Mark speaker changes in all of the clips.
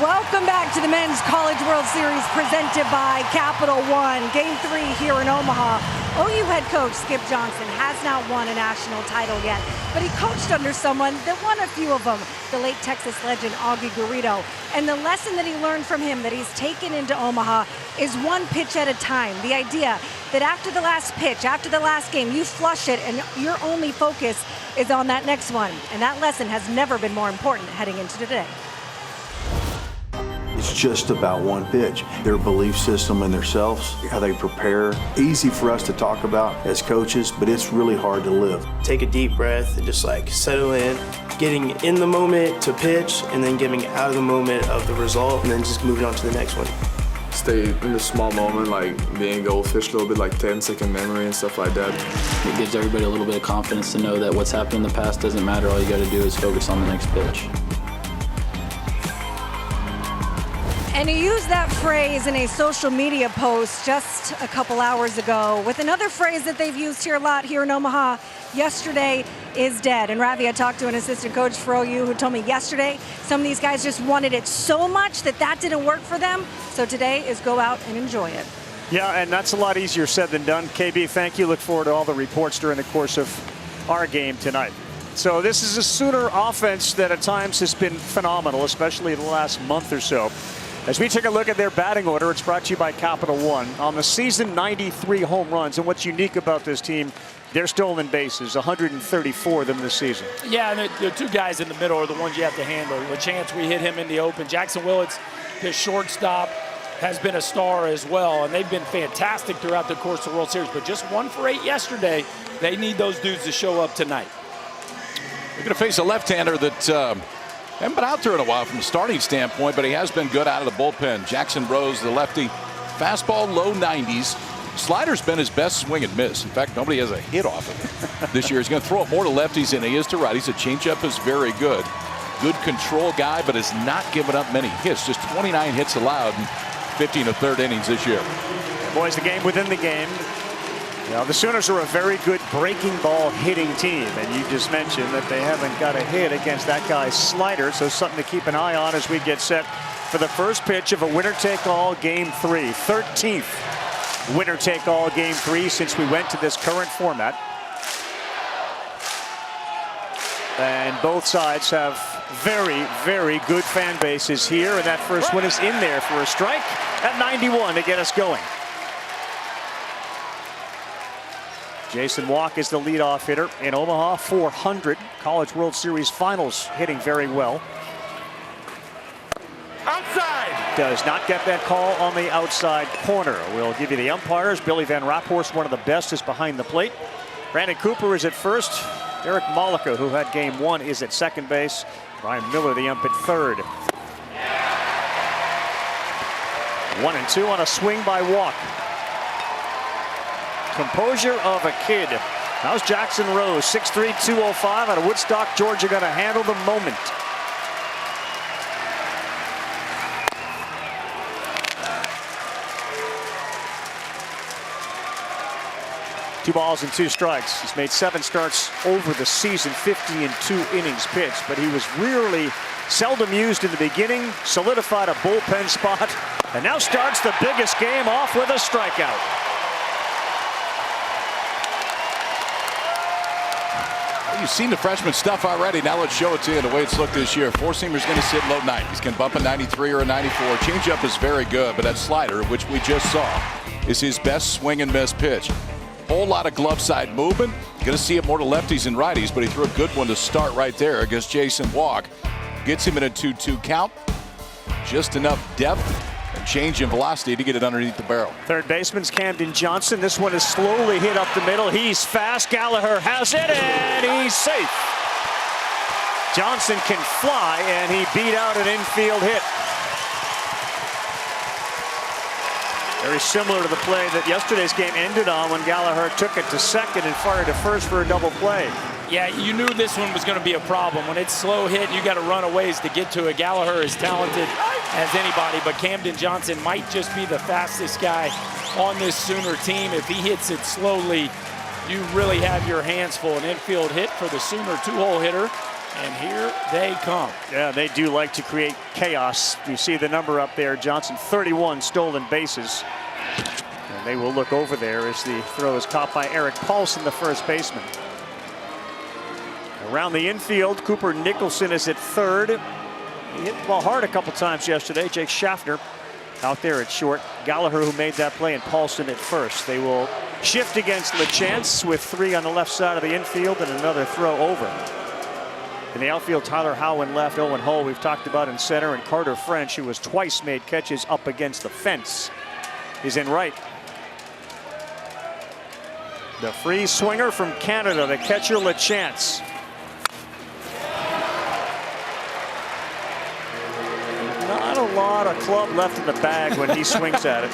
Speaker 1: Welcome back to the Men's College World Series presented by Capital One. Game 3 here in Omaha. OU head coach Skip Johnson has not won a national title yet, but he coached under someone that won a few of them, the late Texas legend Augie Garrido. And the lesson that he learned from him that he's taken into Omaha is one pitch at a time. The idea that after the last pitch, after the last game, you flush it and your only focus is on that next one. And that lesson has never been more important heading into today.
Speaker 2: It's just about one pitch. Their belief system in themselves, how they prepare. Easy for us to talk about as coaches, but it's really hard to live.
Speaker 3: Take a deep breath and just like settle in, getting in the moment to pitch and then getting out of the moment of the result and then just moving on to the next one.
Speaker 4: Stay in the small moment, like being goldfish a little bit, like 10-second memory and stuff like that.
Speaker 5: It gives everybody a little bit of confidence to know that what's happened in the past doesn't matter. All you got to do is focus on the next pitch.
Speaker 1: And he used that phrase in a social media post just a couple hours ago with another phrase that they've used here a lot here in Omaha, yesterday is dead. And Ravi, I talked to an assistant coach for OU who told me yesterday some of these guys just wanted it so much that didn't work for them. So today is go out and enjoy it.
Speaker 6: Yeah, and that's a lot easier said than done. KB, thank you. Look forward to all the reports during the course of our game tonight. So this is a Sooner offense that at times has been phenomenal, especially the last month or so. As we take a look at their batting order, it's brought to you by Capital One. On the season, 93 home runs. And what's unique about this team, their stolen bases, 134 of them this season.
Speaker 7: Yeah, and the two guys in the middle are the ones you have to handle. The chance we hit him in the open. Jackson Willits, his shortstop, has been a star as well. And they've been fantastic throughout the course of the World Series. But just 1 for 8 yesterday. They need those dudes to show up tonight.
Speaker 8: We're going to face a left-hander that hasn't been out there in a while from a starting standpoint, but he has been good out of the bullpen. Jackson Rose, the lefty, fastball low 90s. Slider's been his best swing and miss. In fact, nobody has a hit off of it this year. He's going to throw it more to lefties than he is to righties. The changeup is very good. Good control guy, but has not given up many hits. Just 29 hits allowed in 15 of third innings this year.
Speaker 6: Boys, the game within the game. Now, the Sooners are a very good breaking ball hitting team, and you just mentioned that they haven't got a hit against that guy's slider, so something to keep an eye on as we get set for the first pitch of a winner-take-all Game 3. 13th winner-take-all Game 3 since we went to this current format. And both sides have very, very good fan bases here, and that first one is in there for a strike at 91 to get us going. Jason Walk is the leadoff hitter in Omaha, 400. College World Series Finals hitting very well.
Speaker 7: Outside!
Speaker 6: Does not get that call on the outside corner. We'll give you the umpires. Billy Van Raaphorst, one of the best, is behind the plate. Brandon Cooper is at first. Eric Malika, who had Game 1, is at second base. Brian Miller, the ump, at third. 1-2 on a swing by Walk. Composure of a kid. How's Jackson Rose, 6'3", 205 out of Woodstock, Georgia, going to handle the moment? Two balls and 2 strikes. He's made 7 starts over the season, 50 in 2 innings pitched, but he was really seldom used in the beginning, solidified a bullpen spot, and now starts the biggest game off with a strikeout.
Speaker 8: You've seen the freshman stuff already. Now let's show it to you the way it's looked this year. Four-seamer's going to sit low 90s. Can bump a 93 or a 94. Changeup is very good, but that slider, which we just saw, is his best swing and miss pitch. Whole lot of glove side movement. Going to see it more to lefties and righties, but he threw a good one to start right there against Jason Walk. Gets him in a 2-2 count. Just enough depth and change in velocity to get it underneath the barrel.
Speaker 6: Third baseman's Camden Johnson. This one is slowly hit up the middle. He's fast. Gallagher has it, and he's safe. Johnson can fly, and he beat out an infield hit. Very similar to the play that yesterday's game ended on when Gallagher took it to second and fired to first for a double play.
Speaker 7: Yeah, you knew this one was going to be a problem. When it's slow hit, you got to run a ways to get to it. Gallagher is talented as anybody, but Camden Johnson might just be the fastest guy on this Sooner team. If he hits it slowly, you really have your hands full. An infield hit for the Sooner 2-hole hitter. And here they come.
Speaker 6: Yeah, they do like to create chaos. You see the number up there, Johnson, 31 stolen bases. And they will look over there as the throw is caught by Eric Paulson, the first baseman. Around the infield, Cooper Nicholson is at third. He hit the ball hard a couple times yesterday. Jake Schaffner out there at short. Gallagher, who made that play, and Paulson at first. They will shift against LeChance with 3 on the left side of the infield and another throw over. In the outfield, Tyler Howe in left, Owen Hull we've talked about in center, and Carter French, who has twice made catches up against the fence, is in right. The free swinger from Canada, the catcher LeChance. Not a lot of club left in the bag when he swings at it.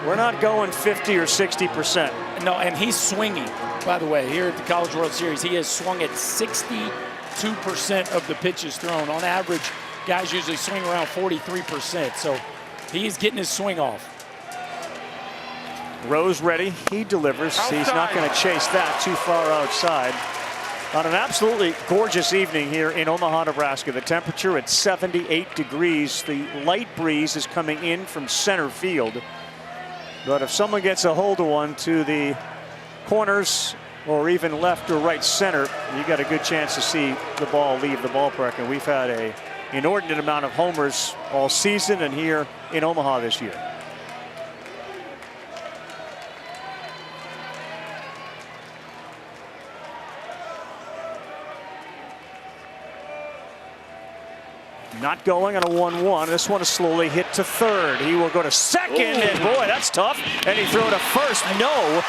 Speaker 6: We're not going 50 or 60%.
Speaker 7: No, and he's swinging. By the way, here at the College World Series, he has swung at 62% of the pitches thrown. On average, guys usually swing around 43%, so he's getting his swing off.
Speaker 6: Rose ready, he delivers. Outside. He's not going to chase that too far outside. On an absolutely gorgeous evening here in Omaha, Nebraska. The temperature at 78 degrees. The light breeze is coming in from center field. But if someone gets a hold of one to the corners or even left or right center, you got a good chance to see the ball leave the ballpark. And we've had an inordinate amount of homers all season and here in Omaha this year. Not going on a 1-1. This one is slowly hit to third. He will go to second, and boy, that's tough. And he threw it to first. No.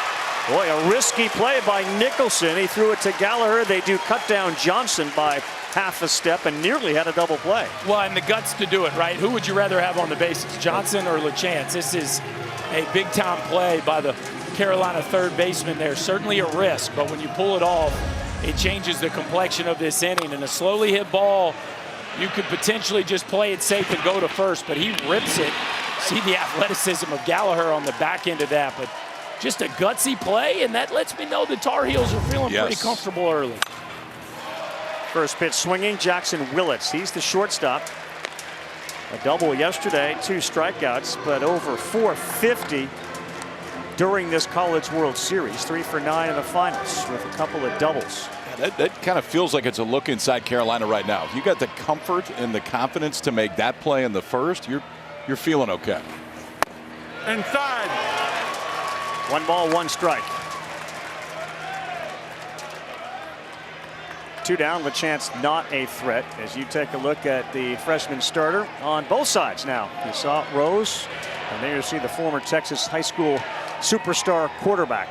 Speaker 6: Boy, a risky play by Nicholson. He threw it to Gallagher. They do cut down Johnson by half a step and nearly had a double play.
Speaker 7: Well, and the guts to do it, right? Who would you rather have on the bases, Johnson or LeChance? This is a big-time play by the Carolina third baseman there. Certainly a risk, but when you pull it off, it changes the complexion of this inning. And a slowly hit ball, you could potentially just play it safe and go to first, but he rips it. See the athleticism of Gallagher on the back end of that, but just a gutsy play, and that lets me know the Tar Heels are feeling pretty comfortable early.
Speaker 6: First pitch swinging, Jackson Willits. He's the shortstop. A double yesterday, 2 strikeouts, but over 450 during this College World Series. 3 for 9 in the finals with a couple of doubles.
Speaker 8: That kind of feels like it's a look inside Carolina right now. If you got the comfort and the confidence to make that play in the first, you're feeling okay.
Speaker 6: Inside. 1 ball, 1 strike. 2 down, LeChance not a threat. As you take a look at the freshman starter on both sides now. You saw Rose, and there you see the former Texas high school superstar quarterback.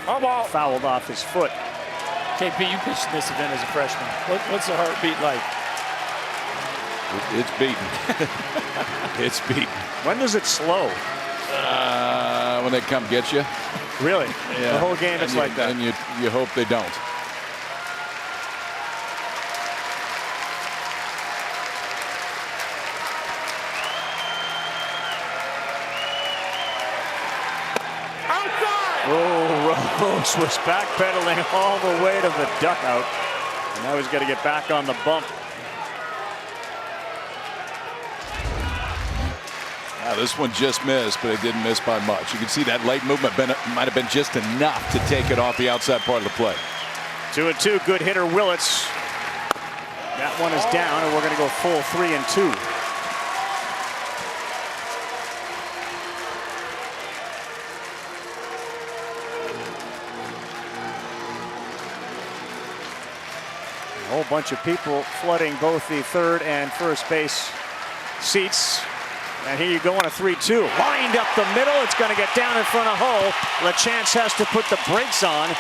Speaker 6: Fouled off his foot.
Speaker 7: KP, you pitched in this event as a freshman. What's the heartbeat like?
Speaker 8: It's beaten. It's beaten.
Speaker 6: When does it slow?
Speaker 8: When they come get you.
Speaker 6: Really?
Speaker 8: Yeah.
Speaker 6: The whole game is like that.
Speaker 8: And you hope they don't.
Speaker 6: Rose was backpedaling all the way to the dugout. And now he's got to get back on the bump.
Speaker 8: Now this one just missed, but it didn't miss by much. You can see that late movement might have been just enough to take it off the outside part of the play.
Speaker 6: 2-2, good hitter Willits. That one is down, and we're going to go full 3-2. A whole bunch of people flooding both the third and first base seats. And here you go on a 3-2. Lined up the middle. It's going to get down in front of Hull. LeChance has to put the brakes on.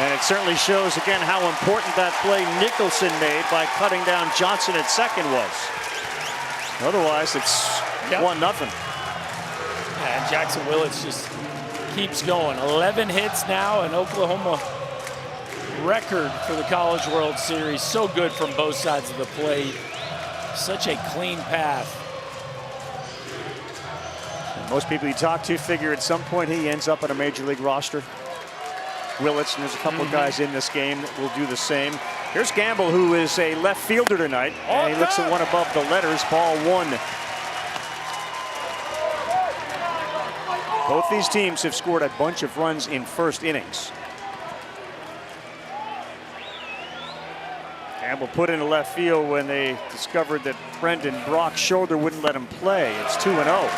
Speaker 6: And it certainly shows again how important that play Nicholson made by cutting down Johnson at second was. Otherwise, it's 1-0.
Speaker 7: And Jackson Willits just keeps going. 11 hits now, and Oklahoma record for the College World Series. So good from both sides of the plate. Such a clean path.
Speaker 6: And most people you talk to figure at some point he ends up on a major league roster. Willits, and there's a couple of guys in this game that will do the same. Here's Gamble, who is a left fielder tonight. And he looks at one above the letters, ball one. Both these teams have scored a bunch of runs in first innings. Gamble put into left field when they discovered that Brendan Brock's shoulder wouldn't let him play. It's 2-0.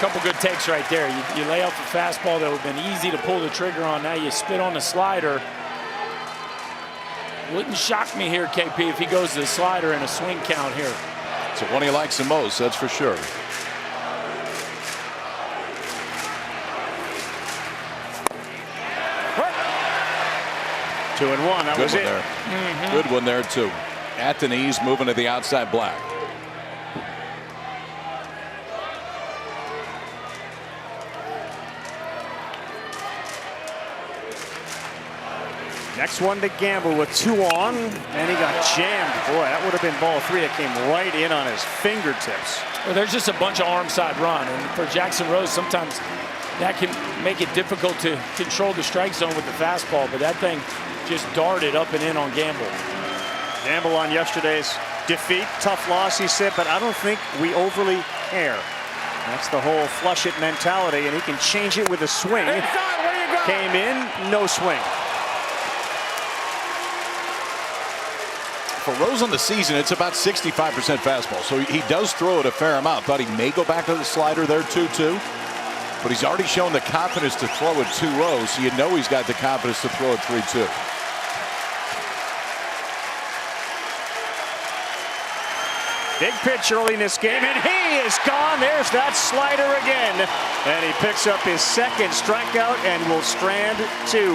Speaker 7: Couple good takes right there. You lay off the fastball that would have been easy to pull the trigger on. Now you spit on the slider. Wouldn't shock me here, KP, if he goes to the slider in a swing count here.
Speaker 8: It's the one he likes the most, that's for sure.
Speaker 6: Two and one. That was it.
Speaker 8: Good one there, too. At the knees, moving to the outside black.
Speaker 6: Next one to Gamble with 2 on, and he got jammed. Boy, that would have been ball 3. That came right in on his fingertips.
Speaker 7: Well, there's just a bunch of arm side run, and for Jackson Rose, sometimes that can make it difficult to control the strike zone with the fastball, but that thing just darted up and in on Gamble.
Speaker 6: Gamble on yesterday's defeat. Tough loss, he said, but I don't think we overly care. That's the whole flush it mentality, and he can change it with a swing. Came in, no swing.
Speaker 8: For Rose on the season, it's about 65% fastball, so he does throw it a fair amount. Thought he may go back to the slider there, too. But he's already shown the confidence to throw it 2-0, so you know he's got the confidence to throw it 3-2.
Speaker 6: Big pitch early in this game, and he is gone. There's that slider again. And he picks up his second strikeout and will strand 2.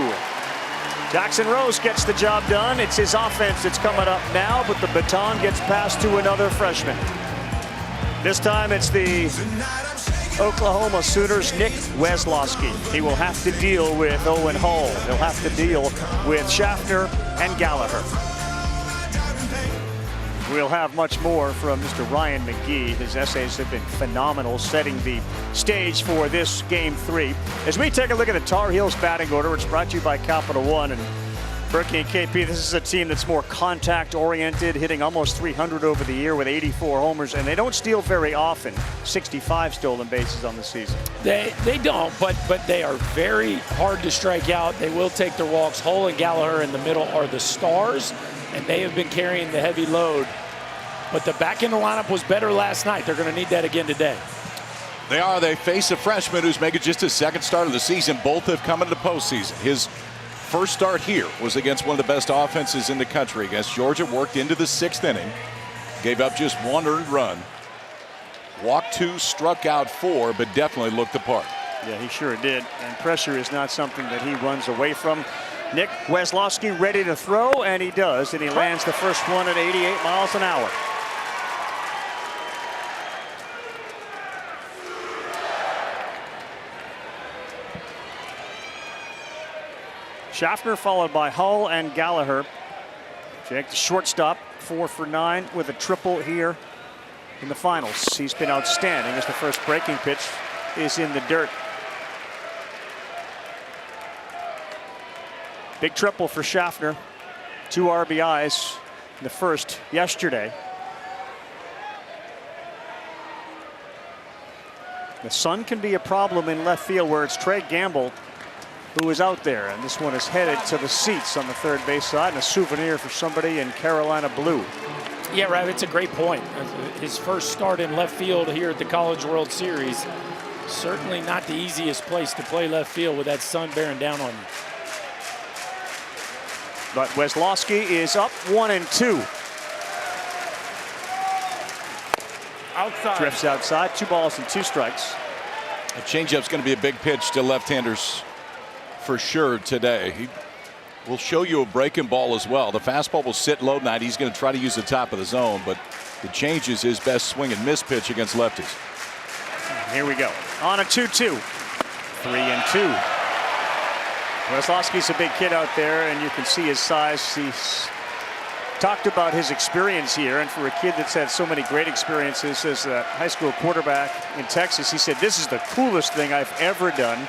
Speaker 6: Jackson Rose gets the job done. It's his offense that's coming up now, but the baton gets passed to another freshman. This time it's the Oklahoma Sooners' Nick Weslowski. He will have to deal with Owen Hull. He'll have to deal with Schaffner and Gallagher. We'll have much more from Mr. Ryan McGee. His essays have been phenomenal, setting the stage for this Game 3. As we take a look at the Tar Heels batting order, it's brought to you by Capital One. And Berkey and KP, this is a team that's more contact-oriented, hitting almost 300 over the year with 84 homers, and they don't steal very often. 65 stolen bases on the season.
Speaker 7: They don't, but they are very hard to strike out. They will take their walks. Hull and Gallagher in the middle are the stars, and they have been carrying the heavy load. But the back end of the lineup was better last night. They're going to need that again today.
Speaker 8: They are. They face a freshman who's making just his second start of the season. Both have come into the postseason. His first start here was against one of the best offenses in the country against Georgia. Worked into the 6th inning. Gave up just 1 earned run. Walked 2, struck out 4, but definitely looked the part.
Speaker 6: Yeah, he sure did. And pressure is not something that he runs away from. Nick Weslowski ready to throw, and he does. And he lands the first one at 88 miles an hour. Schaffner followed by Hull and Gallagher. Jake, the shortstop, 4 for 9 with a triple here in the finals. He's been outstanding as the first breaking pitch is in the dirt. Big triple for Schaffner. 2 RBIs in the first yesterday. The sun can be a problem in left field where it's Trey Gamble who is out there, and this one is headed to the seats on the third base side, and a souvenir for somebody in Carolina blue.
Speaker 7: Yeah, Rav, it's a great point. His first start in left field here at the College World Series. Certainly not the easiest place to play left field with that sun bearing down on you.
Speaker 6: But Weslowski is up 1-2.
Speaker 7: Outside.
Speaker 6: Drifts outside, 2 balls and 2 strikes.
Speaker 8: A changeup's going to be a big pitch to left-handers for sure today. He will show you a breaking ball as well. The fastball will sit low tonight. He's going to try to use the top of the zone, but the change is his best swing and miss pitch against lefties.
Speaker 6: Here we go. On a 2-2. 3-2. Weslowski's a big kid out there, and you can see his size. He's talked about his experience here, and for a kid that's had so many great experiences as a high school quarterback in Texas, he said, "This is the coolest thing I've ever done."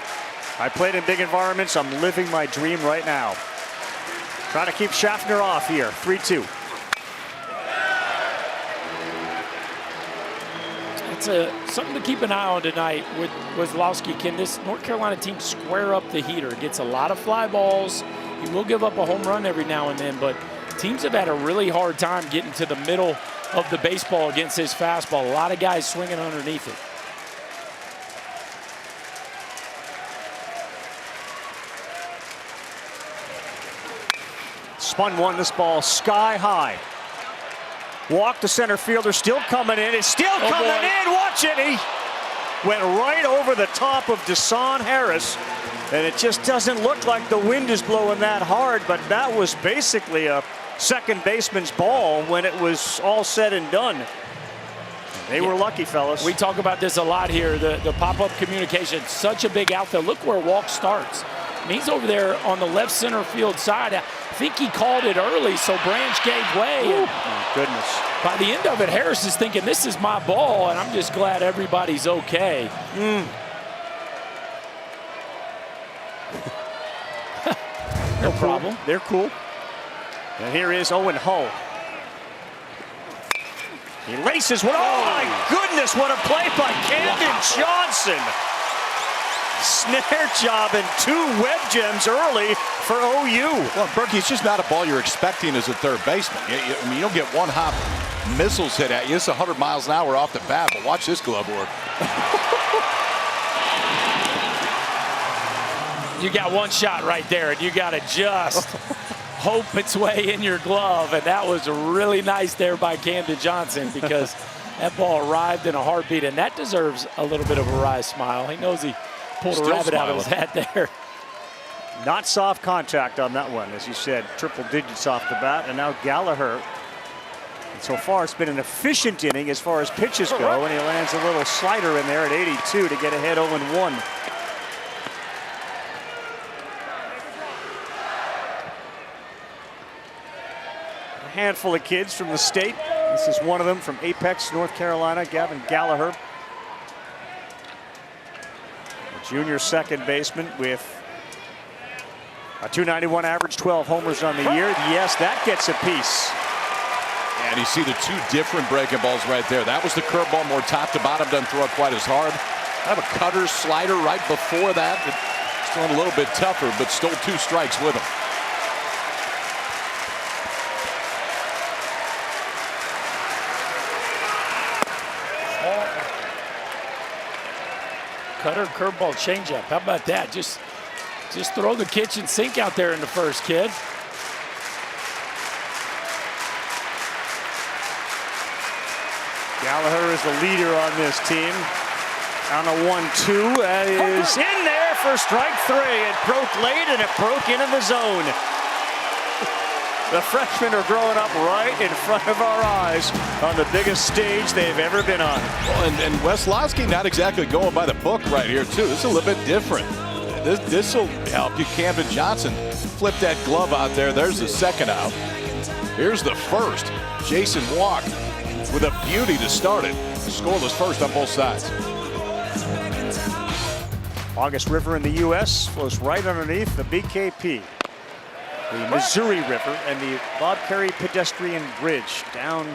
Speaker 6: I played in big environments. I'm living my dream right now. Trying to keep Schaffner off here. 3-2.
Speaker 7: It's something to keep an eye on tonight with Weslowski. Can this North Carolina team square up the heater? Gets a lot of fly balls. He will give up a home run every now and then, but teams have had a really hard time getting to the middle of the baseball against his fastball. A lot of guys swinging underneath it.
Speaker 6: Spun one, this ball sky high. Walk to center fielder, still coming in. It's still coming in. Watch it. He went right over the top of Deshaun Harris. And it just doesn't look like the wind is blowing that hard, but that was basically a second baseman's ball when it was all said and done. They were lucky, fellas.
Speaker 7: We talk about this a lot here, the pop-up communication. Such a big outfield. Look where Walk starts. And he's over there on the left center field side. I think he called it early, so Branch gave way.
Speaker 6: Oh, goodness.
Speaker 7: By the end of it, Harris is thinking, this is my ball, and I'm just glad everybody's okay. No problem.
Speaker 6: They're cool. And here is Owen Hull. He races one. Oh, my goodness, what a play by Camden Johnson. Snare job and 2 web gems early for OU.
Speaker 8: Well, Berkey, it's just not a ball you're expecting as a third baseman. I mean, you don't get one hop missiles hit at you. It's 100 miles an hour off the bat, but watch this glove work.
Speaker 7: You got one shot right there, and you got to just hope its way in your glove. And that was really nice there by Camden Johnson, because that ball arrived in a heartbeat, and that deserves a little bit of a wry smile. He knows he pulled a rabbit out of his hat there.
Speaker 6: Not soft contact on that one, as you said. Triple digits off the bat, and now Gallagher. And so far, it's been an efficient inning as far as pitches go, and he lands a little slider in there at 82 to get ahead 0-1. A handful of kids from the state. This is one of them from Apex, North Carolina, Gavin Gallagher. A junior second baseman with a .291 average, 12 homers on the year. Yes, that gets a piece.
Speaker 8: And you see the 2 different breaking balls right there. That was the curveball, more top to bottom, doesn't throw it quite as hard. I have a cutter slider right before that. It's throwing a little bit tougher, but stole 2 strikes with him.
Speaker 7: Cutter, curveball, changeup. How about that? Just throw the kitchen sink out there in the first, kid.
Speaker 6: Gallagher is the leader on this team. On a 1-2, that is in there for strike 3. It broke late and it broke into the zone. The freshmen are growing up right in front of our eyes on the biggest stage they've ever been on.
Speaker 8: Well, and Weslowski not exactly going by the book right here, too. This is a little bit different. This will help you. Camden Johnson flipped that glove out there. There's the second out. Here's the first. Jason Walk with a beauty to start it. Scoreless first on both sides.
Speaker 6: August River in the U.S. flows right underneath the BKP. The Missouri River and the Bob Carey pedestrian bridge down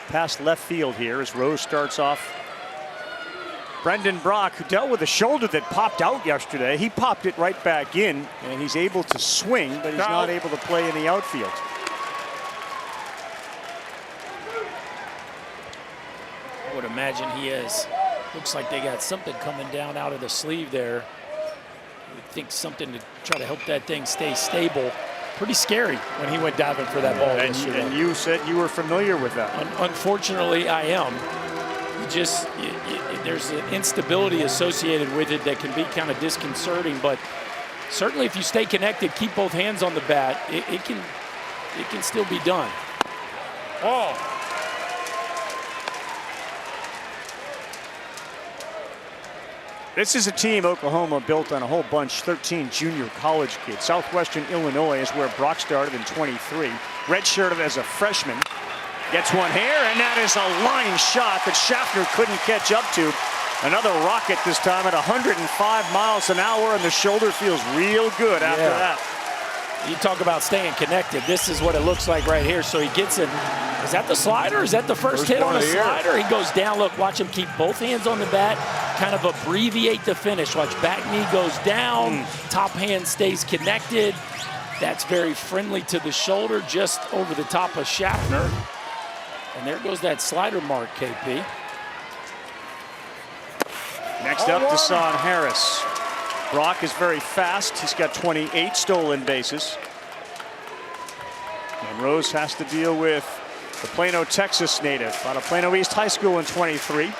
Speaker 6: past left field here as Rose starts off. Brendan Brock, who dealt with a shoulder that popped out yesterday, he popped it right back in, and he's able to swing, but he's not able to play in the outfield.
Speaker 7: I would imagine he has. Looks like they got something coming down out of the sleeve there. I would think something to try to help that thing stay stable. Pretty scary when he went diving for that ball yesterday.
Speaker 6: And you said you were familiar with that.
Speaker 7: Unfortunately, I am. There's an instability associated with it that can be kind of disconcerting, but certainly if you stay connected, keep both hands on the bat, it can still be done. Oh.
Speaker 6: This is a team, Oklahoma, built on a whole bunch, 13 junior college kids. Southwestern Illinois is where Brock started in 23. Redshirted as a freshman. Gets one here, and that is a line shot that Schaffner couldn't catch up to. Another rocket this time at 105 miles an hour, and the shoulder feels real good after that.
Speaker 7: You talk about staying connected. This is what it looks like right here. So he gets it. Is that the slider? Is that the first hit on a slider? He goes down. Look, watch him keep both hands on the bat, kind of abbreviate the finish. Watch, back knee goes down, top hand stays connected. That's very friendly to the shoulder, just over the top of Schaffner. And there goes that slider mark, KP.
Speaker 6: Next up, Deshaun Harris. Brock is very fast. He's got 28 stolen bases. And Rose has to deal with the Plano, Texas native out of Plano East High School in 23.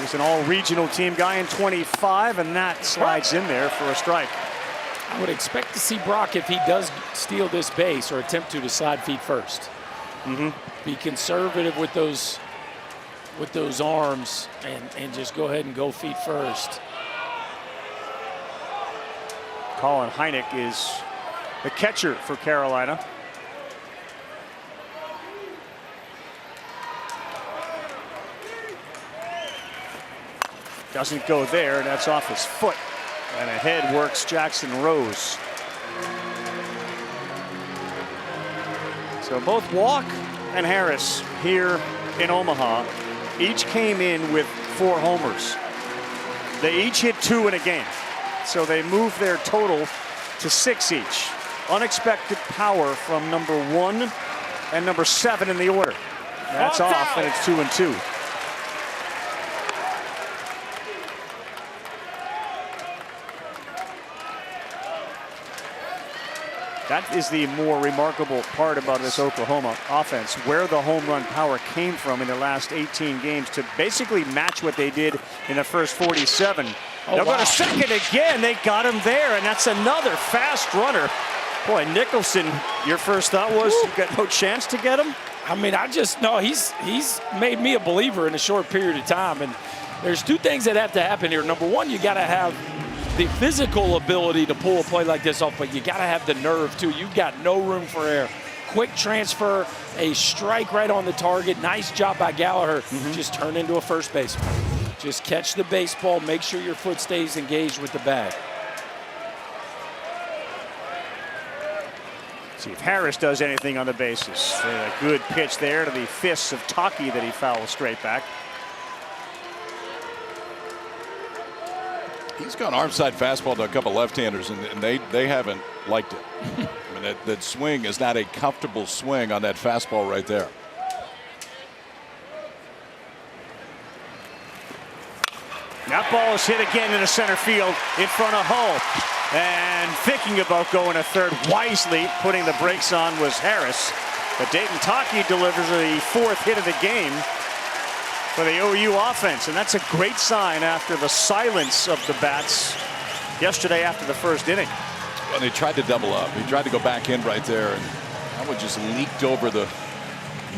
Speaker 6: He's an all-regional team guy in 25, and that slides in there for a strike.
Speaker 7: I would expect to see Brock, if he does steal this base or attempt to slide feet first. Be conservative with those arms and just go ahead and go feet first.
Speaker 6: Colin Heineck is the catcher for Carolina. Doesn't go there, and that's off his foot. And ahead works Jackson Rose. So both Walk and Harris here in Omaha each came in with 4 homers. They each hit 2 in a game. So they moved their total to 6 each. Unexpected power from number 1 and number 7 in the order. That's off, and it's 2-2. That is the more remarkable part about this Oklahoma offense, where the home run power came from in the last 18 games to basically match what they did in the first 47. They'll go to second again. They got him there, and that's another fast runner. Boy, Nicholson, your first thought was you got no chance to get him?
Speaker 7: I mean, he's made me a believer in a short period of time. And there's 2 things that have to happen here. Number 1, you got to have the physical ability to pull a play like this off, but you got to have the nerve too. You've got no room for error. Quick transfer, a strike right on the target. Nice job by Gallagher. Just turn into a first baseman. Just catch the baseball, make sure your foot stays engaged with the bag.
Speaker 6: See if Harris does anything on the bases. A good pitch there to the fists of Taki that he fouls straight back.
Speaker 8: He's gone arm side fastball to a couple left-handers, and they haven't liked it. I mean, that swing is not a comfortable swing on that fastball right there.
Speaker 6: That ball is hit again into center field in front of Hull. And thinking about going to third wisely, putting the brakes on, was Harris. But Dayton Taki delivers the 4th hit of the game for the OU offense, and that's a great sign after the silence of the bats yesterday after the first inning.
Speaker 8: Well, he tried to double up. He tried to go back in right there, and that one just leaked over the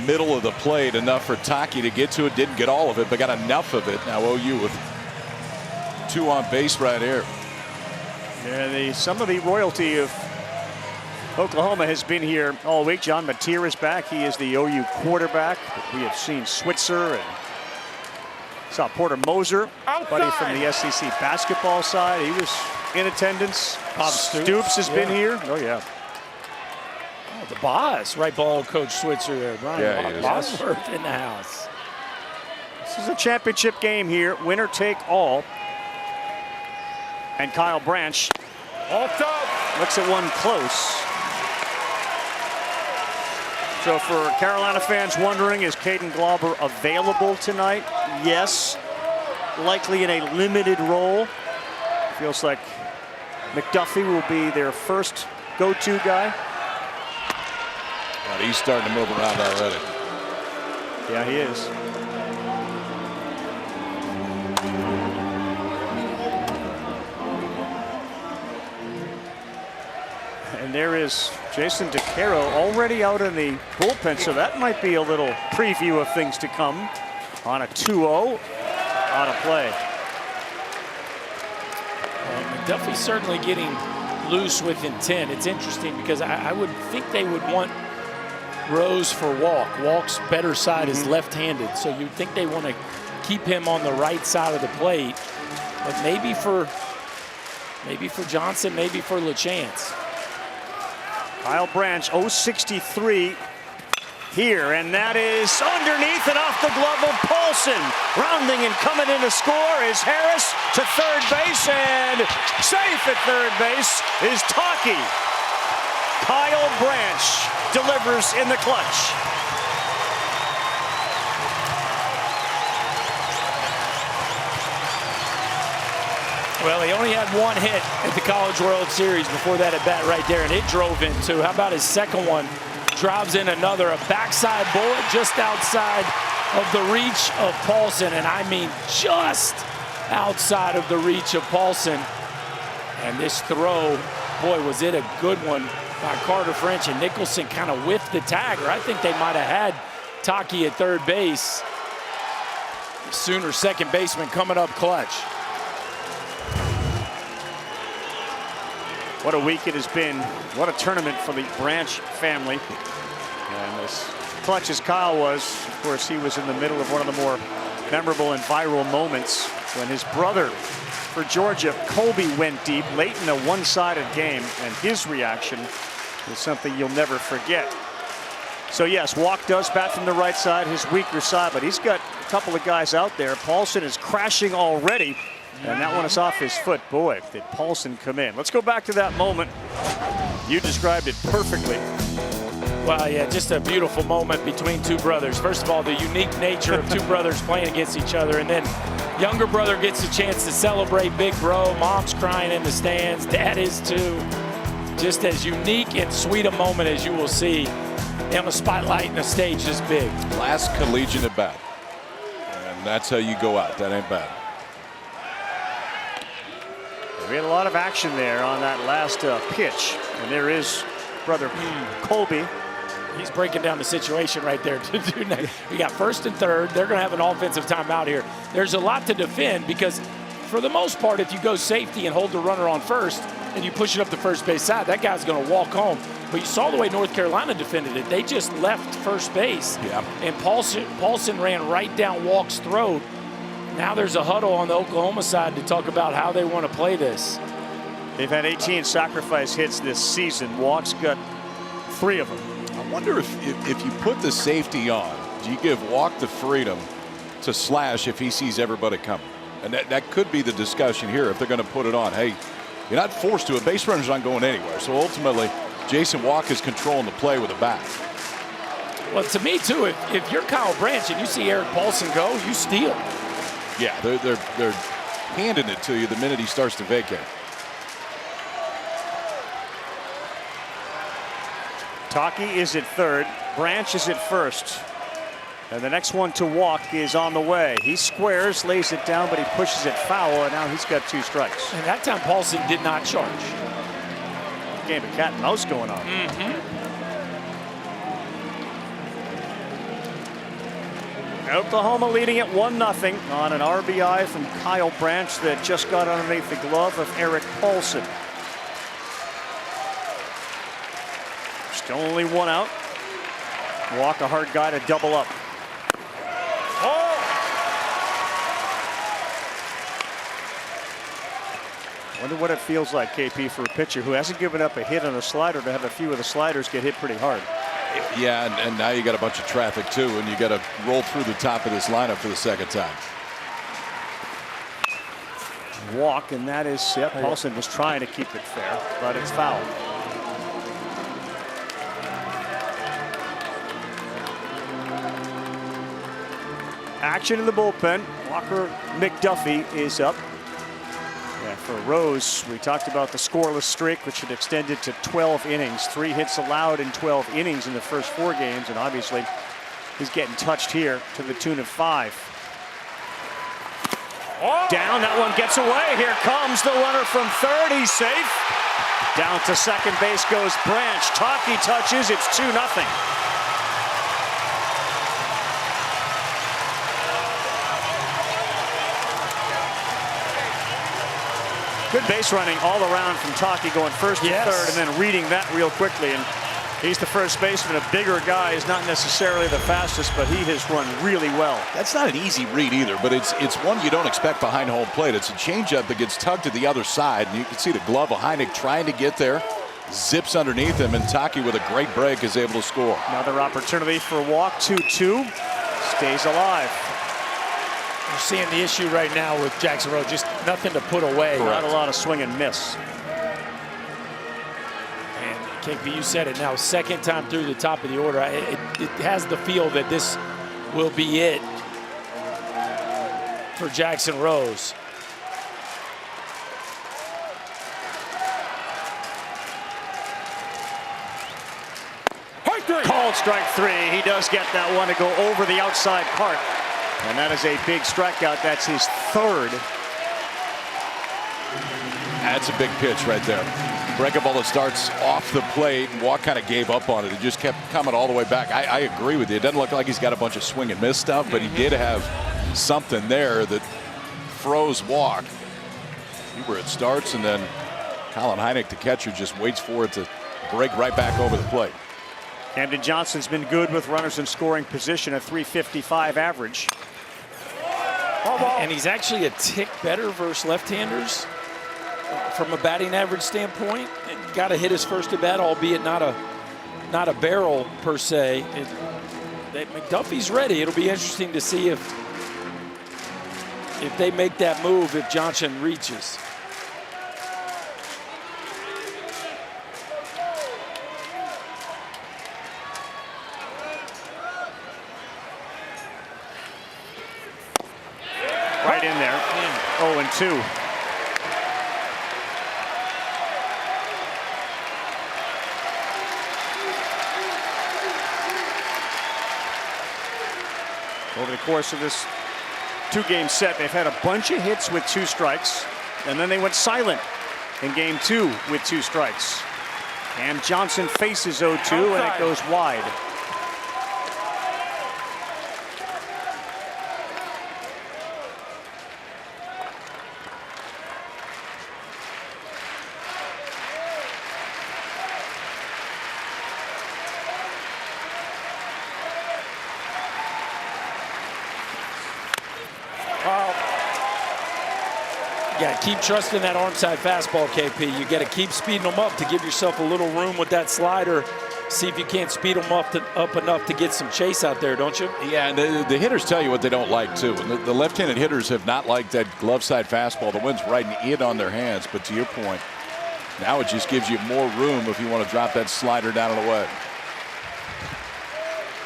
Speaker 8: middle of the plate enough for Taki to get to it. Didn't get all of it, but got enough of it. Now OU with 2 on base right here.
Speaker 6: Yeah, some of the royalty of Oklahoma has been here all week. John Mateer is back. He is the OU quarterback. We have seen Switzer and saw Porter Moser, buddy from the SEC basketball side. He was in attendance.
Speaker 7: Bob
Speaker 6: Stoops has been here. Oh, yeah.
Speaker 7: Oh, the boss, right below Coach Switzer there. Brian Bosworth in the house.
Speaker 6: This is a championship game here. Winner take all. And Kyle Branch looks at one close. So for Carolina fans wondering, is Caden Glauber available tonight? Yes, likely in a limited role. Feels like McDuffie will be their first go-to guy.
Speaker 8: But he's starting to move around already.
Speaker 6: Yeah, he is. And there is Jason DeCaro already out in the bullpen, so that might be a little preview of things to come on a 2-0 out of play.
Speaker 7: McDuffie's certainly getting loose with intent. It's interesting because I would think they would want Rose for Walk. Walk's better side is left-handed, so you'd think they want to keep him on the right side of the plate. But maybe for Johnson, maybe for LaChance.
Speaker 6: Kyle Branch, 0-63 here, and that is underneath and off the glove of Paulson. Rounding and coming in to score is Harris to third base, and safe at third base is Taki. Kyle Branch delivers in the clutch.
Speaker 7: Well, he only had one hit at the College World Series before that at bat right there, and it drove in too. How about his second one? Drives in another, a backside bullet just outside of the reach of Paulson, and I mean just outside of the reach of Paulson. And this throw, boy, was it a good one by Carter French, and Nicholson kind of whiffed the tag, or I think they might have had Taki at third base. The Sooner second baseman coming up clutch.
Speaker 6: What a week it has been. What a tournament for the Branch family. And as clutch as Kyle was, of course, he was in the middle of one of the more memorable and viral moments when his brother for Georgia, Colby, went deep late in a one-sided game, and his reaction is something you'll never forget. So yes, Walk does bat from the right side, his weaker side, but he's got a couple of guys out there. Paulson is crashing already. And that one is off his foot. Boy, did Paulson come in. Let's go back to that moment. You described it perfectly.
Speaker 7: Well, yeah, just a beautiful moment between two brothers. First of all, the unique nature of two brothers playing against each other. And then younger brother gets a chance to celebrate big bro. Mom's crying in the stands. Dad is too. Just as unique and sweet a moment as you will see on a spotlight and a stage this big.
Speaker 8: Last collegiate at bat. And that's how you go out. That ain't bad.
Speaker 6: We had a lot of action there on that last pitch. And there is brother Colby.
Speaker 7: He's breaking down the situation right there. We got first and third. They're going to have an offensive timeout here. There's a lot to defend because for the most part, if you go safety and hold the runner on first and you push it up the first base side, that guy's going to walk home. But you saw the way North Carolina defended it. They just left first base.
Speaker 8: Yeah.
Speaker 7: And Paulson ran right down Walk's throat. Now there's a huddle on the Oklahoma side to talk about how they want to play this.
Speaker 6: They've had 18 sacrifice hits this season. Walk's got 3 of them.
Speaker 8: I wonder if you put the safety on, do you give Walk the freedom to slash if he sees everybody coming? And that could be the discussion here if they're going to put it on. Hey, you're not forced to. A base runner's not going anywhere. So ultimately, Jason Walk is controlling the play with a bat.
Speaker 7: Well, to me, too, if you're Kyle Branch and you see Eric Paulson go, you steal.
Speaker 8: Yeah, they're handing it to you the minute he starts to vacate.
Speaker 6: Taki is at third. Branch is at first. And the next one to Walk is on the way. He squares, lays it down, but he pushes it foul, and now he's got 2 strikes.
Speaker 7: And that time Paulson did not charge.
Speaker 6: Game of cat and mouse going on. Oklahoma leading it 1-0 on an RBI from Kyle Branch that just got underneath the glove of Eric Paulson. Still only 1 out. Walk, a hard guy to double up. Wonder what it feels like, KP, for a pitcher who hasn't given up a hit on a slider to have a few of the sliders get hit pretty hard.
Speaker 8: Yeah, and now you got a bunch of traffic too, and you got to roll through the top of this lineup for the second time.
Speaker 6: Walk, and that is, Paulson was trying to keep it fair, but it's foul. Action in the bullpen. Walker McDuffie is up. Yeah, for Rose, we talked about the scoreless streak, which had extended to 12 innings. 3 hits allowed in 12 innings in the first 4 games, and obviously he's getting touched here to the tune of 5. Down, that one gets away. Here comes the runner from third. He's safe. Down to second base goes Branch. Taki touches. It's 2-0. Good base running all around from Taki, going first and third, and then reading that real quickly. And He's the first baseman, a bigger guy. He's not necessarily the fastest, but he has run really well.
Speaker 8: That's not an easy read either, but it's one you don't expect behind home plate. It's a changeup that gets tugged to the other side, and you can see the glove of Heineck trying to get there. Zips underneath him, and Taki with a great break is able to score.
Speaker 6: Another opportunity for a walk, 2-2. Stays alive.
Speaker 7: You're seeing the issue right now with Jackson Rose, just nothing to put away.
Speaker 6: Not a lot of swing and miss.
Speaker 7: And KP, you said it now, second time through the top of the order. It has the feel that this will be it for Jackson Rose.
Speaker 6: Called strike 3. He does get that one to go over the outside part. And that is a big strikeout. That's his third.
Speaker 8: That's a big pitch right there. Breaking ball that starts off the plate, and Walk kind of gave up on it. It just kept coming all the way back. I agree with you. It doesn't look like he's got a bunch of swing and miss stuff, but he did have something there that froze Walk. See where it starts, and then Colin Heineck, the catcher, just waits for it to break right back over the plate.
Speaker 6: Camden Johnson's been good with runners in scoring position, a .355 average.
Speaker 7: And he's actually a tick better versus left-handers from a batting average standpoint. Got to hit his first at bat, albeit not a barrel per se. McDuffie's ready. It'll be interesting to see if they make that move if Johnson reaches.
Speaker 6: Right in there. 0-2. Over the course of this two-game set, they've had a bunch of hits with 2 strikes, and then they went silent in game 2 with 2 strikes. And Johnson faces 0-2, and it goes wide.
Speaker 7: You got to keep trusting that arm side fastball, KP. You got to keep speeding them up to give yourself a little room with that slider. See if you can't speed them up enough to get some chase out there, don't you?
Speaker 8: Yeah, and the hitters tell you what they don't like, too. And the left-handed hitters have not liked that glove side fastball. The wind's right in on their hands. But to your point, now it just gives you more room if you want to drop that slider down and away.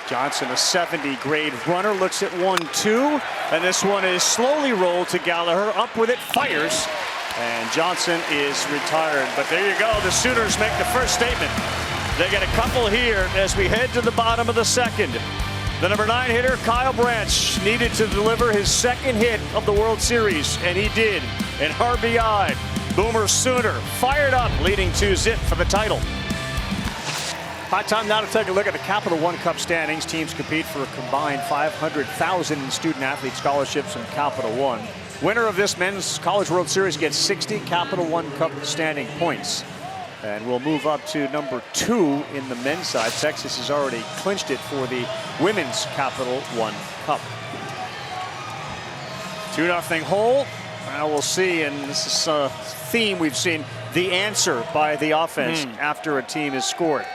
Speaker 6: Johnson, a 70 grade runner, looks at 1-2, and this one is slowly rolled to Gallagher. Up with it, fires, and Johnson is retired. But there you go. The Sooners make the first statement. They get a couple here as we head to the bottom of the second. The number 9 hitter, Kyle Branch, needed to deliver his second hit of the World Series, and he did. An RBI. Boomer Sooner fired up, leading 2-0 for the title. High time now to take a look at the Capital One Cup standings. Teams compete for a combined 500,000 student-athlete scholarships from Capital One. Winner of this Men's College World Series gets 60 Capital One Cup standing points. And we'll move up to number 2 in the men's side. Texas has already clinched it for the Women's Capital One Cup. 2-0 hole. Now we'll see, and this is a theme we've seen, the answer by the offense after a team is scored.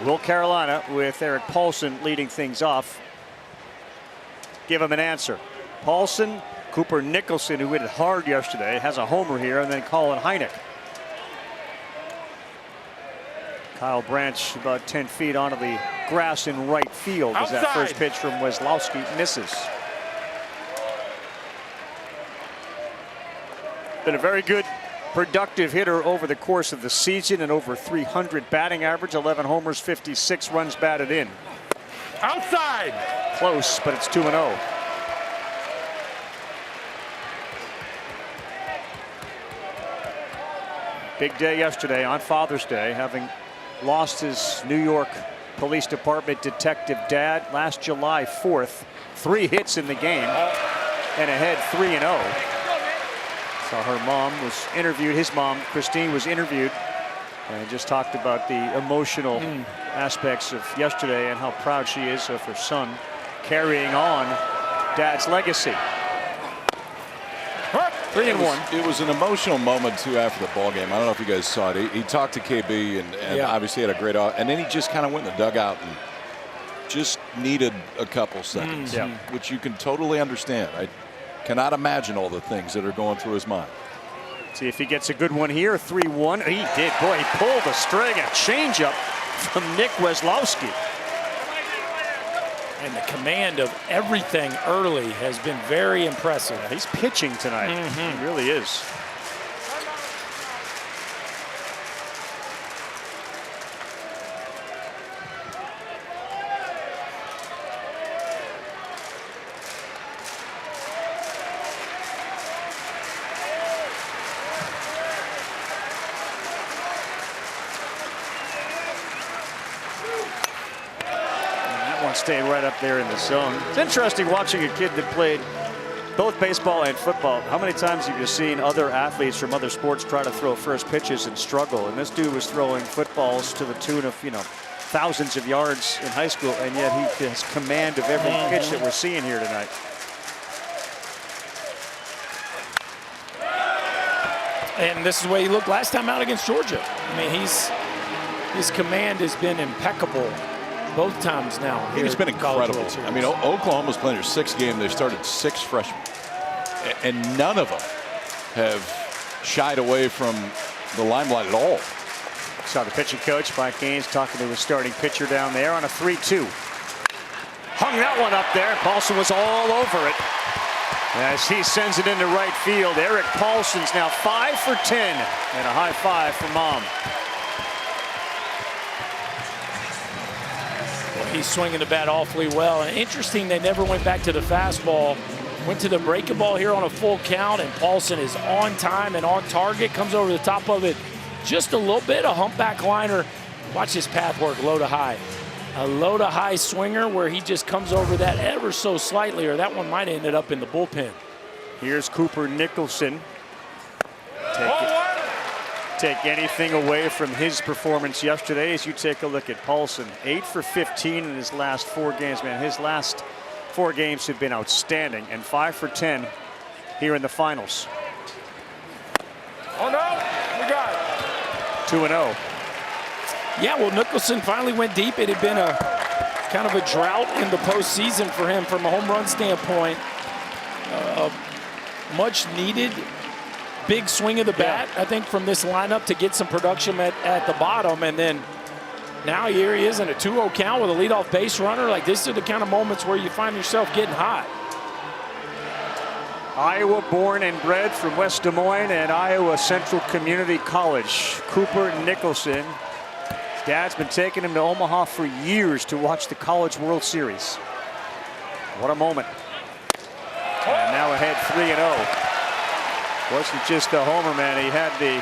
Speaker 6: Will Carolina, with Eric Paulson leading things off, give him an answer. Paulson, Cooper Nicholson, who hit it hard yesterday, has a homer here, and then Colin Heineck. Kyle Branch about 10 feet onto the grass in right field as that first pitch from Weslowski misses. Been a very good, productive hitter over the course of the season, and over 300 batting average, 11 homers, 56 runs batted in.
Speaker 7: Outside.
Speaker 6: Close, but it's 2-0. Big day yesterday on Father's Day, having lost his New York Police Department detective dad last July 4th. 3 hits in the game and ahead 3-0. So her mom was interviewed, his mom, Christine, was interviewed And just talked about the emotional aspects of yesterday and how proud she is of her son carrying on Dad's legacy. 3-1.
Speaker 8: It was an emotional moment too after the ball game. I don't know if you guys saw it. He talked to KB and obviously had a great and then he just kind of went in the dugout and just needed a couple seconds, which you can totally understand. I cannot imagine all the things that are going through his mind.
Speaker 6: See if he gets a good one here. 3-1. He did. Boy, he pulled the string. A changeup from Nick Weslowski.
Speaker 7: And the command of everything early has been very impressive.
Speaker 6: Yeah, he's pitching tonight. He really is. Stayed right up there in the zone. It's interesting watching a kid that played both baseball and football. How many times have you seen other athletes from other sports try to throw first pitches and struggle? And this dude was throwing footballs to the tune of, thousands of yards in high school, and yet he has command of every pitch that we're seeing here tonight.
Speaker 7: And this is the way he looked last time out against Georgia. I mean, his command has been impeccable both times now.
Speaker 8: He's been incredible. I mean, Oklahoma's playing their 6th game. They started 6 freshmen, and none of them have shied away from the limelight at all.
Speaker 6: Saw the pitching coach, Mike Gaines, talking to his starting pitcher down there on a 3-2. Hung that one up there. Paulson was all over it as he sends it into right field. Eric Paulson's now 5 for 10, and a high five for Mom.
Speaker 7: He's swinging the bat awfully well. And interesting, they never went back to the fastball. Went to the breaking ball here on a full count, and Paulson is on time and on target. Comes over the top of it just a little bit. A humpback liner. Watch his path work, low to high. A low to high swinger where he just comes over that ever so slightly, or that one might have ended up in the bullpen.
Speaker 6: Here's Cooper Nicholson. Take anything away from his performance yesterday as you take a look at Paulson. 8 for 15 in his last 4 games. Man, his last 4 games have been outstanding, and 5 for 10 here in the finals.
Speaker 7: Oh no, we got it.
Speaker 6: 2-0.
Speaker 7: Yeah, well, Nicholson finally went deep. It had been a kind of a drought in the postseason for him from a home run standpoint. Much needed big swing of the bat, I think, from this lineup to get some production at the bottom. And then now here he is in a 2-0 count with a leadoff base runner. Like, this are the kind of moments where you find yourself getting hot.
Speaker 6: Iowa born and bred from West Des Moines and Iowa Central Community College. Cooper Nicholson. His dad's been taking him to Omaha for years to watch the College World Series. What a moment. And now ahead 3-0. Wasn't just a homer, man. He had the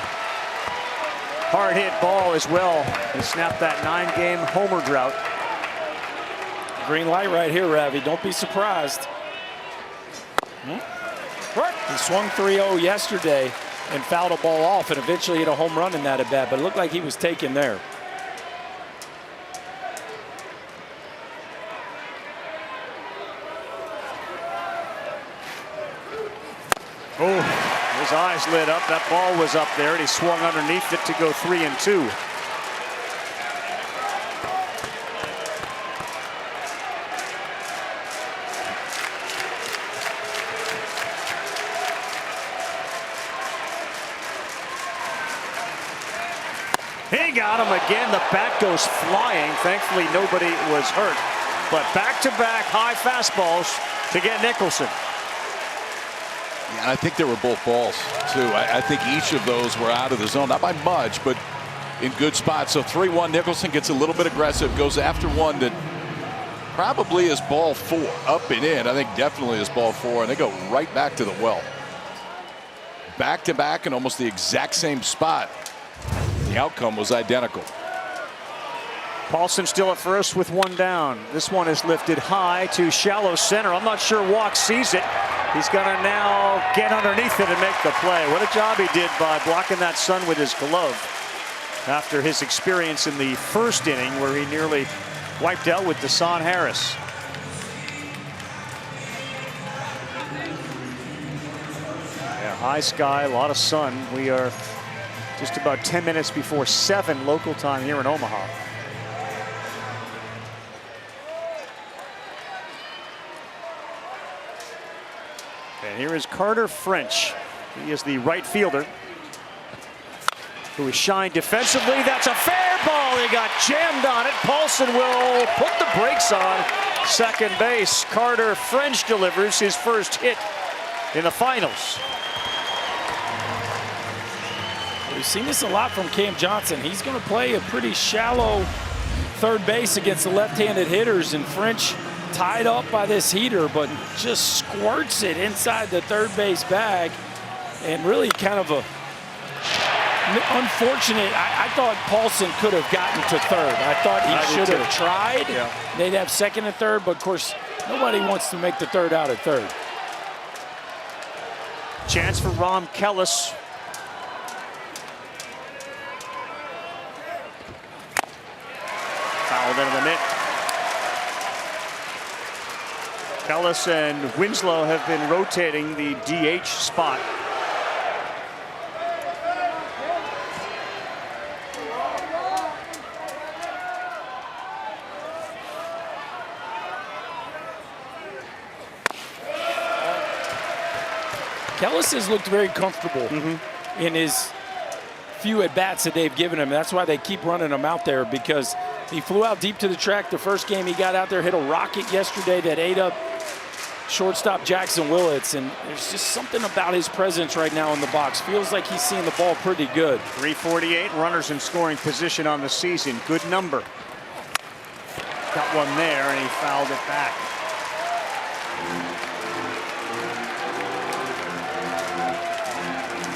Speaker 6: hard hit ball as well. He snapped that 9-game homer drought.
Speaker 7: Green light right here, Ravi. Don't be surprised. He swung 3-0 yesterday and fouled a ball off and eventually hit a home run in that at bat, but it looked like he was taken there.
Speaker 6: Oh, his eyes lit up. That ball was up there, and he swung underneath it to go 3-2. He got him again. The bat goes flying. Thankfully, nobody was hurt. But back-to-back high fastballs to get Nicholson.
Speaker 8: Yeah, I think they were both balls, too. I think each of those were out of the zone. Not by much, but in good spots. So 3-1, Nicholson gets a little bit aggressive, goes after one that probably is ball 4. Up and in, I think definitely is ball 4, and they go right back to the well. Back-to-back in almost the exact same spot. The outcome was identical.
Speaker 6: Paulson still at first with 1 down. This one is lifted high to shallow center. I'm not sure Walk sees it. He's going to now get underneath it and make the play. What a job he did by blocking that sun with his glove. after his experience in the first inning where he nearly wiped out with Deshaun Harris. Yeah, high sky, a lot of sun. We are just about 10 minutes before 7 local time here in Omaha. And here is Carter French. He is the right fielder who is shined defensively. That's a fair ball. He got jammed on it. Paulson will put the brakes on second base. Carter French delivers his first hit in the finals.
Speaker 7: We've seen this a lot from Cam Johnson. He's going to play a pretty shallow third base against the left-handed hitters, and French tied up by this heater, but just squirts it inside the third base bag, and really kind of a unfortunate. I thought Paulson could have gotten to third. I thought he should have tried.
Speaker 6: Yeah.
Speaker 7: They'd have second and third, but of course, nobody wants to make the third out at third.
Speaker 6: Chance for Rom Kellis. Fouled into the net. Kellis and Winslow have been rotating the DH spot.
Speaker 7: Kellis has looked very comfortable in his few at-bats that they've given him. That's why they keep running him out there, because he flew out deep to the track the first game he got out there, hit a rocket yesterday that ate up shortstop Jackson Willits, and there's just something about his presence right now in the box. Feels like he's seeing the ball pretty good.
Speaker 6: 348 runners in scoring position on the season. Good number. Got one there, and he fouled it back.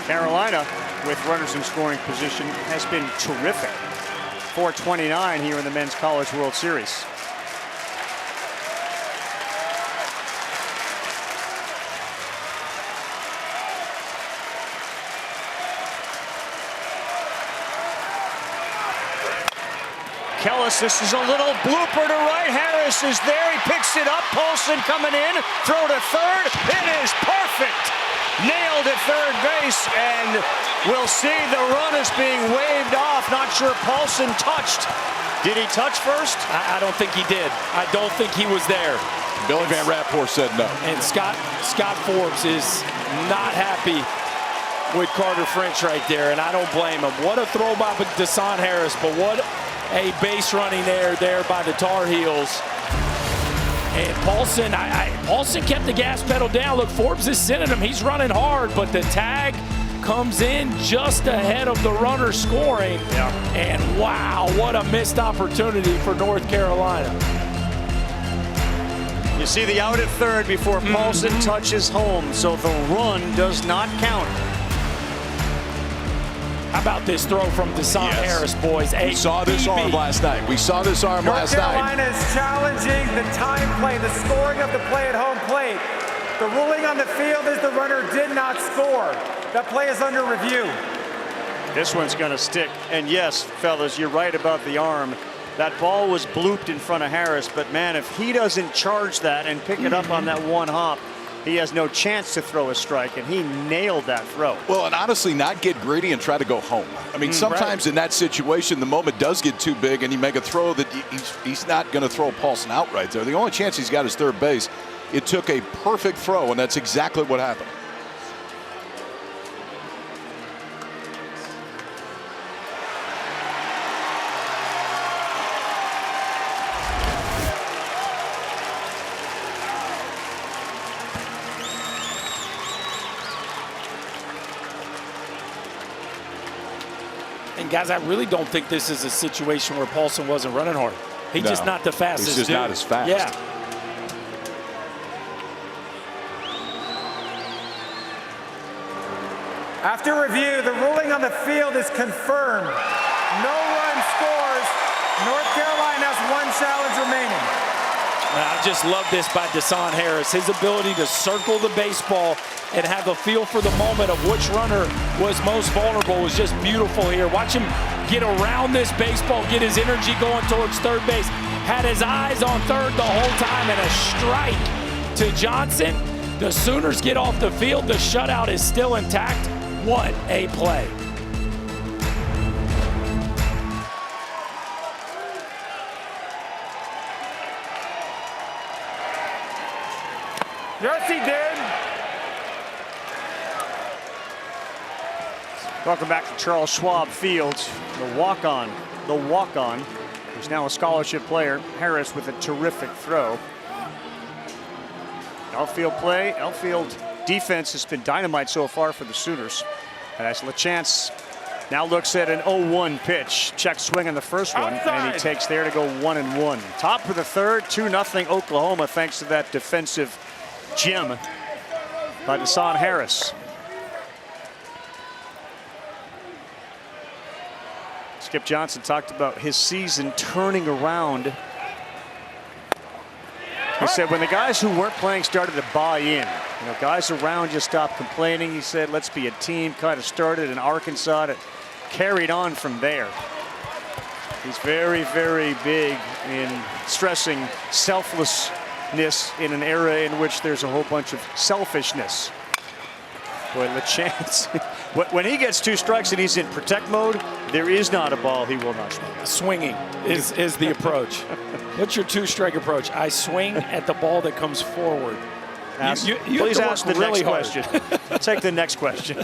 Speaker 6: Carolina, with runners in scoring position, has been terrific. 429 here in the Men's College World Series. Kellis, this is a little blooper to right. Harris is there. He picks it up. Paulson coming in. Throw to third. It is perfect. Nailed at third base, and we'll see the run is being waved off. Not sure Paulson touched. Did he touch first?
Speaker 7: I don't think he did. I don't think he was there.
Speaker 8: Billy Van Rapport said no.
Speaker 7: And Scott Forbes is not happy with Carter French right there, and I don't blame him. What a throw by Deshaun Harris, but what a base running there by the Tar Heels. And Paulson, Paulson kept the gas pedal down. Look, Forbes is sending him. He's running hard, but the tag comes in just ahead of the runner scoring.
Speaker 6: Yeah.
Speaker 7: And wow, what a missed opportunity for North Carolina.
Speaker 6: You see the out at third before Paulson touches home, so the run does not count.
Speaker 7: How about this throw from Deshaun Harris, boys?
Speaker 8: We saw this arm last night. We saw this arm last night.
Speaker 9: North Carolina is challenging the time play, the scoring of the play at home plate. The ruling on the field is the runner did not score. That play is under review.
Speaker 6: This one's going to stick. And yes, fellas, you're right about the arm. That ball was blooped in front of Harris, but man, if he doesn't charge that and pick it up on that one hop, he has no chance to throw a strike, and he nailed that throw.
Speaker 8: Well, and honestly, not get greedy and try to go home. I mean, sometimes in that situation, the moment does get too big, and you make a throw that he's not going to throw Paulson out right there. The only chance he's got is third base. It took a perfect throw, and that's exactly what happened.
Speaker 7: And guys, I really don't think this is a situation where Paulson wasn't running hard. He's just not the fastest.
Speaker 8: He's just not as fast.
Speaker 7: Yeah.
Speaker 9: After review, the ruling on the field is confirmed. No run scores. North Carolina has one challenge remaining.
Speaker 7: I just love this by Deshaun Harris. His ability to circle the baseball and have a feel for the moment of which runner was most vulnerable was just beautiful here. Watch him get around this baseball, get his energy going towards third base. Had his eyes on third the whole time, and a strike to Johnson. The Sooners get off the field. The shutout is still intact. What a play.
Speaker 9: Yes, he did.
Speaker 6: Welcome back to Charles Schwab Field. The walk-on, who's now a scholarship player, Harris with a terrific throw. Outfield play, outfield defense has been dynamite so far for the Sooners. As LaChance now looks at an 0-1 pitch. Check swing on the first one, and he takes there to go 1-1. Top of the third, 2-0 Oklahoma, thanks to that defensive gem by Deshaun Harris. Skip Johnson talked about his season turning around. He said when the guys who weren't playing started to buy in, guys around you stopped complaining. He said, let's be a team. Kind of started in Arkansas. It carried on from there. He's very, very big in stressing selflessness in an era in which there's a whole bunch of selfishness. Boy, LaChance, when he gets 2 strikes and he's in protect mode, there is not a ball he will not swing.
Speaker 7: Swinging is the approach. What's your 2-strike approach? I swing at the ball that comes forward.
Speaker 6: Please ask the next question. I'll take the next question.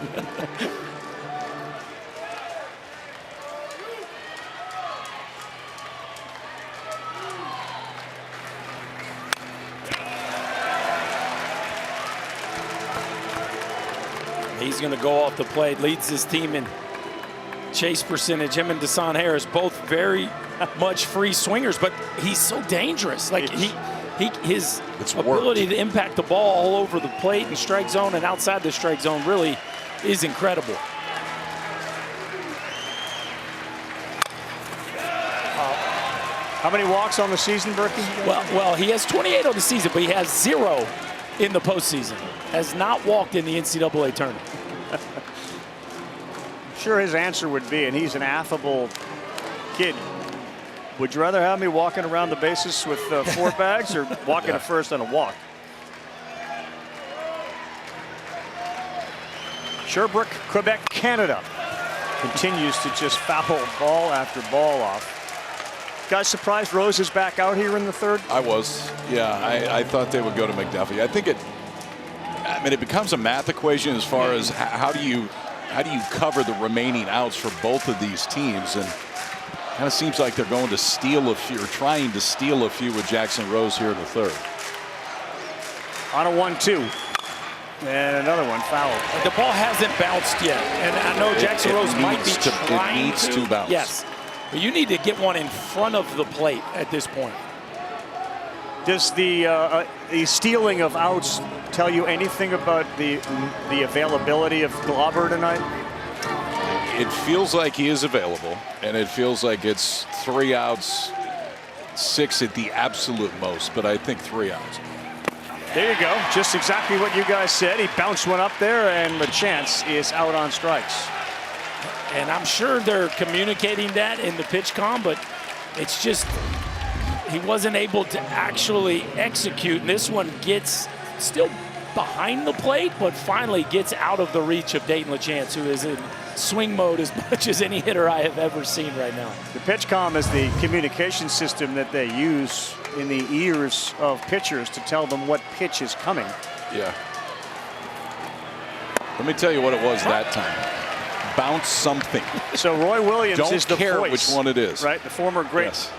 Speaker 7: He's going to go off the plate, leads his team in chase percentage. Him and Deshaun Harris, both very much free swingers, but he's so dangerous. Like his ability to impact the ball all over the plate and strike zone and outside the strike zone really is incredible.
Speaker 6: How many walks on the season, Berkey?
Speaker 7: Well, he has 28 on the season, but he has 0 in the postseason. Has not walked in the NCAA tournament.
Speaker 6: I'm sure his answer would be, and he's an affable kid, would you rather have me walking around the bases with 4 bags or walking to first on a walk? Sherbrooke, Quebec, Canada continues to just foul ball after ball off. Guys surprised Rose is back out here in the third?
Speaker 8: I was, yeah. I thought they would go to McDuffie. I think it becomes a math equation as far as how do you cover the remaining outs for both of these teams, and kind of seems like they're going to steal a few, or trying to steal a few with Jackson Rose here in the third.
Speaker 6: On a 1-2. And another one fouled.
Speaker 7: The ball hasn't bounced yet, and I know Jackson Rose might be trying
Speaker 8: it needs to bounce.
Speaker 7: Yes, but you need to get one in front of the plate at this point.
Speaker 6: Does the stealing of outs tell you anything about the availability of Glauber tonight?
Speaker 8: It feels like he is available, and it feels like it's 3 outs, 6 at the absolute most, but I think 3 outs.
Speaker 6: There you go. Just exactly what you guys said. He bounced one up there, and LaChance is out on strikes.
Speaker 7: And I'm sure they're communicating that in the pitch comm, but it's just he wasn't able to actually execute. And this one gets still behind the plate, but finally gets out of the reach of Dayton LaChance, who is in swing mode as much as any hitter I have ever seen right now.
Speaker 6: The pitch comm is the communication system that they use in the ears of pitchers to tell them what pitch is coming.
Speaker 8: Yeah. Let me tell you what it was that time. Bounce something.
Speaker 6: So Roy Williams is the voice.
Speaker 8: Don't care which one it is.
Speaker 6: Right, the former great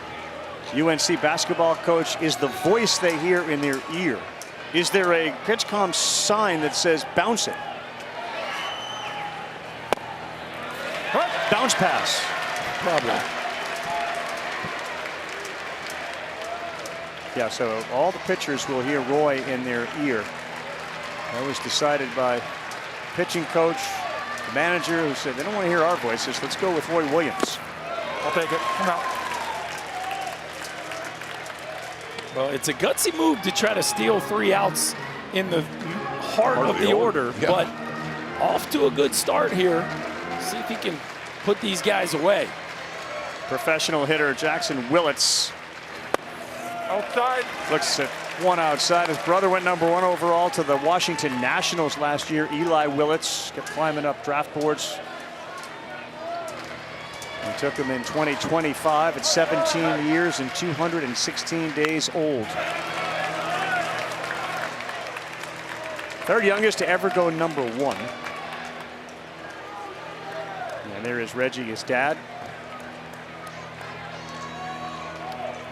Speaker 6: UNC basketball coach is the voice they hear in their ear. Is there a pitch comm sign that says bounce it? Bounce pass.
Speaker 7: Probably.
Speaker 6: Yeah, so all the pitchers will hear Roy in their ear. That was decided by pitching coach, the manager, who said they don't want to hear our voices. Let's go with Roy Williams.
Speaker 9: I'll take it. Come out.
Speaker 7: Well, it's a gutsy move to try to steal 3 outs in the heart of the order,
Speaker 8: yeah.
Speaker 7: but off to a good start here. See if he can put these guys away.
Speaker 6: Professional hitter Jackson Willits
Speaker 9: Outside.
Speaker 6: looks at one outside. His brother went #1 overall to the Washington Nationals last year. Eli Willits kept climbing up draft boards. We took him in 2025 at 17 years and 216 days old. Third youngest to ever go #1. And there is Reggie, his dad.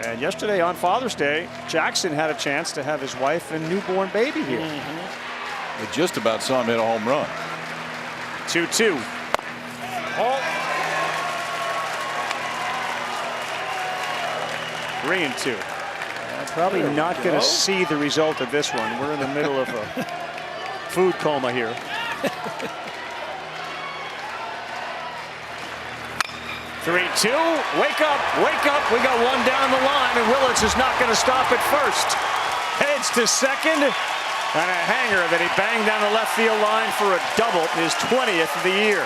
Speaker 6: And yesterday on Father's Day, Jackson had a chance to have his wife and newborn baby here.
Speaker 8: I just about saw him hit a home run.
Speaker 6: 2-2.
Speaker 9: Halt.
Speaker 6: 3-2. Probably not going to see the result of this one. We're in the middle of a food coma here. Three-two. Wake up, wake up. We got one down the line, and Willits is not going to stop at first. Heads to second, and a hanger that he banged down the left field line for a double, his 20th of the year.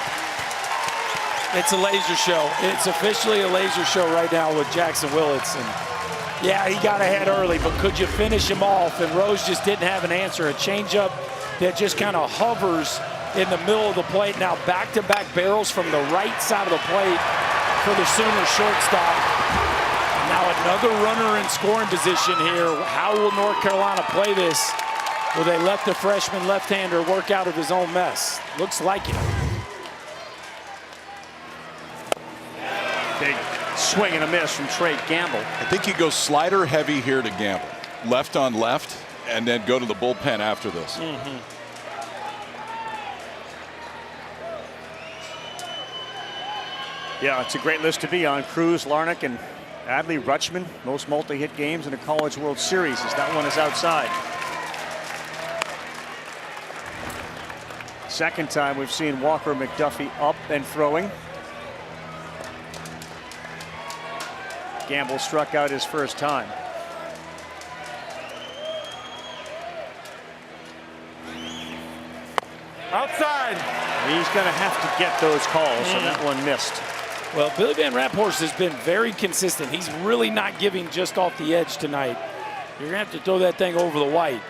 Speaker 7: It's a laser show. It's officially a laser show right now with Jackson Willits. And yeah, he got ahead early, but could you finish him off? And Rose just didn't have an answer. A changeup that just kind of hovers in the middle of the plate. Now back-to-back barrels from the right side of the plate for the Sooner shortstop. Now another runner in scoring position here. How will North Carolina play this? Will they let the freshman left-hander work out of his own mess? Looks like it.
Speaker 6: Big swing and a miss from Trey Gamble.
Speaker 8: I think you go slider heavy here to Gamble. Left on left, and then go to the bullpen after this.
Speaker 6: Yeah, it's a great list to be on. Cruz, Larnach, and Adley Rutschman. Most multi-hit games in a College World Series, as that one is outside. Second time we've seen Walker McDuffie up and throwing. Gamble struck out his first time.
Speaker 9: Outside.
Speaker 6: He's going to have to get those calls, and that one missed.
Speaker 7: Well, Billy Van Raphorst has been very consistent. He's really not giving just off the edge tonight. You're going to have to throw that thing over the white.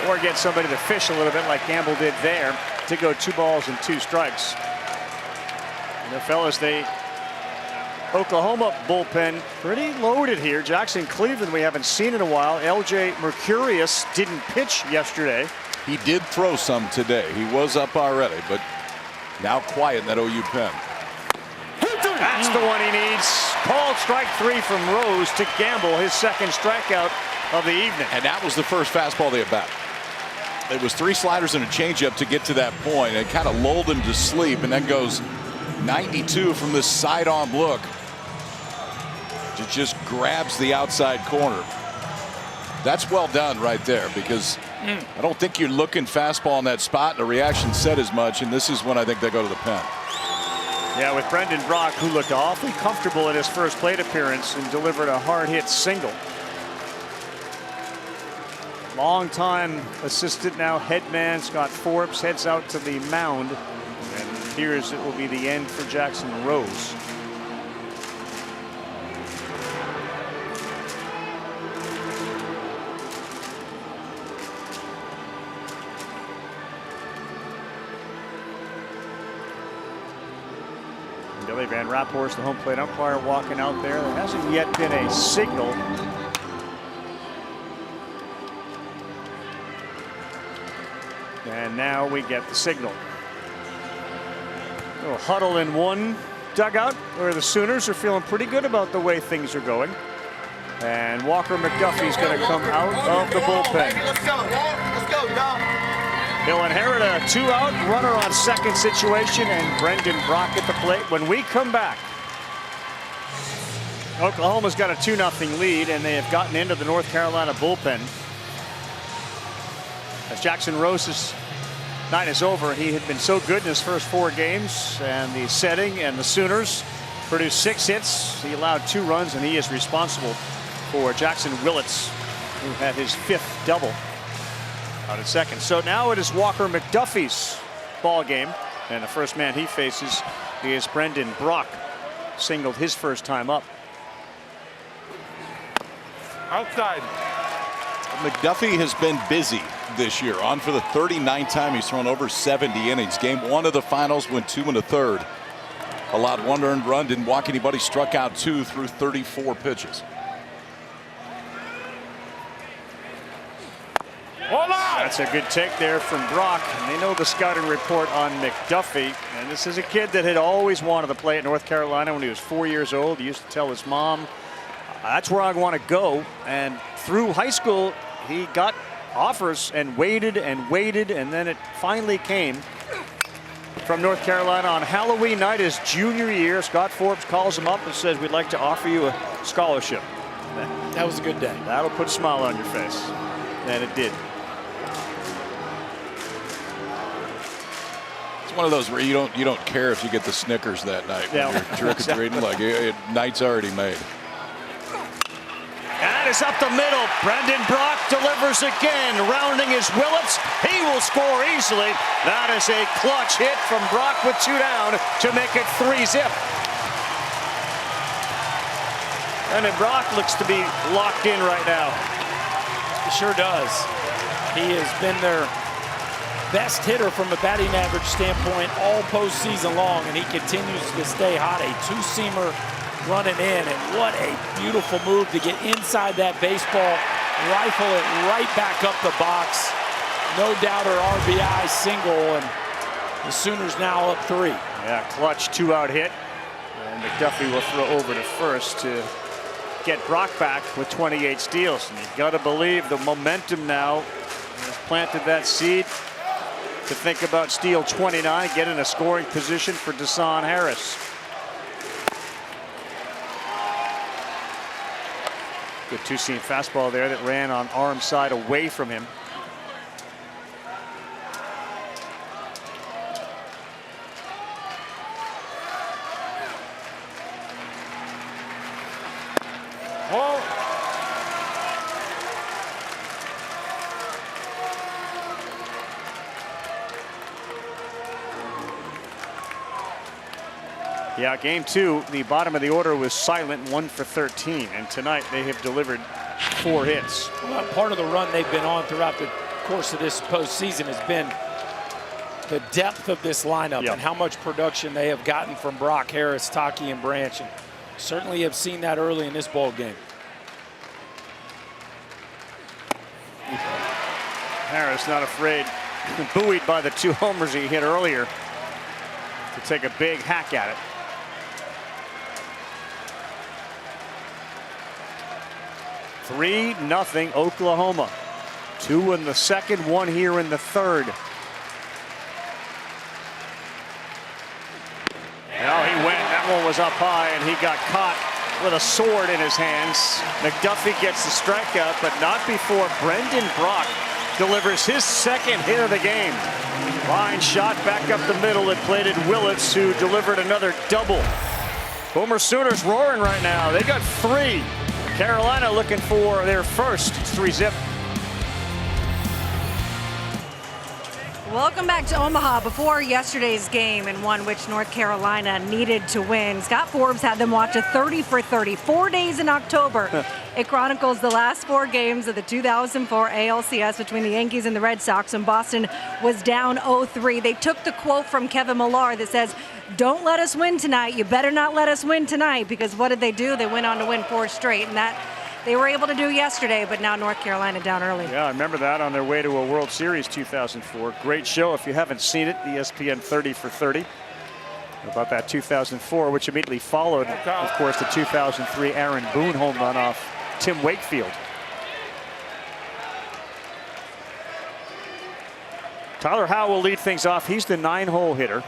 Speaker 6: Or get somebody to fish a little bit like Gamble did there to go 2 balls and 2 strikes. And the fellas, Oklahoma bullpen pretty loaded here. Jackson Cleveland we haven't seen in a while. LJ Mercurius didn't pitch yesterday.
Speaker 8: He did throw some today. He was up already, but now quiet in that OU pen.
Speaker 6: That's the one he needs. Called strike 3 from Rose to Gamble, his second strikeout of the evening.
Speaker 8: And that was the first fastball they had batted. It was 3 sliders and a changeup to get to that point. It kind of lulled him to sleep, and then goes 92 from this sidearm look. It just grabs the outside corner. That's well done right there, because I don't think you're looking fastball in that spot, and the reaction said as much, and this is when I think they go to the pen.
Speaker 6: Yeah, with Brendan Brock, who looked awfully comfortable at his first plate appearance and delivered a hard hit single. Long-time assistant, now head man Scott Forbes heads out to the mound, and appears it will be the end for Jackson Rose. Billy Van Raphorst, the home plate umpire, walking out there. There hasn't yet been a signal. And now we get the signal. A little huddle in one dugout where the Sooners are feeling pretty good about the way things are going. And Walker McDuffie's going to come out of the bullpen.
Speaker 10: Let's go, let's go, y'all.
Speaker 6: He'll inherit a 2-out runner on second situation, and Brendan Brock at the plate. When we come back, Oklahoma's got a 2-0 lead, and they have gotten into the North Carolina bullpen. As Jackson Rose is night is over. He had been so good in his first 4 games, and the setting and the Sooners produced 6 hits. He allowed 2 runs, and he is responsible for Jackson Willits, who had his 5th double out at second. So now it is Walker McDuffie's ball game, and the first man he faces is Brendan Brock. Singled his first time up.
Speaker 9: Outside.
Speaker 8: McDuffie has been busy this year. On for the 39th time. He's thrown over 70 innings. Game 1 of the finals, went 2 1/3. Allowed 1 earned run, didn't walk anybody, struck out 2 through 34 pitches.
Speaker 9: Hold on!
Speaker 6: That's a good take there from Brock. And they know the scouting report on McDuffie. And this is a kid that had always wanted to play at North Carolina when he was 4 years old. He used to tell his mom, that's where I want to go. And through high school, he got offers and waited, and then it finally came from North Carolina on Halloween night, his junior year. Scott Forbes calls him up and says, we'd like to offer you a scholarship.
Speaker 7: That was a good day.
Speaker 6: That'll put a smile on your face. And it did.
Speaker 8: It's one of those where you don't care if you get the Snickers that night when you're trick-or-treating. Like, night's already made.
Speaker 6: That is up the middle. Brendan Brock delivers again. Rounding is Willits. He will score easily. That is a clutch hit from Brock with 2 down to make it 3-zip. Brendan Brock looks to be locked in right now.
Speaker 7: He sure does. He has been their best hitter from a batting average standpoint all postseason long, and he continues to stay hot. A 2-seamer running in, and what a beautiful move to get inside that baseball, rifle it right back up the box. No doubter RBI single, and the Sooners now up 3.
Speaker 6: Yeah, clutch 2-out hit, and McDuffie will throw over to first to get Brock back with 28 steals. And you've got to believe the momentum now has planted that seed to think about steal 29, get in a scoring position for Deshaun Harris. Good 2-seam fastball there that ran on arm side away from him. Yeah, game 2, the bottom of the order was silent, 1 for 13. And tonight they have delivered 4 hits.
Speaker 7: Well, part of the run they've been on throughout the course of this postseason has been the depth of this lineup and how much production they have gotten from Brock, Harris, Taki, and Branch. And certainly have seen that early in this ball game.
Speaker 6: Harris not afraid, buoyed by the 2 homers he hit earlier, to take a big hack at it. (3-0) Oklahoma. 2 in the second, 1 here in the third. Now he went. That one was up high, and he got caught with a sword in his hands. McDuffie gets the strikeout, but not before Brendan Brock delivers his 2nd hit of the game. Line shot back up the middle. It plated Willits, who delivered another double. Boomer Sooners roaring right now. They got 3. Carolina looking for their first. It's 3-zip.
Speaker 1: Welcome back to Omaha. Before yesterday's game, in one which North Carolina needed to win, Scott Forbes had them watch a 30 for 30, 4 days in October. It chronicles the last 4 games of the 2004 ALCS between the Yankees and the Red Sox, and Boston was down 0-3. They took the quote from Kevin Millar that says, "Don't let us win tonight. You better not let us win tonight," because what did they do? They went on to win 4 straight, and that they were able to do yesterday, but now North Carolina down early.
Speaker 6: Yeah, I remember that on their way to a World Series 2004. Great show if you haven't seen it, ESPN 30 for 30. About that 2004, which immediately followed, of course, the 2003 Aaron Boone home run off Tim Wakefield. Tyler Howe will lead things off. He's the 9-hole hitter.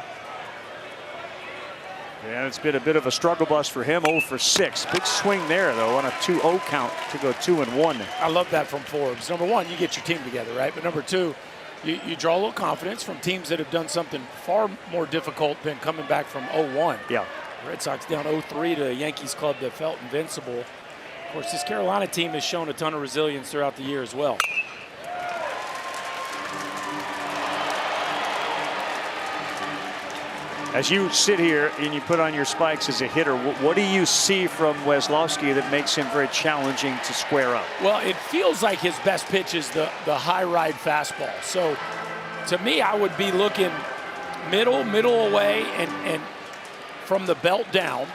Speaker 6: And it's been a bit of a struggle bus for him, 0 for 6. Big swing there, though, on a 2-0 count to go 2-1.
Speaker 7: I love that from Forbes. Number one, you get your team together, right? But number two, You draw a little confidence from teams that have done something far more difficult than coming back from 0-1.
Speaker 6: Yeah.
Speaker 7: Red Sox down 0-3 to a Yankees club that felt invincible. Of course, this Carolina team has shown a ton of resilience throughout the year as well.
Speaker 6: As you sit here and you put on your spikes as a hitter, what do you see from Weslowski that makes him very challenging to square up?
Speaker 7: Well, it feels like his best pitch is the high ride fastball. So to me, I would be looking middle away and from the belt down,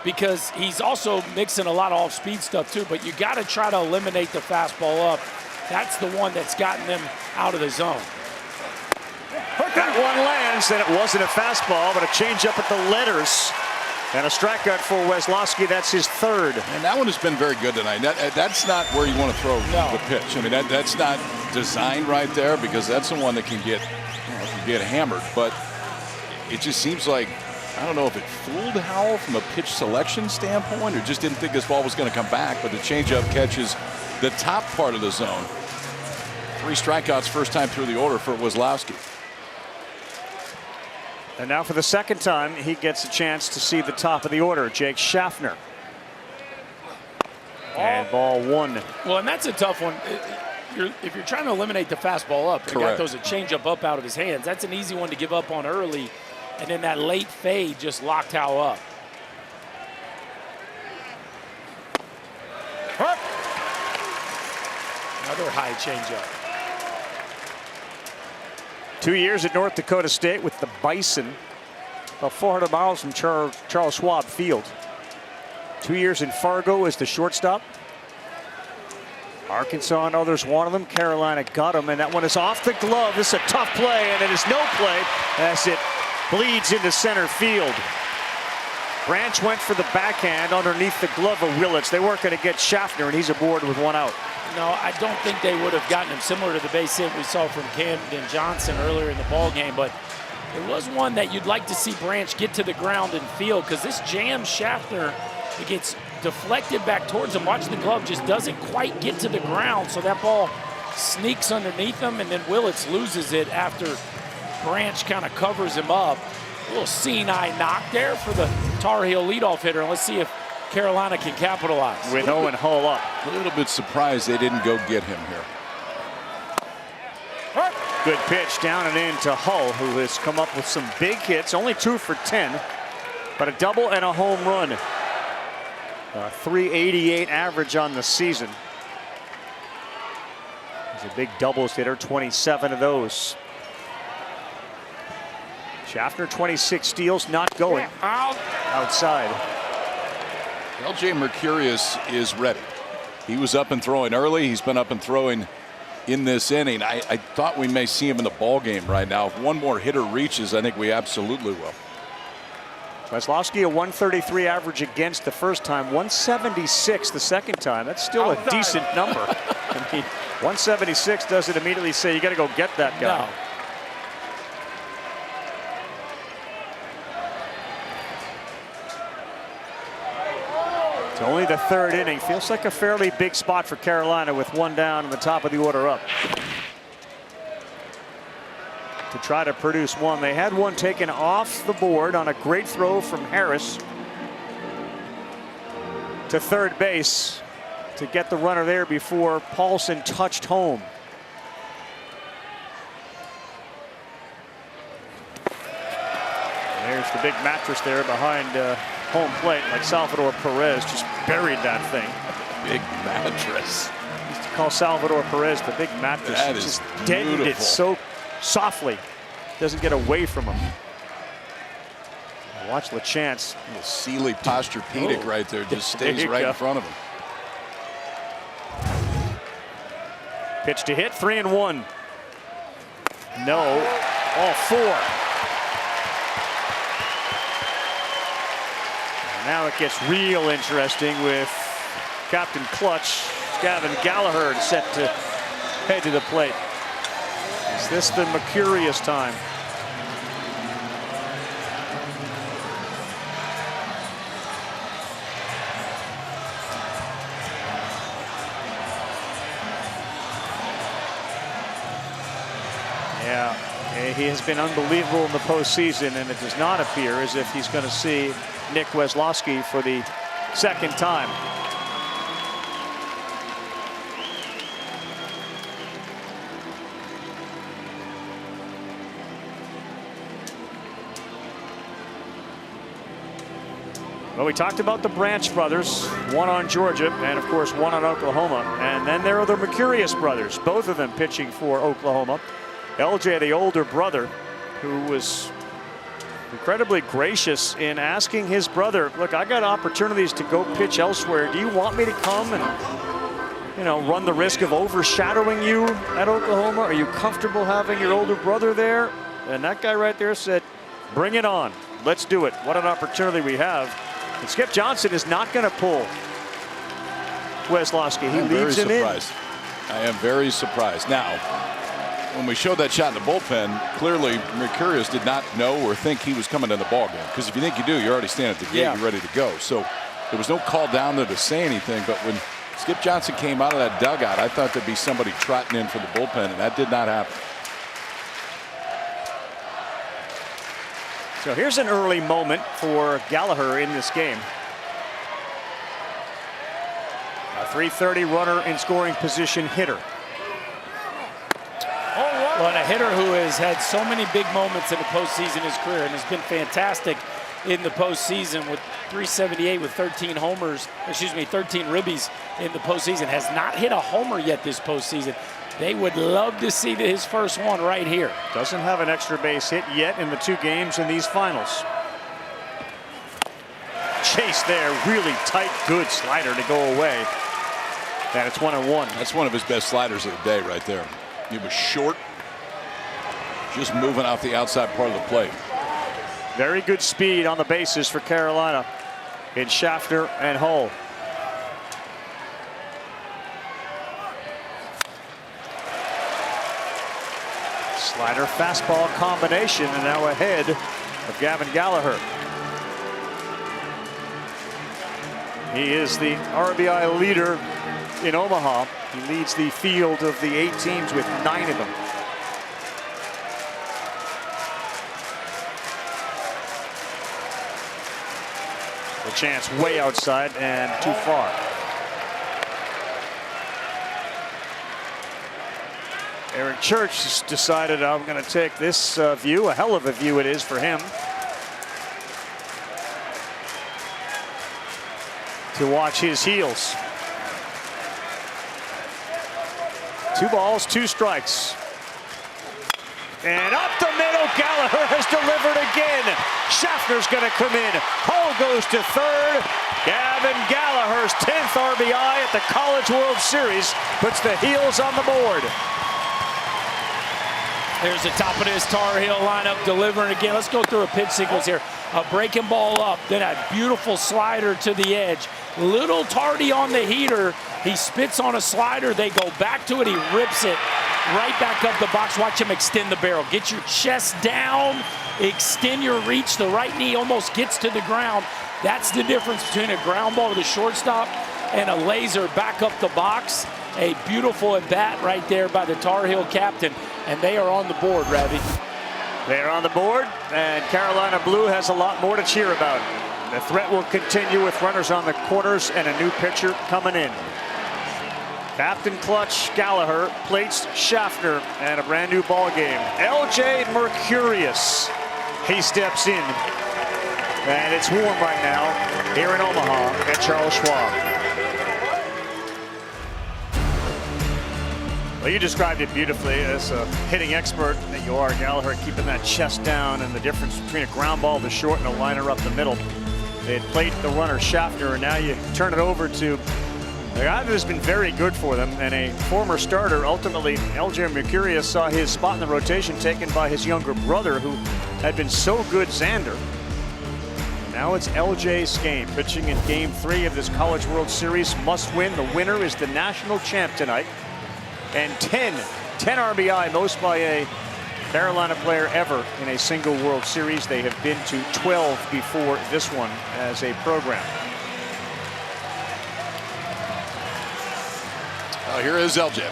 Speaker 7: because he's also mixing a lot of off-speed stuff too, but you got to try to eliminate the fastball up. That's the one that's gotten them out of the zone.
Speaker 6: That one lands, and it wasn't a fastball, but a changeup at the letters. And a strikeout for Weslowski. That's his third.
Speaker 8: And that one has been very good tonight. That's not where you want to throw the pitch. I mean, that's not designed right there, because that's the one that can get hammered. But it just seems like, I don't know if it fooled Howell from a pitch selection standpoint or just didn't think this ball was going to come back. But the changeup catches the top part of the zone. 3 strikeouts first time through the order for Weslowski.
Speaker 6: And now for the second time, he gets a chance to see the top of the order, Jake Schaffner. And ball 1.
Speaker 7: Well, and that's a tough one. If you're trying to eliminate the fastball up, the guy throws a changeup up out of his hands. That's an easy one to give up on early. And then that late fade just locked Howell up. Another high changeup.
Speaker 6: 2 years at North Dakota State with the Bison, about 400 miles from Charles Schwab Field. 2 years in Fargo as the shortstop. Arkansas and others wanted them. Carolina got him, and that one is off the glove. This is a tough play, and it is no play as it bleeds into center field. Branch went for the backhand underneath the glove of Willits. They weren't going to get Schaffner, and he's aboard with 1 out.
Speaker 7: No, I don't think they would have gotten him, similar to the base hit we saw from Camden Johnson earlier in the ballgame. But it was one that you'd like to see Branch get to the ground and field, because this jams Schaffner. It gets deflected back towards him. Watch, the glove just doesn't quite get to the ground, so that ball sneaks underneath him, and then Willits loses it after Branch kind of covers him up. A little seeing-eye knock there for the Tar Heel leadoff hitter, and let's see if Carolina can capitalize.
Speaker 6: With Owen Hull up.
Speaker 8: A little bit surprised they didn't go get him here.
Speaker 6: Good pitch down and in to Hull, who has come up with some big hits. Only 2 for 10, but a double and a home run. 388 average on the season. He's a big doubles hitter, 27 of those. Schaffner, 26 steals, not going. Outside.
Speaker 8: LJ Mercurius is ready. He was up and throwing early. He's been up and throwing in this inning. I thought we may see him in the ball game right now. If one more hitter reaches, I think we absolutely will.
Speaker 6: Weslowski, a 133 average against the first time, 176 the second time. That's still a decent number. I mean, 176 doesn't immediately say you got to go get that guy.
Speaker 7: No.
Speaker 6: It's only the third inning. Feels like a fairly big spot for Carolina with 1 down and the top of the order up. To try to produce 1. They had 1 taken off the board on a great throw from Harris to third base to get the runner there before Paulson touched home. There's the big mattress there behind home plate, like Salvador Perez just buried that thing.
Speaker 8: Big mattress.
Speaker 6: Used to call Salvador Perez the big mattress.
Speaker 8: That is
Speaker 6: just deadened it so softly, doesn't get away from him. Watch LeChance.
Speaker 8: The Sealy Posturepedic right there just stays right in front of him.
Speaker 6: Pitch to hit, 3-1. No, all 4. And now it gets real interesting with Captain Clutch, Gavin Gallagher, set to head to the plate. Is this the Mercurius time? He has been unbelievable in the postseason, and it does not appear as if he's going to see Nick Weslowski for the second time. Well, we talked about the Branch brothers, one on Georgia and, of course, one on Oklahoma. And then there are the Mercurius brothers, both of them pitching for Oklahoma. LJ, the older brother, who was incredibly gracious in asking his brother, look, I got opportunities to go pitch elsewhere. Do you want me to come and, you know, run the risk of overshadowing you at Oklahoma? Are you comfortable having your older brother there? And that guy right there said, bring it on. Let's do it. What an opportunity we have. And Skip Johnson is not going to pull Weslowski. He leaves him in.
Speaker 8: I am very surprised. Now, when we showed that shot in the bullpen, clearly Mercurius did not know or think he was coming in the ballgame. Because if you think you do, you're already standing at the gate, you're ready to go. So there was no call down there to say anything. But when Skip Johnson came out of that dugout, I thought there'd be somebody trotting in for the bullpen, and that did not happen.
Speaker 6: So here's an early moment for Gallagher in this game. A .330 runner in scoring position hitter.
Speaker 7: Well, and a hitter who has had so many big moments in the postseason in his career and has been fantastic in the postseason with .378 with 13 homers, 13 ribbies in the postseason. Has not hit a homer yet this postseason. They would love to see his first one right here.
Speaker 6: Doesn't have an extra base hit yet in the 2 games in these finals. Chase there, really tight, good slider to go away. And it's 1-1.
Speaker 8: That's one of his best sliders of the day right there. He was short, just moving off the outside part of the plate.
Speaker 6: Very good speed on the bases for Carolina in Schaffner and Hull. Slider fastball combination, and now ahead of Gavin Gallagher. He is the RBI leader in Omaha. He leads the field of the 8 teams with 9 of them. The chance way outside and too far. Eric Church has decided, I'm going to take this view. A hell of a view it is for him to watch his heels. 2 balls, 2 strikes. And up the middle, Gallagher has delivered again. Schaffner's going to come in. Hull goes to third. Gavin Gallagher's 10th RBI at the College World Series puts the Heels on the board.
Speaker 7: There's the top of this Tar Heel lineup delivering again. Let's go through a pitch sequence here. A breaking ball up, then a beautiful slider to the edge. Little tardy on the heater. He spits on a slider. They go back to it. He rips it right back up the box. Watch him extend the barrel. Get your chest down. Extend your reach. The right knee almost gets to the ground. That's the difference between a ground ball to the shortstop and a laser back up the box. A beautiful at bat right there by the Tar Heel captain. And they are on the board, Ravi.
Speaker 6: They are on the board, and Carolina Blue has a lot more to cheer about. The threat will continue with runners on the corners and a new pitcher coming in. Captain Clutch Gallagher plates Schaffner and a brand new ball game. LJ Mercurius, he steps in. And it's warm right now here in Omaha at Charles Schwab. Well, you described it beautifully as a hitting expert that you are, Gallagher, keeping that chest down and the difference between a ground ball to short and a liner up the middle. They had played the runner Schaffner, and now you turn it over to a guy that has been very good for them and a former starter. Ultimately, LJ Mercurius saw his spot in the rotation taken by his younger brother, who had been so good, Xander. Now it's LJ's game, pitching in Game 3 of this College World Series must win. The winner is the national champ tonight. And 10 RBI, most by a Carolina player ever in a single World Series. They have been to 12 before this one as a program.
Speaker 8: Here is LJ.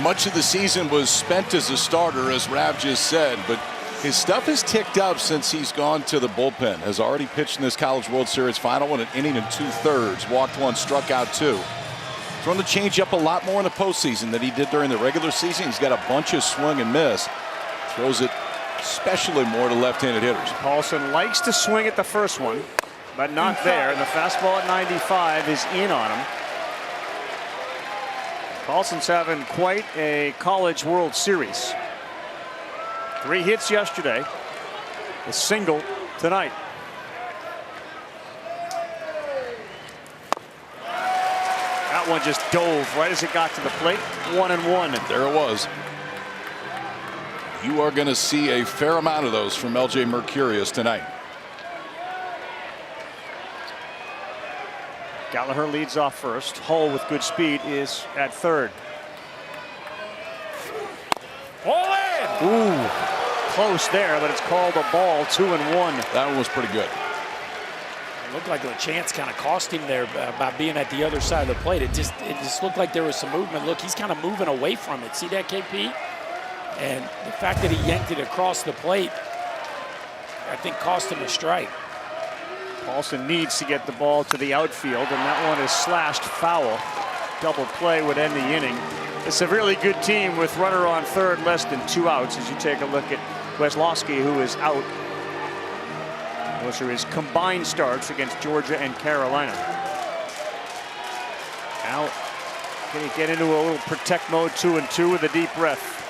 Speaker 8: much of the season was spent as a starter, as Rav just said, but his stuff has ticked up since he's gone to the bullpen. Has already pitched in this College World Series final in an inning and 2/3, walked one, struck out two. Thrown the changeup a lot more in the postseason than he did during the regular season. He's got a bunch of swing and miss. Throws it especially more to left-handed hitters.
Speaker 6: Paulson likes to swing at the first one, but not there. And the fastball at 95 is in on him. Paulson's having quite a College World Series. 3 hits yesterday, a single tonight. That one just dove right as it got to the plate. 1-1.
Speaker 8: There it was. You are going to see a fair amount of those from LJ Mercurius tonight.
Speaker 6: Gallagher leads off first. Hull with good speed is at third.
Speaker 7: All in!
Speaker 6: Ooh, close there, but it's called a ball. 2-1.
Speaker 8: That one was pretty good.
Speaker 7: It looked like the chance kind of cost him there by being at the other side of the plate. It just looked like there was some movement. Look, he's kind of moving away from it. See that, KP? And the fact that he yanked it across the plate, I think, cost him a strike.
Speaker 6: Paulson needs to get the ball to the outfield, and that one is slashed foul. Double play would end the inning. It's a really good team with runner on third, less than 2 outs as you take a look at Weslowski, who is out. Those are his combined starts against Georgia and Carolina. Now, can he get into a little protect mode, 2-2 with a deep breath.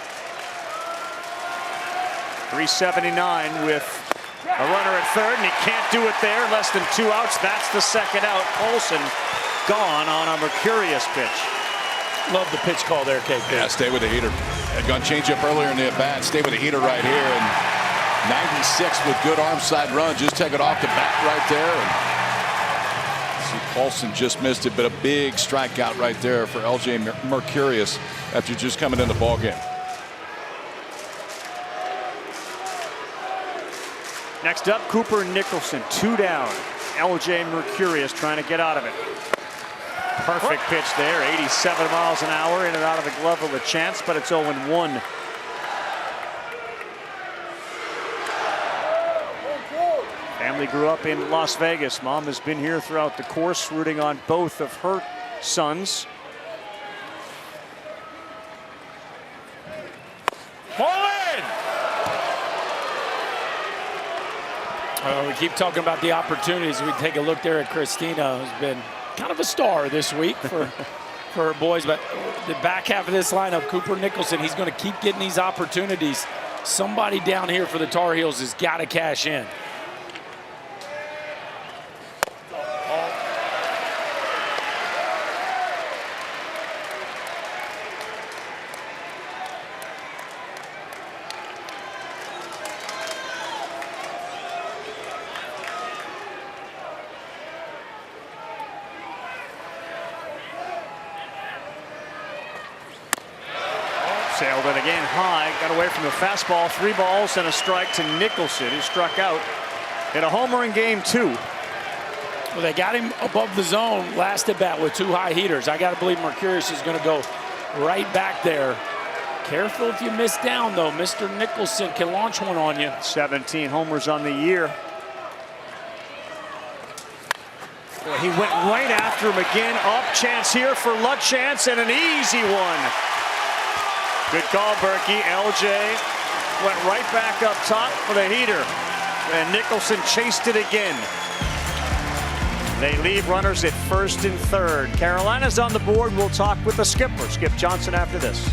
Speaker 6: 379 with a runner at third, and he can't do it there. Less than 2 outs. That's the second out. Paulson gone on a Mercurius pitch.
Speaker 7: Love the pitch call there, KP.
Speaker 8: Yeah, stay with the heater. Had gone change up earlier in the at bat. Stay with the heater right here. And 96 with good arm side run. Just take it off the bat right there. And see, Paulson just missed it, but a big strikeout right there for LJ Mercurius after just coming in the ball game.
Speaker 6: Next up, Cooper Nicholson, 2 down. LJ Mercurius trying to get out of it. Perfect pitch there, 87 miles an hour, in and out of the glove of a chance, but it's 0-1. Family grew up in Las Vegas. Mom has been here throughout the course, rooting on both of her sons.
Speaker 7: We keep talking about the opportunities. We take a look there at Christina, who's been kind of a star this week for her boys. But the back half of this lineup, Cooper Nicholson, he's going to keep getting these opportunities. Somebody down here for the Tar Heels has got to cash in.
Speaker 6: Sailed it again high, got away from the fastball. 3 balls and a strike to Nicholson, who struck out in a homer in game 2.
Speaker 7: Well, they got him above the zone last at bat with 2 high heaters. I got to believe Mercurius is going to go right back there. Careful if you miss down, though. Mr. Nicholson can launch one on you.
Speaker 6: 17 homers on the year. Boy, he went right after him again. Up, chance here for Lutchance, and an easy one. Good call, Berkey. LJ went right back up top for the heater, and Nicholson chased it again. They leave runners at first and third. Carolina's on the board. We'll talk with the skipper, Skip Johnson, after this.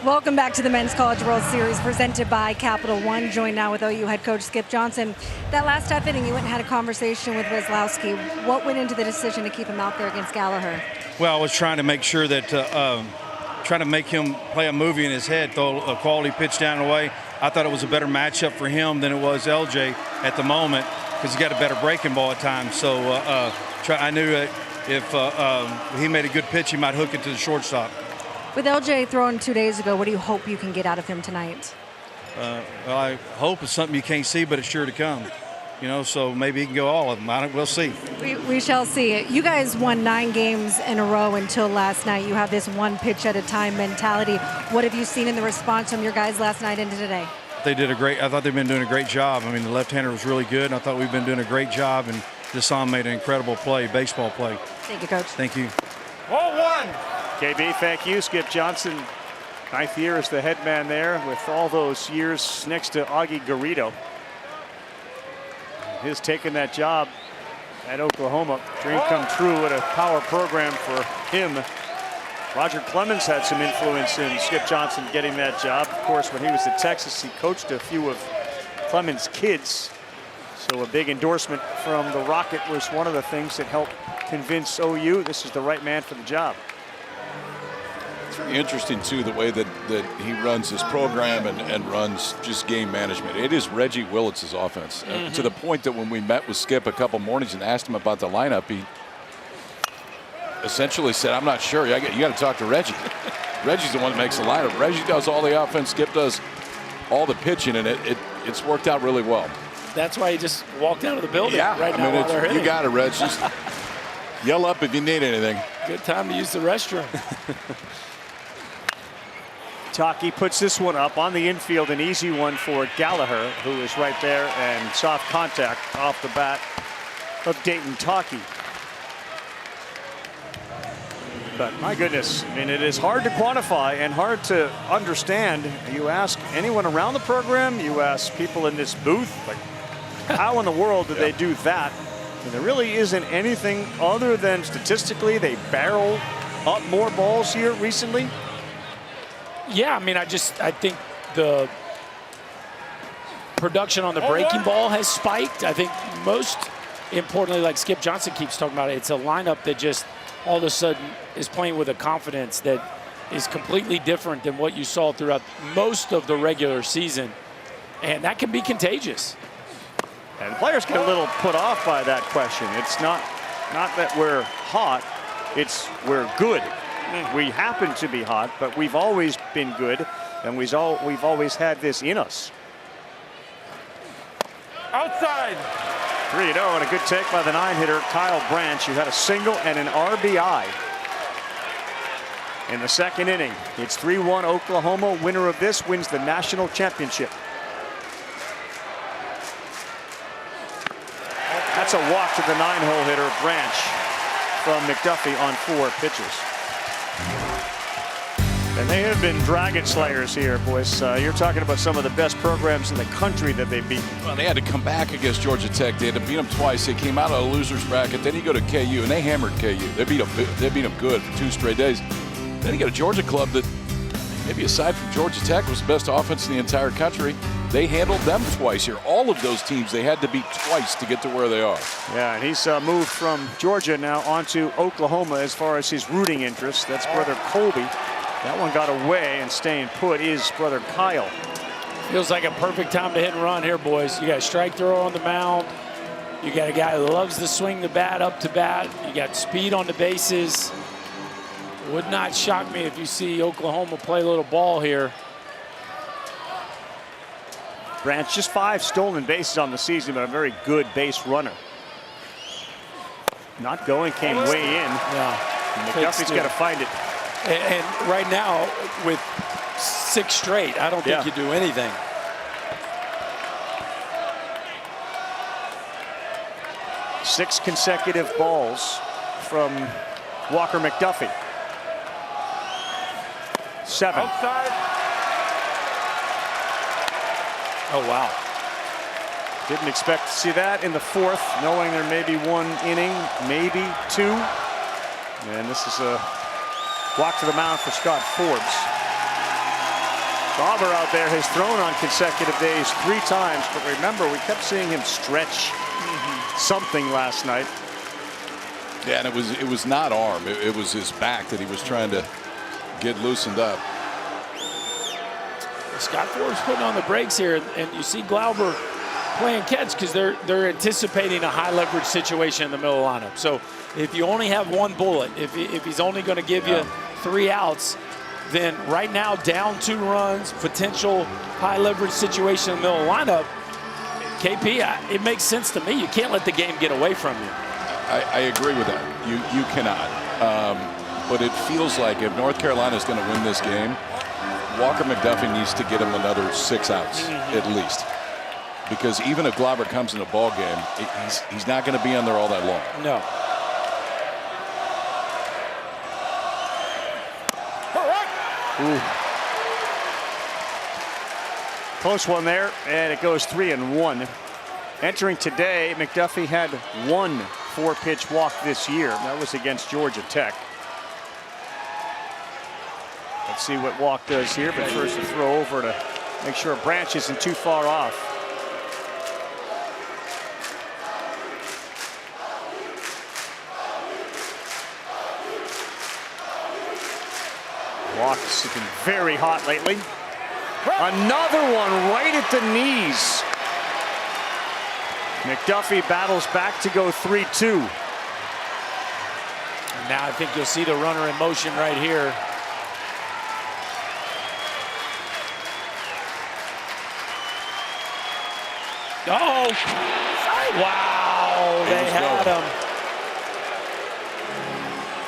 Speaker 1: Welcome back to the Men's College World Series presented by Capital One. Joined now with OU head coach Skip Johnson. That last half inning, you went and had a conversation with Weslowski. What went into the decision to keep him out there against Gallagher?
Speaker 11: Well, I was trying to make sure that trying to make him play a movie in his head, throw a quality pitch down and away. I thought it was a better matchup for him than it was LJ at the moment because he's got a better breaking ball at times. So I knew that if he made a good pitch, he might hook it to the shortstop.
Speaker 1: With LJ throwing 2 days ago, what do you hope you can get out of him tonight?
Speaker 11: Well, I hope it's something you can't see, but it's sure to come. so maybe he can go all of them. We'll see.
Speaker 1: We shall see. You guys won 9 games in a row until last night. You have this one pitch at a time mentality. What have you seen in the response from your guys last night into today?
Speaker 11: I thought they've been doing a great job. I mean, the left-hander was really good, and I thought we've been doing a great job, and Deshaun made an incredible baseball play.
Speaker 1: Thank you, Coach.
Speaker 11: Thank you.
Speaker 9: 0-1.
Speaker 6: KB, thank you. Skip Johnson, 9th year as the head man there with all those years next to Augie Garrido. His taking that job at Oklahoma. Dream come true. What a power program for him. Roger Clemens had some influence in Skip Johnson getting that job. Of course, when he was at Texas, he coached a few of Clemens' kids. So a big endorsement from the Rocket was one of the things that helped convince OU this is the right man for the job.
Speaker 8: It's very interesting, too, the way that he runs his program and runs just game management. It is Reggie Willits' offense. To the point that when we met with Skip a couple mornings and asked him about the lineup, he essentially said, I'm not sure. You got to talk to Reggie. Reggie's the one that makes the lineup. Reggie does all the offense. Skip does all the pitching, and it's worked out really well.
Speaker 7: That's why he just walked out of the building right now while they're hitting.
Speaker 8: You got it, Reg. Just yell up if you need anything.
Speaker 7: Good time to use the restroom.
Speaker 6: Taki puts this one up on the infield, an easy one for Gallagher, who is right there, and soft contact off the bat of Dayton Taki. But my goodness, I mean, it is hard to quantify and hard to understand. You ask anyone around the program, you ask people in this booth, like, how in the world do they do that? And there really isn't anything other than statistically they barrel up more balls here recently.
Speaker 7: Yeah, I mean, I think the production on the breaking ball has spiked. I think most importantly, like Skip Johnson keeps talking about, it's a lineup that just all of a sudden is playing with a confidence that is completely different than what you saw throughout most of the regular season. And that can be contagious.
Speaker 6: And players get a little put off by that question. It's not that we're hot, it's we're good. We happen to be hot, but we've always been good, and we've always had this in us.
Speaker 9: Outside.
Speaker 6: 3-0, and a good take by the 9-hitter, Kyle Branch, who had a single and an RBI in the second inning. It's 3-1 Oklahoma. Winner of this wins the national championship. That's a walk to the 9-hole hitter, Branch, from McDuffie on 4 pitches. And they have been dragon slayers here, boys. You're talking about some of the best programs in the country that they've beaten.
Speaker 8: Well, they had to come back against Georgia Tech. They had to beat them twice. They came out of a loser's bracket. Then you go to KU, and they hammered KU. They beat them good for 2 straight days. Then you get a Georgia club that, maybe aside from Georgia Tech, was the best offense in the entire country. They handled them twice here. All of those teams they had to beat twice to get to where they are.
Speaker 6: Yeah, and he's moved from Georgia now onto Oklahoma as far as his rooting interest. That's brother Colby. That one got away, and staying put is brother Kyle.
Speaker 7: Feels like a perfect time to hit and run here, boys. You got a strike thrower on the mound. You got a guy who loves to swing the bat up to bat. You got speed on the bases. Would not shock me if you see Oklahoma play a little ball here.
Speaker 6: Branch just 5 stolen bases on the season, but a very good base runner. Not going, came way in.
Speaker 7: Yeah.
Speaker 6: McDuffie's got to find it.
Speaker 7: And right now, with 6 straight, I don't think you do anything.
Speaker 6: Six consecutive balls from Walker McDuffie. 7.
Speaker 9: Outside.
Speaker 7: Oh, wow.
Speaker 6: Didn't expect to see that in the 4th, knowing there may be 1 inning, maybe 2. And this is a walk to the mound for Scott Forbes. Dauber out there has thrown on consecutive days 3 times, but remember, we kept seeing him stretch something last night.
Speaker 8: Yeah, and it was not arm. It was his back that he was trying to get loosened up.
Speaker 7: Scott Forbes putting on the brakes here, and you see Glauber playing catch because they're anticipating a high leverage situation in the middle of the lineup. So if you only have 1 bullet, if he's only going to give you 3 outs, then right now down 2 runs, potential high leverage situation in the middle of the lineup, KP, it makes sense to me. You can't let the game get away from you.
Speaker 8: I agree with that. You cannot. But it feels like if North Carolina is going to win this game, Walker McDuffie needs to get him another 6 outs at least. Because even if Glauber comes in a ball game, he's not going to be on there all that long.
Speaker 7: No.
Speaker 6: Ooh. Close one there, and it goes 3-1. Entering today, McDuffie had 1 4-pitch walk this year. That was against Georgia Tech. Let's see what Walk does here, but first a throw over to make sure Branch isn't too far off. Walk's been very hot lately. Another one right at the knees. McDuffie battles back to go 3-2.
Speaker 7: Now I think you'll see the runner in motion right here. Oh, wow, they had him.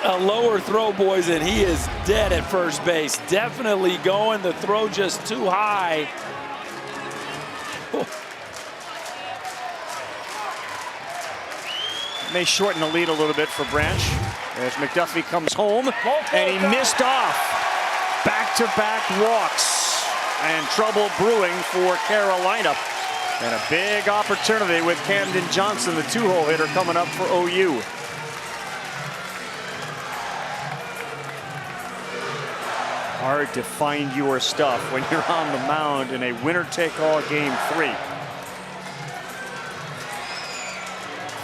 Speaker 7: A lower throw, boys, and he is dead at first base. Definitely going, the throw just too high.
Speaker 6: May shorten the lead a little bit for Branch as McDuffie comes home, and he missed off. Back-to-back walks and trouble brewing for Carolina. And a big opportunity with Camden Johnson, the 2-hole hitter, coming up for OU. Hard to find your stuff when you're on the mound in a winner-take-all game 3.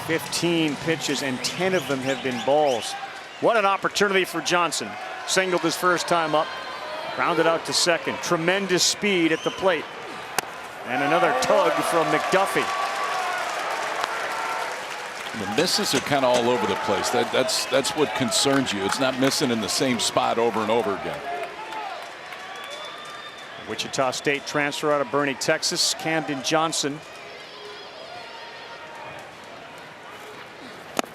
Speaker 6: 15 pitches and 10 of them have been balls. What an opportunity for Johnson. Singled his first time up, grounded out to second. Tremendous speed at the plate. And another tug from McDuffie.
Speaker 8: The misses are kind of all over the place. That's what concerns you. It's not missing in the same spot over and over again.
Speaker 6: Wichita State transfer out of Boerne, Texas, Camden Johnson.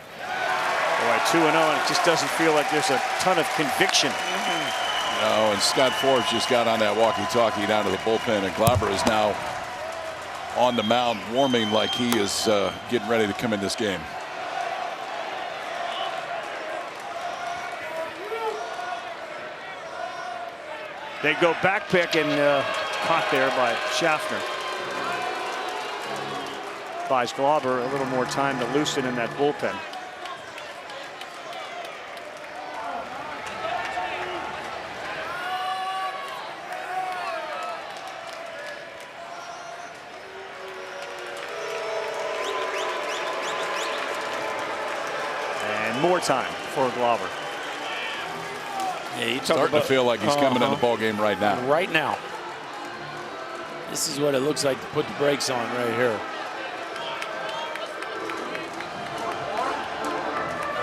Speaker 6: Boy, 2-0, and it just doesn't feel like there's a ton of conviction.
Speaker 8: No, and Scott Forbes just got on that walkie-talkie down to the bullpen, and Glauber is now on the mound warming like he is getting ready to come in this game.
Speaker 6: They go back pick and caught there by Schaffner. Buys Glauber a little more time to loosen in that bullpen. And more time for Glauber.
Speaker 7: Yeah, you
Speaker 8: starting to feel like he's coming in the ball game right now.
Speaker 7: Right now. This is what it looks like to put the brakes on right here.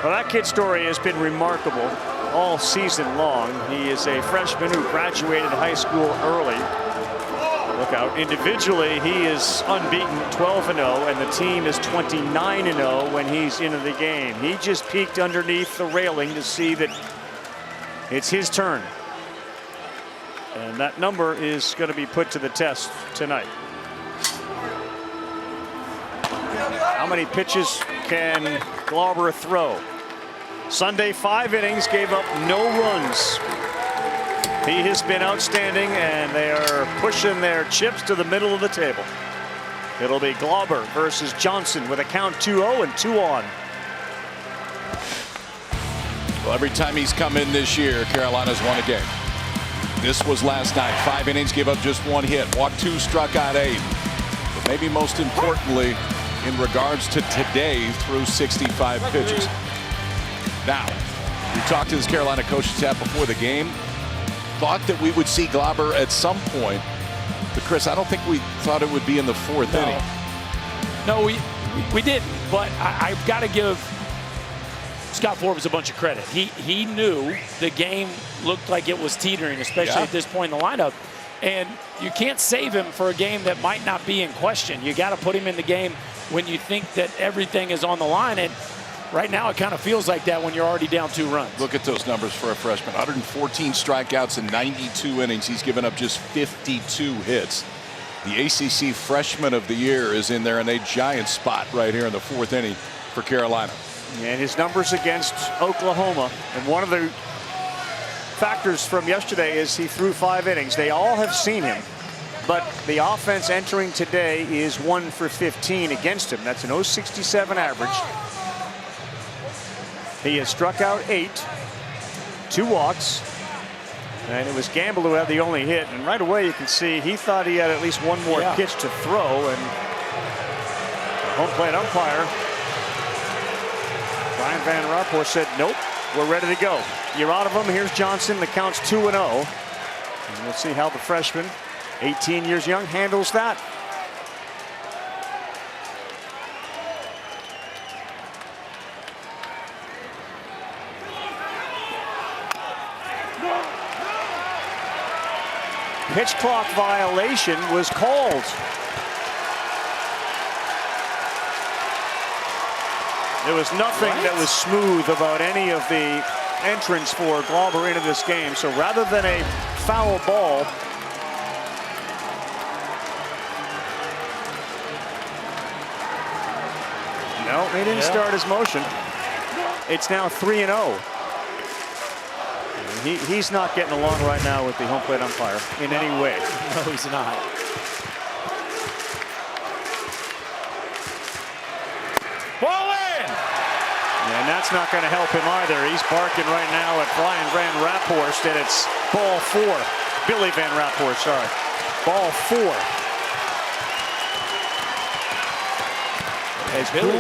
Speaker 6: Well, that kid's story has been remarkable all season long. He is a freshman who graduated high school early. Look out. Individually, he is unbeaten, 12-0, and the team is 29-0 when he's into the game. He just peeked underneath the railing to see that it's his turn. And that number is going to be put to the test tonight. How many pitches can Glauber throw? Sunday, 5 innings, gave up no runs. He has been outstanding, and they are pushing their chips to the middle of the table. It'll be Glauber versus Johnson with a count 2-0 and 2-on.
Speaker 8: Well, every time he's come in this year, Carolina's won a game. This was last night. 5 innings, gave up just 1 hit. Walked 2, struck out 8. But maybe most importantly, in regards to today, threw 65 pitches. Now, we talked to this Carolina coaching staff before the game. Thought that we would see Glauber at some point. But, Chris, I don't think we thought it would be in the 4th inning.
Speaker 7: No, we didn't. But I've got to give Scott Forbes a bunch of credit. He knew the game looked like it was teetering, especially at this point in the lineup. And you can't save him for a game that might not be in question. You got to put him in the game when you think that everything is on the line. And right now it kind of feels like that when you're already down 2 runs.
Speaker 8: Look at those numbers for a freshman. 114 strikeouts in 92 innings. He's given up just 52 hits. The ACC Freshman of the Year is in there in a giant spot right here in the 4th inning for Carolina.
Speaker 6: And his numbers against Oklahoma. And one of the factors from yesterday is he threw 5 innings. They all have seen him. But the offense entering today is 1 for 15 against him. That's an .067 average. He has struck out 8, 2 walks, and it was Gamble who had the only hit. And right away you can see he thought he had at least one more pitch to throw. And home plate umpire Brian Van Rapport said, nope, we're ready to go. You're out of them. Here's Johnson. The count's 2-0. And we'll see how the freshman, 18 years young, handles that. Pitch clock violation was called. There was nothing that was smooth about any of the entrance for Glauber into this game. So rather than a foul ball, no, he didn't start his motion. It's now 3-0. He's not getting along right now with the home plate umpire in any way.
Speaker 7: No, he's not. Ball in!
Speaker 6: And that's not going to help him either. He's barking right now at Brian Van Rapport, and it's ball 4. Billy Van Rapport, sorry. Ball 4. As cool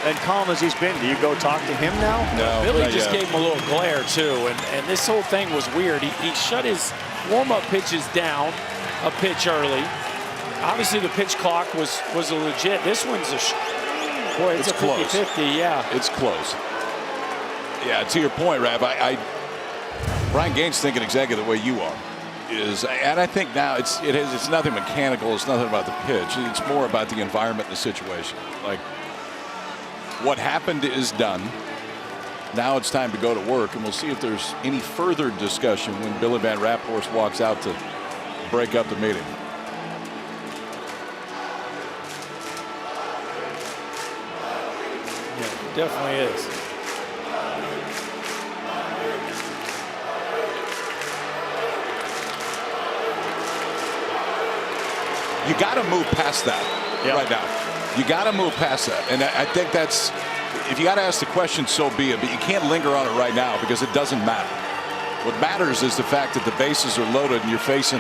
Speaker 6: and calm as he's been, do you go talk to him now?
Speaker 8: No.
Speaker 7: Billy just gave him a little glare, too. And this whole thing was weird. He shut his warm-up pitches down a pitch early. Obviously, the pitch clock was a legit. This one's boy, it's a 50-50, yeah.
Speaker 8: It's close. Yeah, to your point, Rav, Brian Gaines thinking exactly the way you are. And I think now it's nothing mechanical. It's nothing about the pitch. It's more about the environment and the situation. Like, what happened is done. Now it's time to go to work, and we'll see if there's any further discussion when Billy Van Rapport walks out to break up the meeting.
Speaker 7: Yeah, definitely is.
Speaker 8: You got to move past that right now. You got to move past that. And I think that's, if you got to ask the question, so be it. But you can't linger on it right now because it doesn't matter. What matters is the fact that the bases are loaded and you're facing,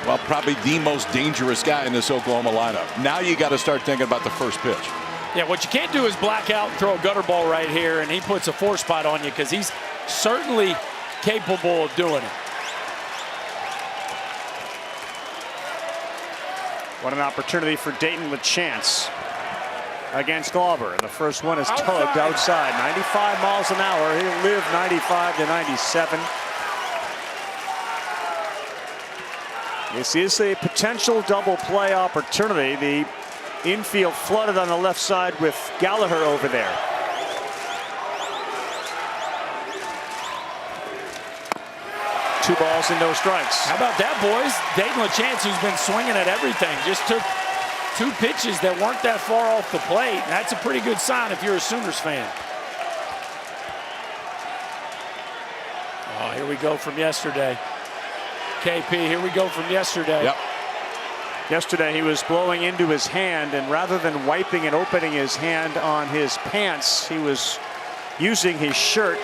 Speaker 8: well, probably the most dangerous guy in this Oklahoma lineup. Now you got to start thinking about the first pitch.
Speaker 7: Yeah, what you can't do is black out and throw a gutter ball right here, and he puts a 4 spot on you because he's certainly capable of doing it.
Speaker 6: What an opportunity for Dayton with chance against Glauber. And the first one is tugged outside. 95 miles an hour. He'll live 95 to 97. This is a potential double play opportunity. The infield flooded on the left side with Gallagher over there. Two balls and no strikes.
Speaker 7: How about that, boys? Dayton LaChance, who's been swinging at everything, just took 2 pitches that weren't that far off the plate. That's a pretty good sign if you're a Sooners fan. Oh, here we go from yesterday. KP, here we go from yesterday.
Speaker 8: Yep.
Speaker 6: Yesterday he was blowing into his hand, and rather than wiping and opening his hand on his pants, he was using his shirt.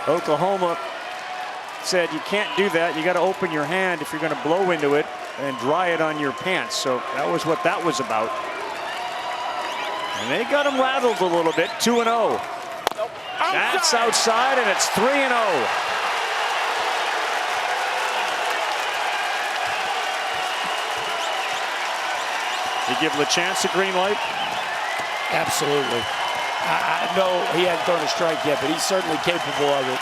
Speaker 6: Oklahoma said you can't do that. You got to open your hand if you're going to blow into it and dry it on your pants. So that was what that was about. And they got him rattled a little bit. 2-0. That's outside, and it's 3-0. You give LaChance a green light?
Speaker 7: Absolutely. I know he hadn't thrown a strike yet, but he's certainly capable of it.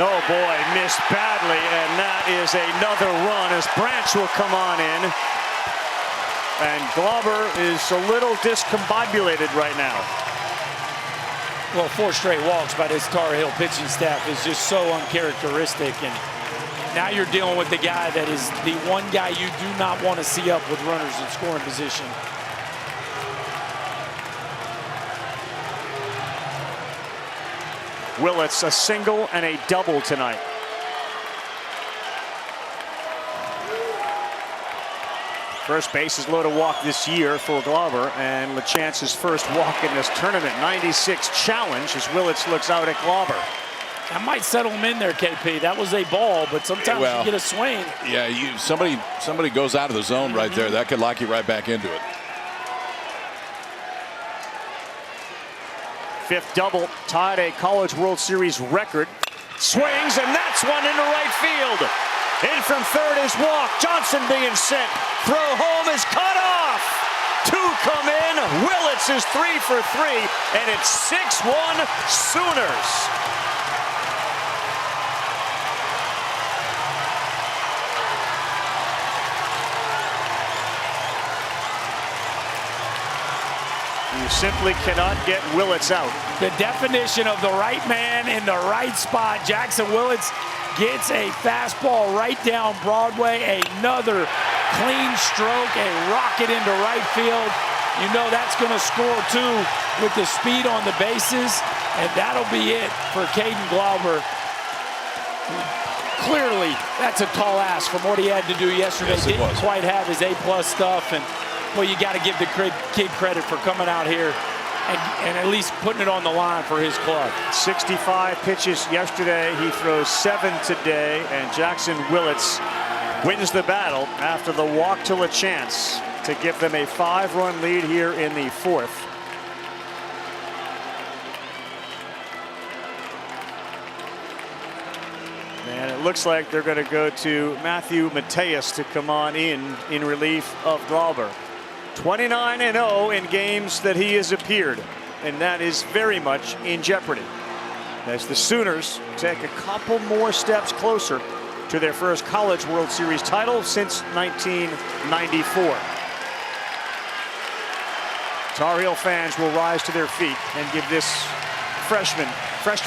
Speaker 6: Oh boy, missed badly, and that is another run as Branch will come on in. And Glauber is a little discombobulated right now.
Speaker 7: Well, 4 straight walks by this Tar Heel pitching staff is just so uncharacteristic. And now you're dealing with the guy that is the one guy you do not want to see up with runners in scoring position.
Speaker 6: Willits a single and a double tonight. First base is low to walk this year for Glauber, and LeChance's first walk in this tournament. 96 challenge as Willits looks out at Glauber.
Speaker 7: That might settle him in there, KP. That was a ball, but sometimes you get a swing.
Speaker 8: Yeah, somebody goes out of the zone right there. That could lock you right back into it.
Speaker 6: 5th double, tied a College World Series record. Swings, and that's one into right field. In from third is walk. Johnson being sent. Throw home is cut off. 2 come in. Willits is 3 for 3, and it's 6-1 Sooners. You simply cannot get Willits out.
Speaker 7: The definition of the right man in the right spot. Jackson Willits gets a fastball right down Broadway. Another clean stroke, a rocket into right field. You know that's going to score too with the speed on the bases. And that'll be it for Caden Glauber. Clearly, that's a tall ask from what he had to do yesterday.
Speaker 8: Yes,
Speaker 7: Didn't quite have his A+ stuff. And well, you got to give the kid credit for coming out here and at least putting it on the line for his club.
Speaker 6: 65 pitches yesterday. He throws 7 today, and Jackson Willits wins the battle after the walk to LeChance to give them a 5-run lead here in the 4th. And it looks like they're going to go to Matthew Mateus to come on in relief of Glauber. 29-0 in games that he has appeared, and that is very much in jeopardy as the Sooners take a couple more steps closer to their first College World Series title since 1994. Tar Heel fans will rise to their feet and give this freshman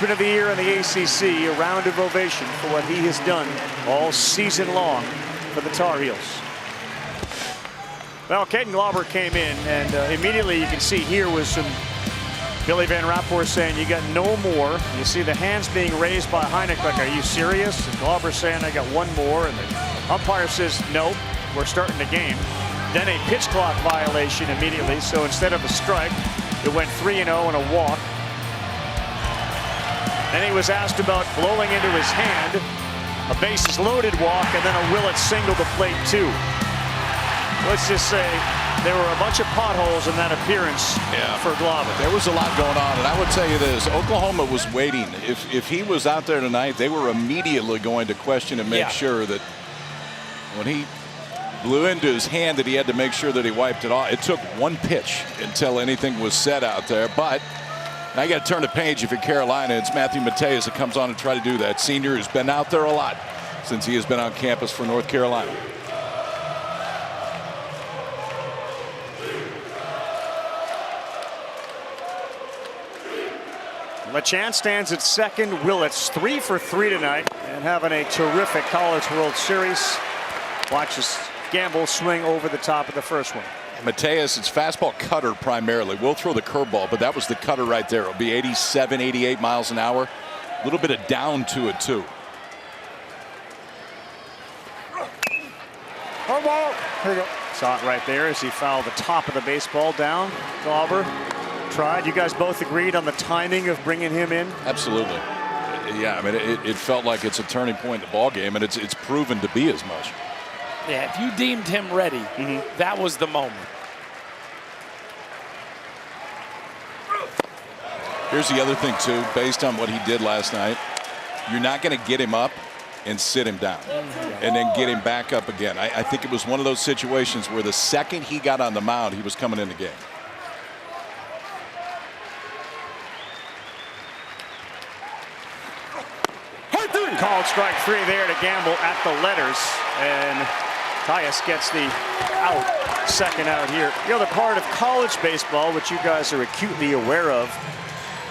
Speaker 6: of the year in the ACC a round of ovation for what he has done all season long for the Tar Heels. Well, Caden Glauber came in, and immediately you can see here was some Billy Van Rapport saying, you got no more. You see the hands being raised by Heineck, like, are you serious? And Glauber saying, I got one more. And the umpire says, no, we're starting the game. Then a pitch clock violation immediately. So instead of a strike, it went 3-0 and a walk. Then he was asked about blowing into his hand. A bases loaded walk, and then a Willits single to plate 2. Let's just say there were a bunch of potholes in that appearance for Glauber.
Speaker 8: There was a lot going on, and I would tell you this, Oklahoma was waiting. If he was out there tonight, they were immediately going to question and make sure that when he blew into his hand that he had to make sure that he wiped it off. It took one pitch until anything was said out there, but now you got to turn the page if you're Carolina. It's Matthew Mateus that comes on and try to do that. Senior who's been out there a lot since he has been on campus for North Carolina.
Speaker 6: LeChance stands at second. Willits 3 for 3 tonight and having a terrific College World Series. Watch this gamble swing over the top of the first one.
Speaker 8: Mateus, it's fastball cutter primarily. We'll throw the curveball, but that was the cutter right there. It'll be 87, 88 miles an hour. A little bit of down to it too.
Speaker 6: Here you go. Saw it right there as he fouled the top of the baseball down. Glauber tried. You guys both agreed on the timing of bringing him in?
Speaker 8: Absolutely. Yeah, I mean, it felt like it's a turning point in the ball game, and it's proven to be as much.
Speaker 7: Yeah, if you deemed him ready, that was the moment.
Speaker 8: Here's the other thing, too, based on what he did last night. You're not going to get him up and sit him down and then get him back up again. I think it was one of those situations where the second he got on the mound, he was coming in the game.
Speaker 6: Called strike 3 there to Gamble at the letters, and Tyus gets the out, second out here. The other part of college baseball, which you guys are acutely aware of,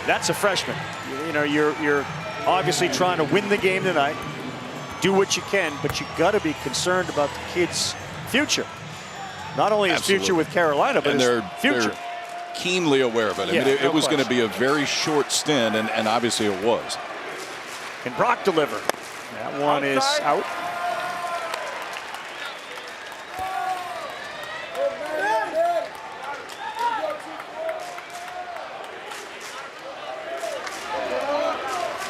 Speaker 6: that's a freshman. You know, you're obviously trying to win the game tonight, do what you can, but you got to be concerned about the kid's future. Not only his future with Carolina, but his future.
Speaker 8: They're keenly aware of it. I mean, it was going to be a very short stint, and obviously it was.
Speaker 6: Can Brock deliver? That one is out.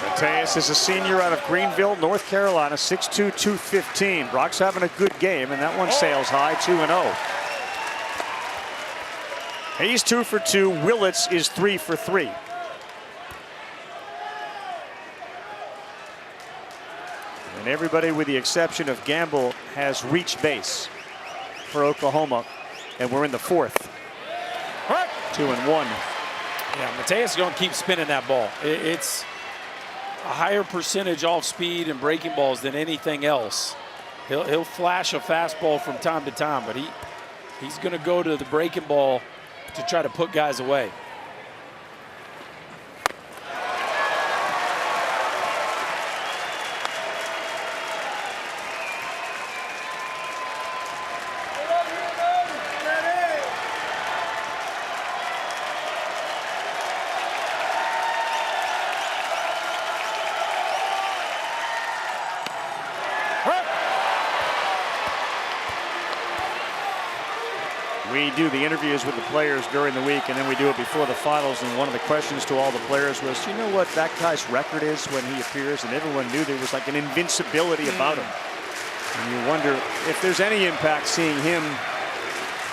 Speaker 6: Mateus is a senior out of Greenville, North Carolina, 6'2", 215. Brock's having a good game, and that one sails high, 2-0. He's 2 for 2. Willits is 3 for 3. And everybody, with the exception of Gamble, has reached base for Oklahoma. And we're in the fourth. 2-1.
Speaker 7: Yeah, Mateus is going to keep spinning that ball. It's a higher percentage off speed and breaking balls than anything else. He'll flash a fastball from time to time, but he's going to go to the breaking ball to try to put guys away.
Speaker 6: We do the interviews with the players during the week, and then we do it before the finals. And one of the questions to all the players was, do you know what that guy's record is when he appears? And everyone knew there was like an invincibility about him. And you wonder if there's any impact seeing him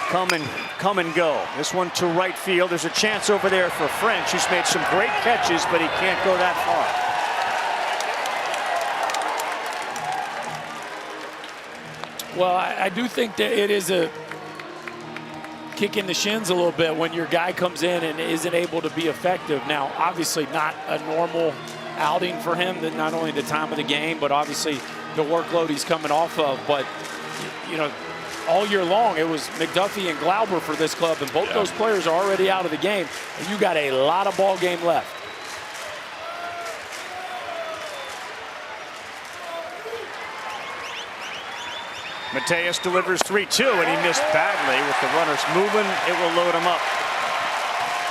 Speaker 6: come and go. This one to right field. There's a chance over there for French, who's made some great catches, but he can't go that
Speaker 7: far. Well, I do think that it is a kick in the shins a little bit when your guy comes in and isn't able to be effective. Now, obviously not a normal outing for him, that not only the time of the game, but obviously the workload he's coming off of. But, you know, all year long, it was McDuffie and Glauber for this club, and both those players are already out of the game, and you got a lot of ball game left.
Speaker 6: Mateus delivers 3-2, and he missed badly. With the runners moving, it will load him up.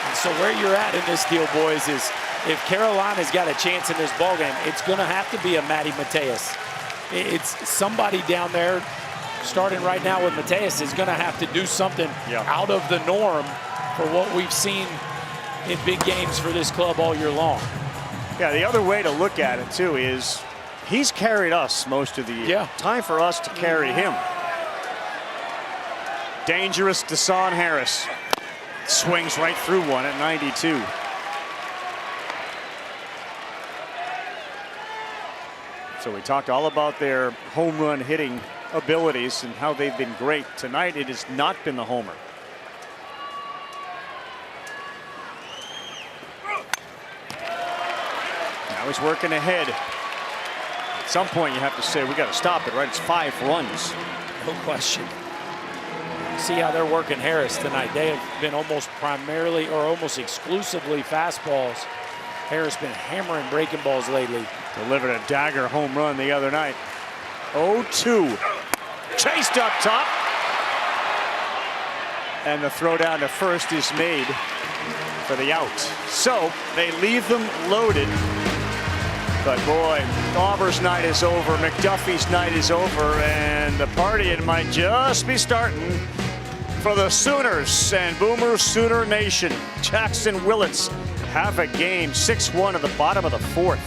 Speaker 7: And so where you're at in this deal, boys, is if Carolina's got a chance in this ballgame, it's going to have to be a Matty Mateus. It's somebody down there, starting right now with Mateus, is going to have to do something out of the norm for what we've seen in big games for this club all year long.
Speaker 6: Yeah, the other way to look at it, too, is he's carried us most of the year.
Speaker 7: Yeah.
Speaker 6: Time for us to carry him. Dangerous Deshaun Harris. Swings right through one at 92. So we talked all about their home run hitting abilities and how they've been great. Tonight it has not been the homer. Now he's working ahead. At some point you have to say we got to stop it, right? It's 5 runs.
Speaker 7: No question. See how they're working Harris tonight. They have been almost primarily or almost exclusively fastballs. Harris been hammering breaking balls lately.
Speaker 6: Delivered a dagger home run the other night. 0-2. Chased up top. And the throw down to first is made for the out. So they leave them loaded. But boy, Aubur's night is over. McDuffie's night is over. And the partying might just be starting for the Sooners and Boomer Sooner Nation. Jackson Willits have a game. 6-1 at the bottom of the fourth.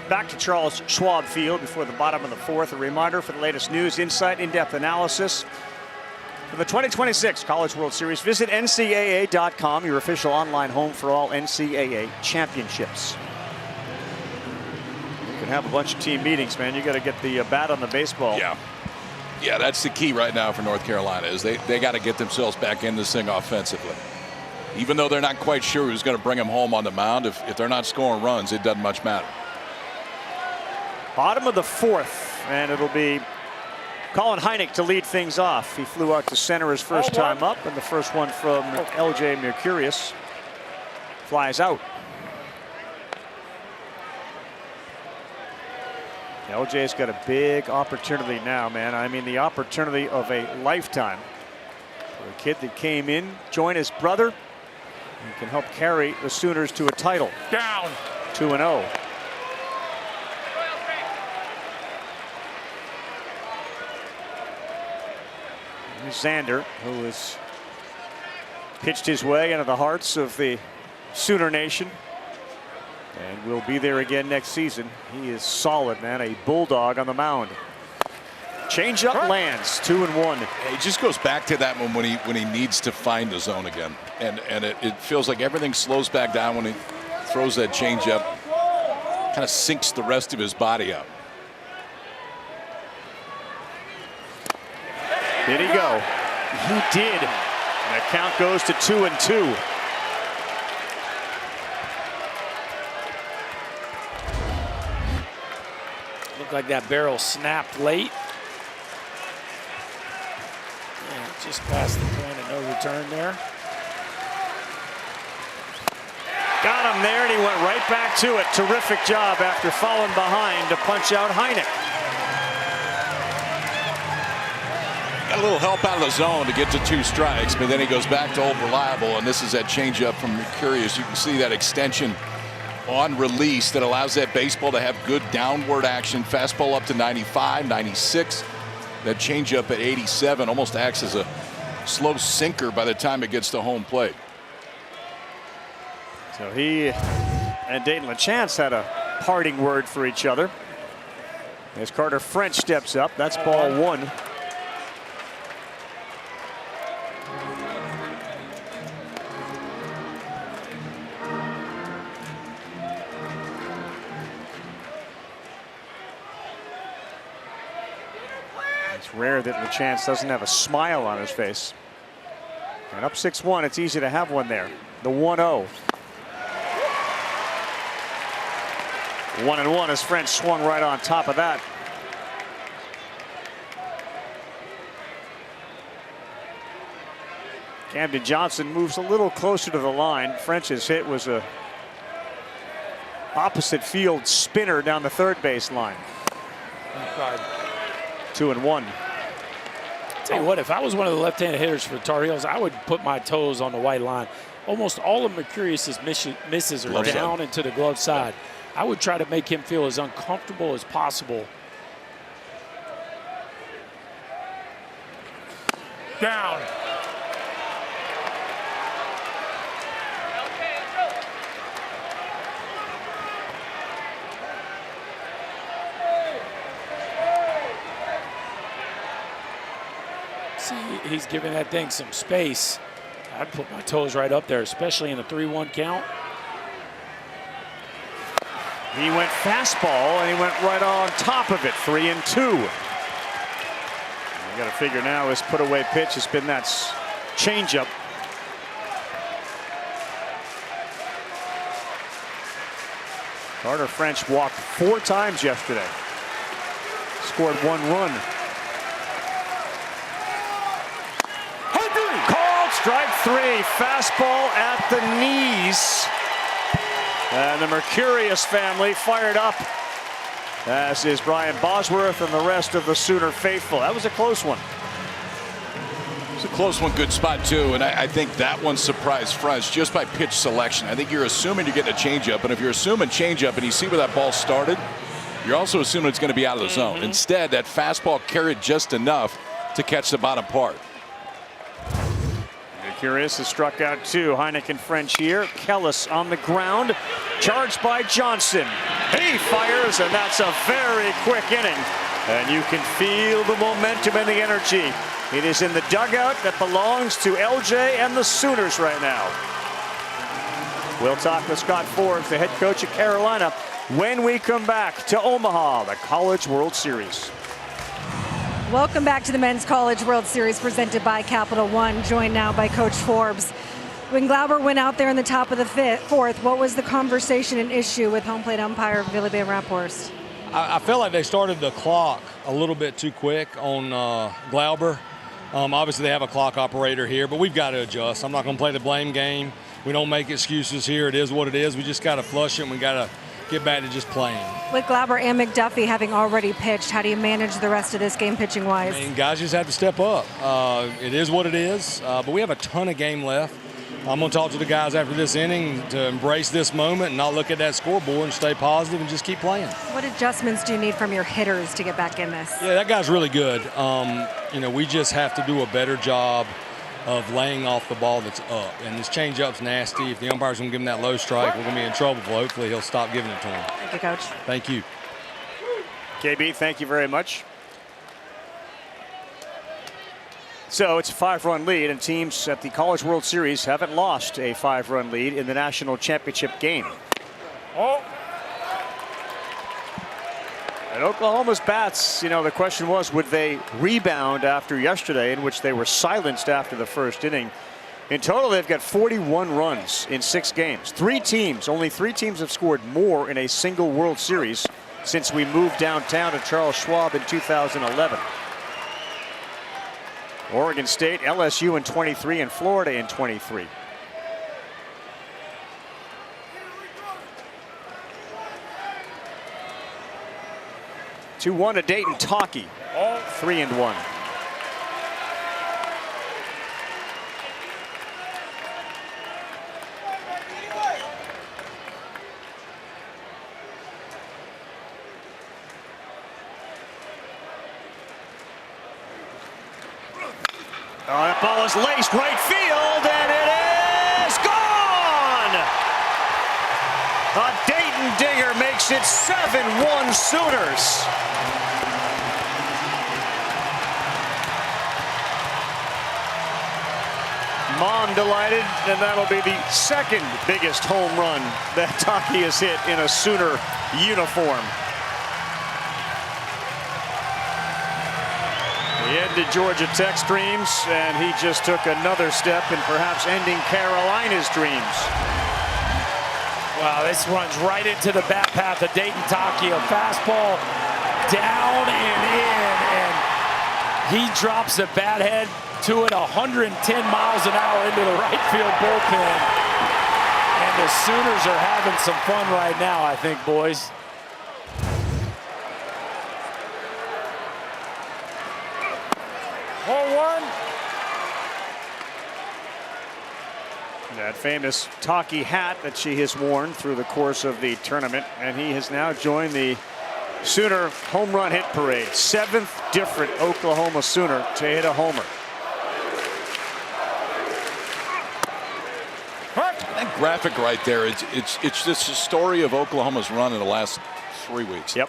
Speaker 6: Back to Charles Schwab Field before the bottom of the fourth. A reminder for the latest news, insight, in-depth analysis for the 2026 College World Series. Visit NCAA.com, your official online home for all NCAA championships. You can have a bunch of team meetings, man. You got to get the bat on the baseball.
Speaker 8: Yeah, that's the key right now for North Carolina, is they got to get themselves back in this thing offensively. Even though they're not quite sure who's going to bring them home on the mound, if they're not scoring runs, it doesn't much matter.
Speaker 6: Bottom of the 4th, and it'll be Colin Heineck to lead things off. He flew out to center his first time up, and the first one from LJ Mercurius flies out. LJ's got a big opportunity now, man. I mean, the opportunity of a lifetime. For a kid that came in, joined his brother, and can help carry the Sooners to a title.
Speaker 7: Down.
Speaker 6: 2-0. Xander, who has pitched his way into the hearts of the Sooner Nation and will be there again next season. He is solid, man. A bulldog on the mound. Changeup lands. 2-1.
Speaker 8: It just goes back to that one when he needs to find the zone again, and it feels like everything slows back down when he throws that changeup. Kind of sinks the rest of his body up.
Speaker 6: Did he go? He did. And the count goes to 2-2.
Speaker 7: Looked like that barrel snapped late. And just past the point of no return there.
Speaker 6: Got him there, and he went right back to it. Terrific job after falling behind to punch out Heineck.
Speaker 8: Got a little help out of the zone to get to 2 strikes, but then he goes back to old reliable, and this is that changeup from Mercurius. You can see that extension on release that allows that baseball to have good downward action. Fastball up to 95, 96. That changeup at 87 almost acts as a slow sinker by the time it gets to home plate.
Speaker 6: So he and Dayton LaChance had a parting word for each other. As Carter French steps up, that's ball 1. It's rare that LaChance doesn't have a smile on his face. And up 6-1, it's easy to have one there. The 1-0. 1-1 as French swung right on top of that. Camden Johnson moves a little closer to the line. French's hit was a opposite field spinner down the third base line. 2-1.
Speaker 7: Tell you what, if I was one of the left-handed hitters for the Tar Heels, I would put my toes on the white line. Almost all of Mercurius's misses are down into the glove side. I would try to make him feel as uncomfortable as possible. Down. See, he's giving that thing some space. I'd put my toes right up there, especially in a 3-1 count.
Speaker 6: He went fastball, and he went right on top of it. 3-2. You got to figure now his put-away pitch has been that changeup. Carter French walked 4 times yesterday. Scored 1 run. Called strike 3. Fastball at the knees. And the Mercurius family fired up, as is Brian Bosworth and the rest of the Sooner faithful. That was a close one.
Speaker 8: It's a close one, good spot too, and I think that one surprised French just by pitch selection. I think you're assuming you're getting a changeup, and if you're assuming changeup and you see where that ball started, you're also assuming it's going to be out of the zone. Instead, that fastball carried just enough to catch the bottom part.
Speaker 6: Mercurius has struck out 2. Heineck and French here. Kellis on the ground, charged by Johnson. He fires, and that's a very quick inning. And you can feel the momentum and the energy. It is in the dugout that belongs to LJ and the Sooners right now. We'll talk with Scott Forbes, the head coach of Carolina, when we come back to Omaha, the College World Series.
Speaker 1: Welcome back to the Men's College World Series presented by Capital One. Joined now by Coach Forbes. When Glauber went out there in the top of the fourth, what was the conversation and issue with home plate umpire Billy Van Raphorst?
Speaker 12: I felt like they started the clock a little bit too quick on Glauber. Obviously, they have a clock operator here, but we've got to adjust. I'm not going to play the blame game. We don't make excuses here. It is what it is. We just got to flush it, and we got to get back to just playing.
Speaker 1: With Glauber and McDuffie having already pitched, how do you manage the rest of this game pitching-wise?
Speaker 12: I mean, guys just have to step up. It is what it is, but we have a ton of game left. I'm going to talk to the guys after this inning to embrace this moment and not look at that scoreboard and stay positive and just keep playing.
Speaker 1: What adjustments do you need from your hitters to get back in this?
Speaker 12: Yeah, that guy's really good. We just have to do a better job of laying off the ball that's up. And this changeup's nasty. If the umpire's going to give him that low strike, we're going to be in trouble. Hopefully he'll stop giving it to him.
Speaker 1: Thank you, Coach.
Speaker 12: Thank you.
Speaker 6: KB, thank you very much. So it's a 5-run lead, and teams at the College World Series haven't lost a 5-run lead in the national championship game. And Oklahoma's bats, the question was, would they rebound after yesterday, in which they were silenced after the first inning? In total, they've got 41 runs in 6 games. Only three teams have scored more in a single World Series since we moved downtown to Charles Schwab in 2011. Oregon State, LSU in 23, and Florida in 23. Two 2-1 to Dayton Talkie. 3-1. That ball is laced right field, and it is gone! A Dayton dinger makes it 7-1 Sooners. Mom delighted, and that'll be the second biggest home run that Talkie has hit in a Sooner uniform. He ended Georgia Tech's dreams, and he just took another step in perhaps ending Carolina's dreams.
Speaker 7: Wow, this runs right into the bat path of Dayton Talkie. A fastball down and in, and he drops a bat head to it 110 miles an hour into the right field bullpen. And the Sooners are having some fun right now, I think, boys.
Speaker 6: That famous Talkie hat that she has worn through the course of the tournament, and he has now joined the Sooner home run hit parade. 7th different Oklahoma Sooner to hit a homer.
Speaker 8: That graphic right there, it's just a story of Oklahoma's run in the last 3 weeks.
Speaker 6: Yep.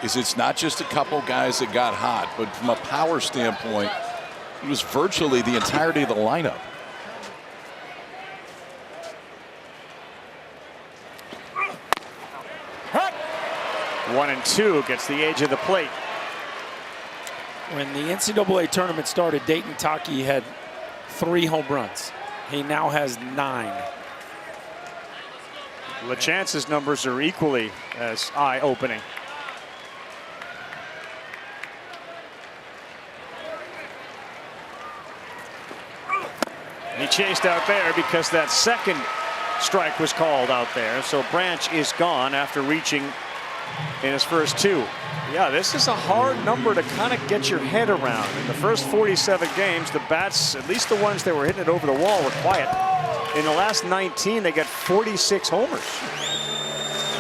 Speaker 8: It's not just a couple guys that got hot, but from a power standpoint, it was virtually the entirety of the lineup.
Speaker 6: One and two gets the edge of the plate.
Speaker 7: When the NCAA tournament started, Dayton Talkie had 3 home runs. He now has 9.
Speaker 6: LaChance's numbers are equally as eye-opening. He chased out there because that second strike was called out there. So Branch is gone after reaching in his first 2. Yeah, this is a hard number to kind of get your head around. In the first 47 games, the bats, at least the ones that were hitting it over the wall, were quiet. In the last 19, they got 46 homers.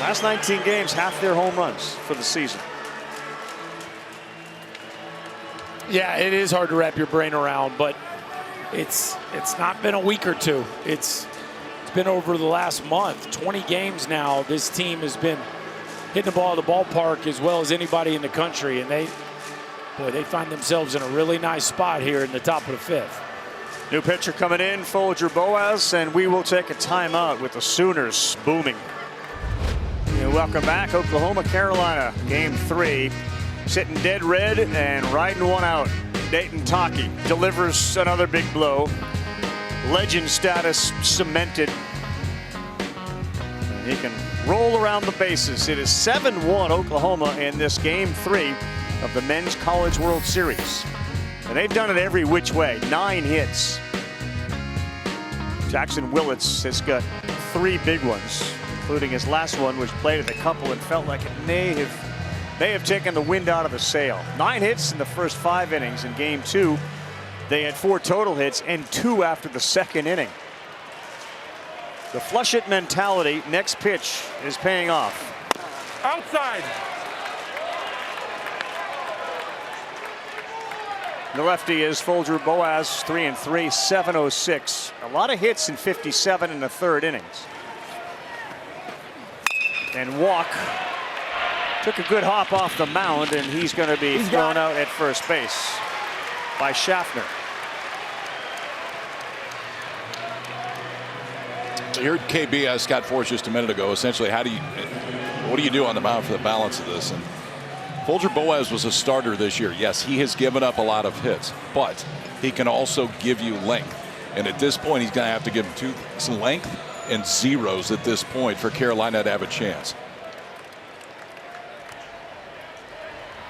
Speaker 6: Last 19 games, half their home runs for the season.
Speaker 7: Yeah, it is hard to wrap your brain around, but it's not been a week or two. It's been over the last month. 20 games now, this team has been hitting the ball at the ballpark as well as anybody in the country, and they find themselves in a really nice spot here in the top of the 5th.
Speaker 6: New pitcher coming in, Folger Boaz, and we will take a timeout with the Sooners booming. And welcome back, Oklahoma, Carolina, game 3. Sitting dead red and riding one out. Dayton Talkie delivers another big blow. legend status cemented. And he can roll around the bases. It is 7-1 Oklahoma in this Game 3 of the Men's College World Series. And they've done it every which way. 9 hits. Jackson Willits has got 3 big ones, including his last one, which played at a couple and felt like it may have taken the wind out of the sail. 9 hits in the first 5 innings. In Game 2, they had 4 total hits and 2 after the second inning. The flush it mentality, next pitch, is paying off.
Speaker 9: Outside.
Speaker 6: The lefty is Folger Boaz, 3-3, 706. A lot of hits in 57 in the 3rd innings. And Walk took a good hop off the mound, and he's going to be thrown out at first base by Schaffner.
Speaker 8: You heard KB ask Scott Forrest just a minute ago, essentially, what do you do on the mound for the balance of this? And Folger Boaz was a starter this year. Yes, he has given up a lot of hits, but he can also give you length. And at this point, he's going to have to give him 2 length and zeros at this point for Carolina to have a chance.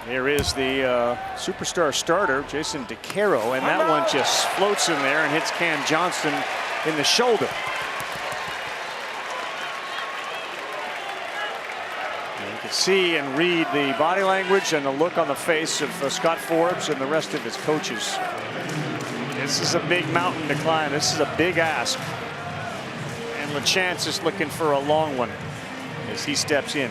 Speaker 6: Here is the superstar starter, Jason DeCaro, and that one just floats in there and hits Cam Johnston in the shoulder. And you can see and read the body language and the look on the face of Scott Forbes and the rest of his coaches. This is a big mountain to climb. This is a big ask. And LaChance is looking for a long one as he steps in.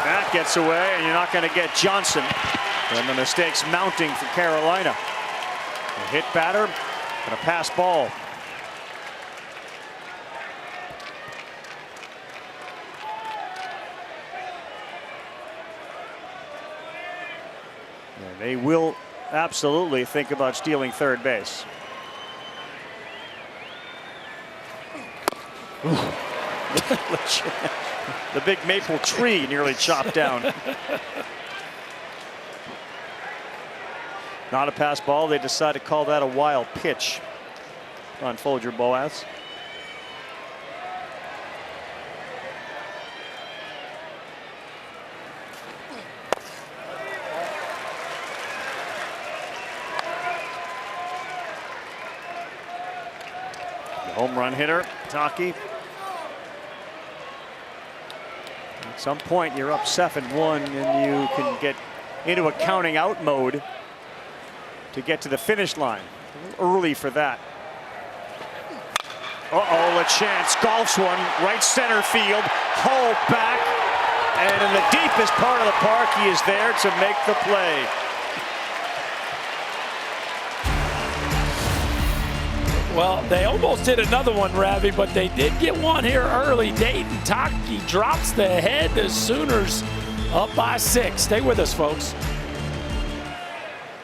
Speaker 6: That gets away, and you're not going to get Johnson. And the mistakes mounting for Carolina. A hit batter and a pass ball. And they will absolutely think about stealing third base. The big maple tree nearly chopped down. Not a pass ball. They decide to call that a wild pitch on Folger Boaz. The home run hitter, Taki. At some point, you're up 7-1, and you can get into a counting out mode to get to the finish line. A little early for that. Uh-oh, LaChance golfs one, right center field, Hull back, and in the deepest part of the park, he is there to make the play.
Speaker 7: Well, they almost hit another one, Ravi, but they did get one here early. Dayton Taki drops the head. The Sooners up by 6. Stay with us, folks.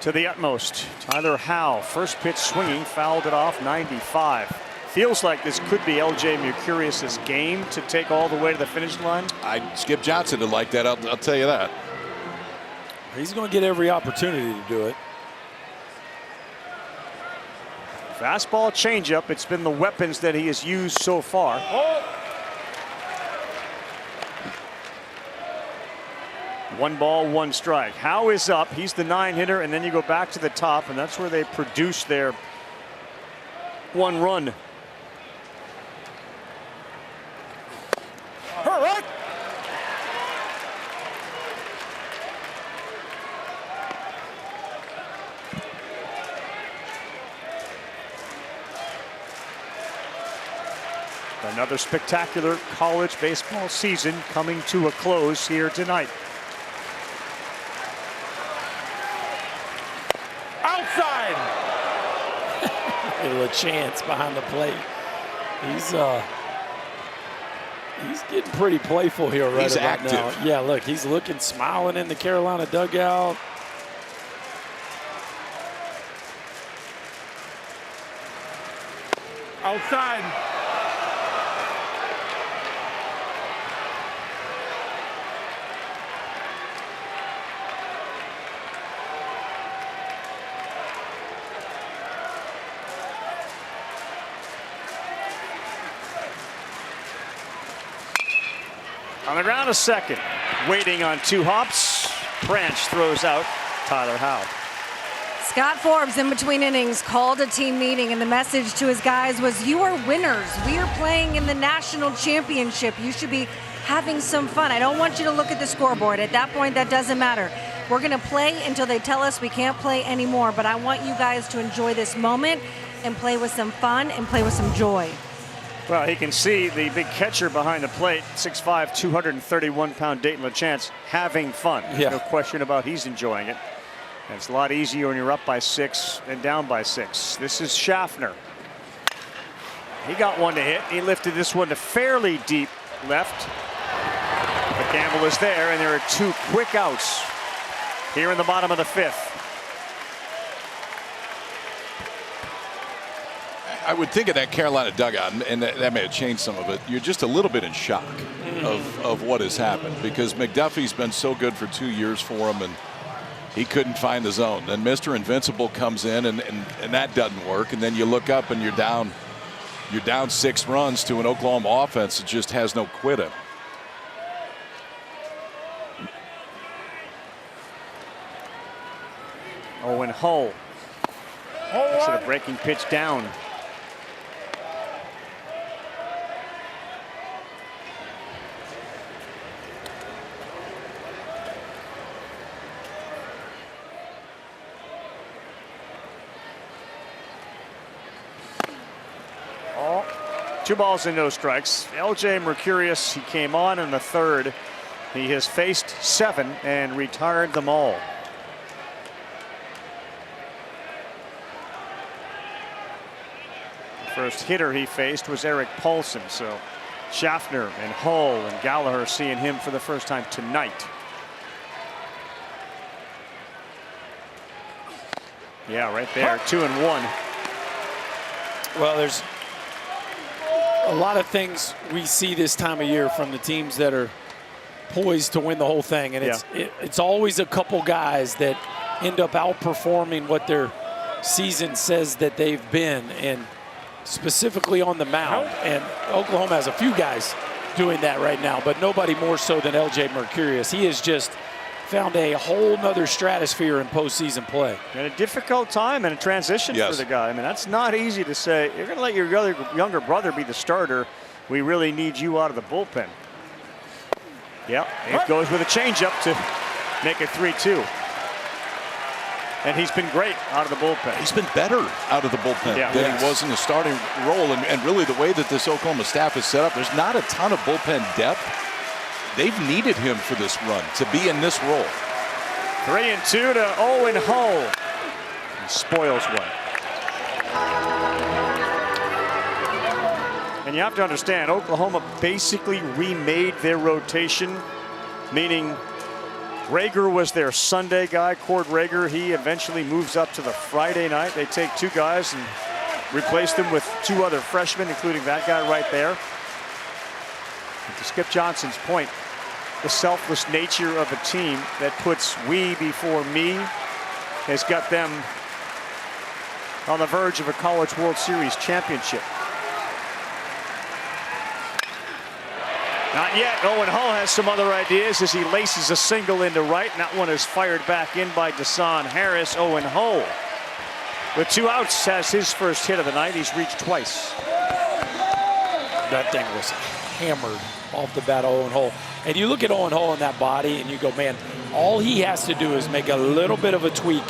Speaker 6: To the utmost, Tyler Howe, first pitch swinging, fouled it off, 95. Feels like this could be L.J. Mercurious's game to take all the way to the finish line.
Speaker 8: Skip Johnson didn't like that, I'll tell you that.
Speaker 7: He's going to get every opportunity to do it.
Speaker 6: Fastball, changeup. It's been the weapons that he has used so far. One ball, one strike. Howe is up. He's the 9-hitter, and then you go back to the top, and that's where they produce their 1 run.
Speaker 9: Hurry!
Speaker 6: Another spectacular college baseball season coming to a close here tonight.
Speaker 9: Outside!
Speaker 7: A chance behind the plate. He's getting pretty playful here right about now. Yeah, look, he's looking, smiling in the Carolina dugout.
Speaker 12: Outside.
Speaker 6: On the ground, a second. Waiting on 2 hops. Branch throws out Tyler Howe.
Speaker 1: Scott Forbes, in between innings, called a team meeting, and the message to his guys was, you are winners. We are playing in the national championship. You should be having some fun. I don't want you to look at the scoreboard. At that point, that doesn't matter. We're going to play until they tell us we can't play anymore, but I want you guys to enjoy this moment and play with some fun and play with some joy.
Speaker 6: Well, he can see the big catcher behind the plate, 6'5", 231-pound Dayton LaChance, having fun.
Speaker 7: Yeah.
Speaker 6: No question about he's enjoying it. And it's a lot easier when you're up by 6 and down by 6. This is Schaffner. He got one to hit. He lifted this one to fairly deep left. The gamble is there, and there are 2 quick outs here in the bottom of the 5th.
Speaker 8: I would think of that Carolina dugout, and that may have changed some of it. You're just a little bit in shock of what has happened, because McDuffie's been so good for 2 years for him, and he couldn't find the zone. Then Mr. Invincible comes in, and that doesn't work. And then you look up and you're down 6 runs to an Oklahoma offense that just has no quit in.
Speaker 6: Owen Hull. Instead of breaking pitch down. Oh, 2 balls and no strikes. LJ Mercurius, he came on in the 3rd. He has faced 7 and retired them all. First hitter he faced was Eric Paulson, so Schaffner and Hull and Gallagher seeing him for the first time tonight. Yeah, right there, 2-1.
Speaker 7: Well, there's a lot of things we see this time of year from the teams that are poised to win the whole thing, and it's always a couple guys that end up outperforming what their season says that they've been, and specifically on the mound. And Oklahoma has a few guys doing that right now, but nobody more so than LJ Mercurius. He has just found a whole nother stratosphere in postseason play.
Speaker 6: And a difficult time and a transition for the guy. I mean, that's not easy to say. You're going to let your younger brother be the starter. We really need you out of the bullpen. Yep, it goes with a changeup to make it 3-2. And he's been great out of the bullpen.
Speaker 8: He's been better out of the bullpen than he was in the starting role. And really the way that this Oklahoma staff is set up, there's not a ton of bullpen depth. They've needed him for this run to be in this role.
Speaker 6: 3-2 to Owen Hull. He spoils one. And you have to understand, Oklahoma basically remade their rotation, meaning Rager was their Sunday guy. Cord Rager, he eventually moves up to the Friday night. They take 2 guys and replace them with 2 other freshmen, including that guy right there. And to Skip Johnson's point, the selfless nature of a team that puts we before me has got them on the verge of a College World Series championship. Not yet. Owen Hull has some other ideas as he laces a single into right. And that one is fired back in by Desan Harris. Owen Hull, with 2 outs, has his first hit of the night. He's reached twice.
Speaker 7: That thing was hammered off the bat of Owen Hull. And you look at Owen Hull in that body and you go, man, all he has to do is make a little bit of a tweak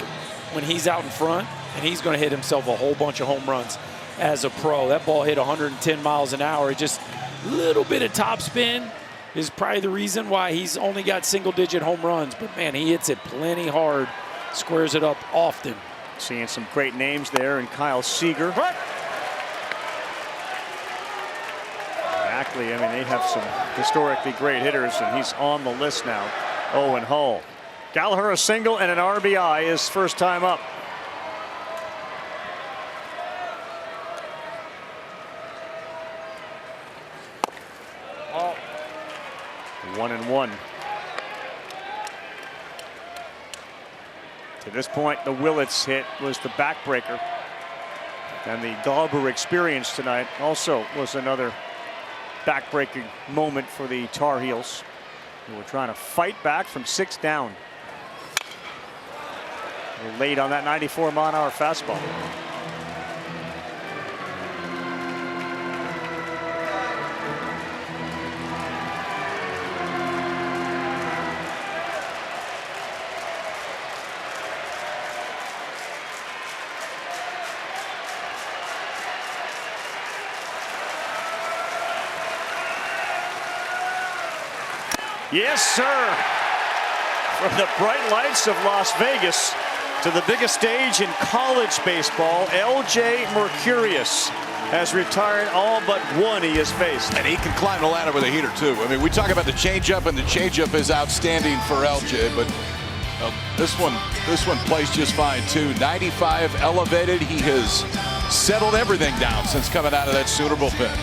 Speaker 7: when he's out in front, and he's going to hit himself a whole bunch of home runs as a pro. That ball hit 110 miles an hour. It just little bit of top spin is probably the reason why he's only got single-digit home runs. But, man, he hits it plenty hard, squares it up often.
Speaker 6: Seeing some great names there, and Kyle Seager. Exactly. I mean, they have some historically great hitters, and he's on the list now. Owen Hull. Gallagher a single and an RBI his first time up. 1-1. To this point, the Willits hit was the backbreaker. And the Glauber experience tonight also was another backbreaking moment for the Tar Heels, who were trying to fight back from 6 down. They're late on that 94-mile-an-hour fastball. Yes, sir. From the bright lights of Las Vegas to the biggest stage in college baseball, L.J. Mercurius has retired all but one he has faced.
Speaker 8: And he can climb the ladder with a heater, too. I mean, we talk about the changeup, and the changeup is outstanding for L.J., but this one plays just fine, too. 95 elevated. He has settled everything down since coming out of that Sooner bullpen.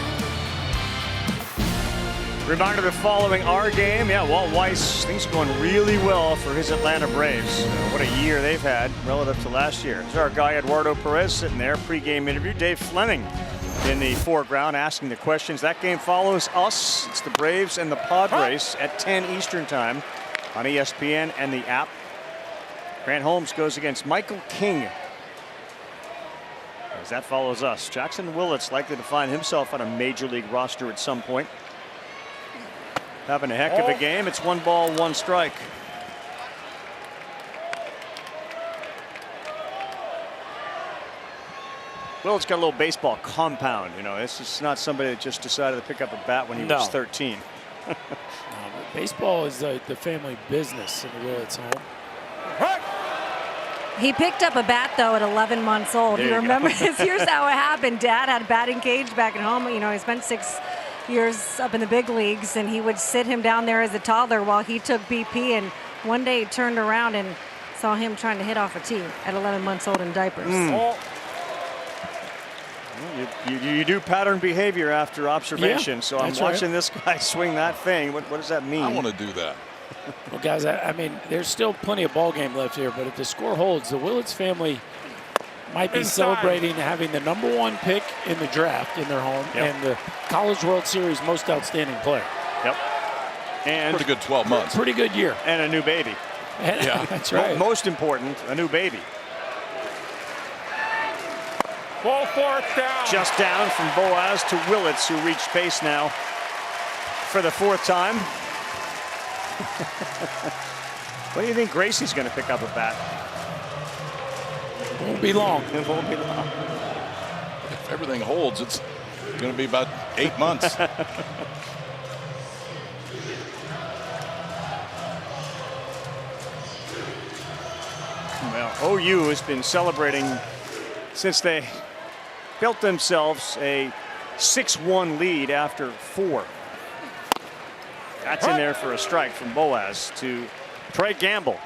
Speaker 6: Reminder that following our game, Walt Weiss, things going really well for his Atlanta Braves. What a year they've had relative to last year. There's our guy Eduardo Perez sitting there, pregame interview. Dave Fleming in the foreground asking the questions. That game follows us. It's the Braves and the Padres at 10 Eastern time on ESPN and the app. Grant Holmes goes against Michael King. As that follows us, Jackson Willits likely to find himself on a major league roster at some point. Having a heck of a game. It's 1 ball, 1 strike. Willits got a little baseball compound. You know, this is not somebody that just decided to pick up a bat when he was 13.
Speaker 7: No, baseball is the family business in the Willits home.
Speaker 1: He picked up a bat, though, at 11 months old.
Speaker 6: There
Speaker 1: You
Speaker 6: you
Speaker 1: remember
Speaker 6: go.
Speaker 1: this? Here's how it happened. Dad had a batting cage back at home. You know, he spent 6 years up in the big leagues, and he would sit him down there as a toddler while he took BP. And one day he turned around and saw him trying to hit off a tee at 11 months old in diapers.
Speaker 6: You do pattern behavior after observation, so I'm watching this guy swing that thing. What does that mean?
Speaker 8: I want to do that.
Speaker 7: Well, guys, I mean, there's still plenty of ball game left here, but if the score holds, the Willits family might be celebrating having the #1 pick in the draft in their home and the College World Series most outstanding player.
Speaker 6: Yep. And
Speaker 8: pretty good 12 months.
Speaker 7: Pretty good year.
Speaker 6: And a new baby.
Speaker 7: Yeah, that's right.
Speaker 6: Most important, a new baby.
Speaker 9: Ball 4th down.
Speaker 6: Just down from Boaz to Willits, who reached base now for the 4th time. What do you think Gracie's going to pick up a bat?
Speaker 7: Won't be long.
Speaker 6: It won't be long.
Speaker 8: If everything holds, it's going to be about 8 months.
Speaker 6: Well, OU has been celebrating since they built themselves a 6-1 lead after 4. That's in there for a strike from Boaz to Trey Gamble.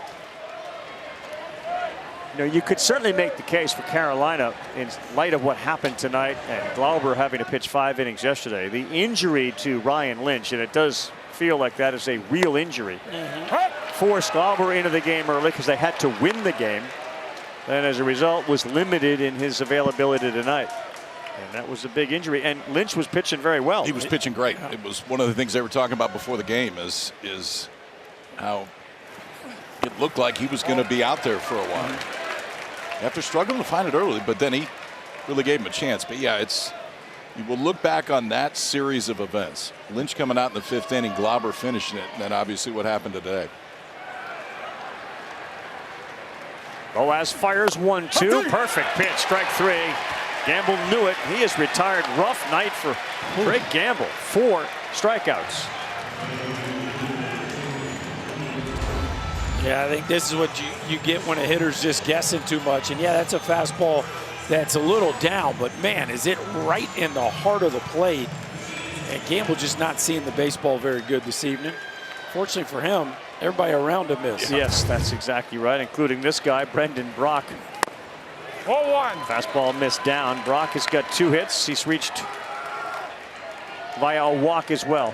Speaker 6: You know, you could certainly make the case for Carolina in light of what happened tonight and Glauber having to pitch 5 innings yesterday. The injury to Ryan Lynch, and it does feel like that is a real injury, forced Glauber into the game early because they had to win the game, and as a result was limited in his availability tonight. And that was a big injury, and Lynch was pitching very well.
Speaker 8: He was pitching great. It was one of the things they were talking about before the game is how it looked like he was going to be out there for a while. After struggling to find it early, but then he really gave him a chance. But yeah, you will look back on that series of events. Lynch coming out in the 5th inning, Glauber finishing it, and then obviously what happened today.
Speaker 6: Boaz fires 1-2. Perfect pitch, strike 3. Gamble knew it. He is retired. Rough night for Trey Gamble. 4 strikeouts.
Speaker 7: Yeah, I think this is what you get when a hitter's just guessing too much. And yeah, that's a fastball that's a little down, but man, is it right in the heart of the plate. And Gamble just not seeing the baseball very good this evening. Fortunately for him, everybody around him is.
Speaker 6: Yes, that's exactly right, including this guy, Brendan Brock.
Speaker 9: 0-1.
Speaker 6: Fastball missed down. Brock has got 2 hits. He's reached via a walk as well.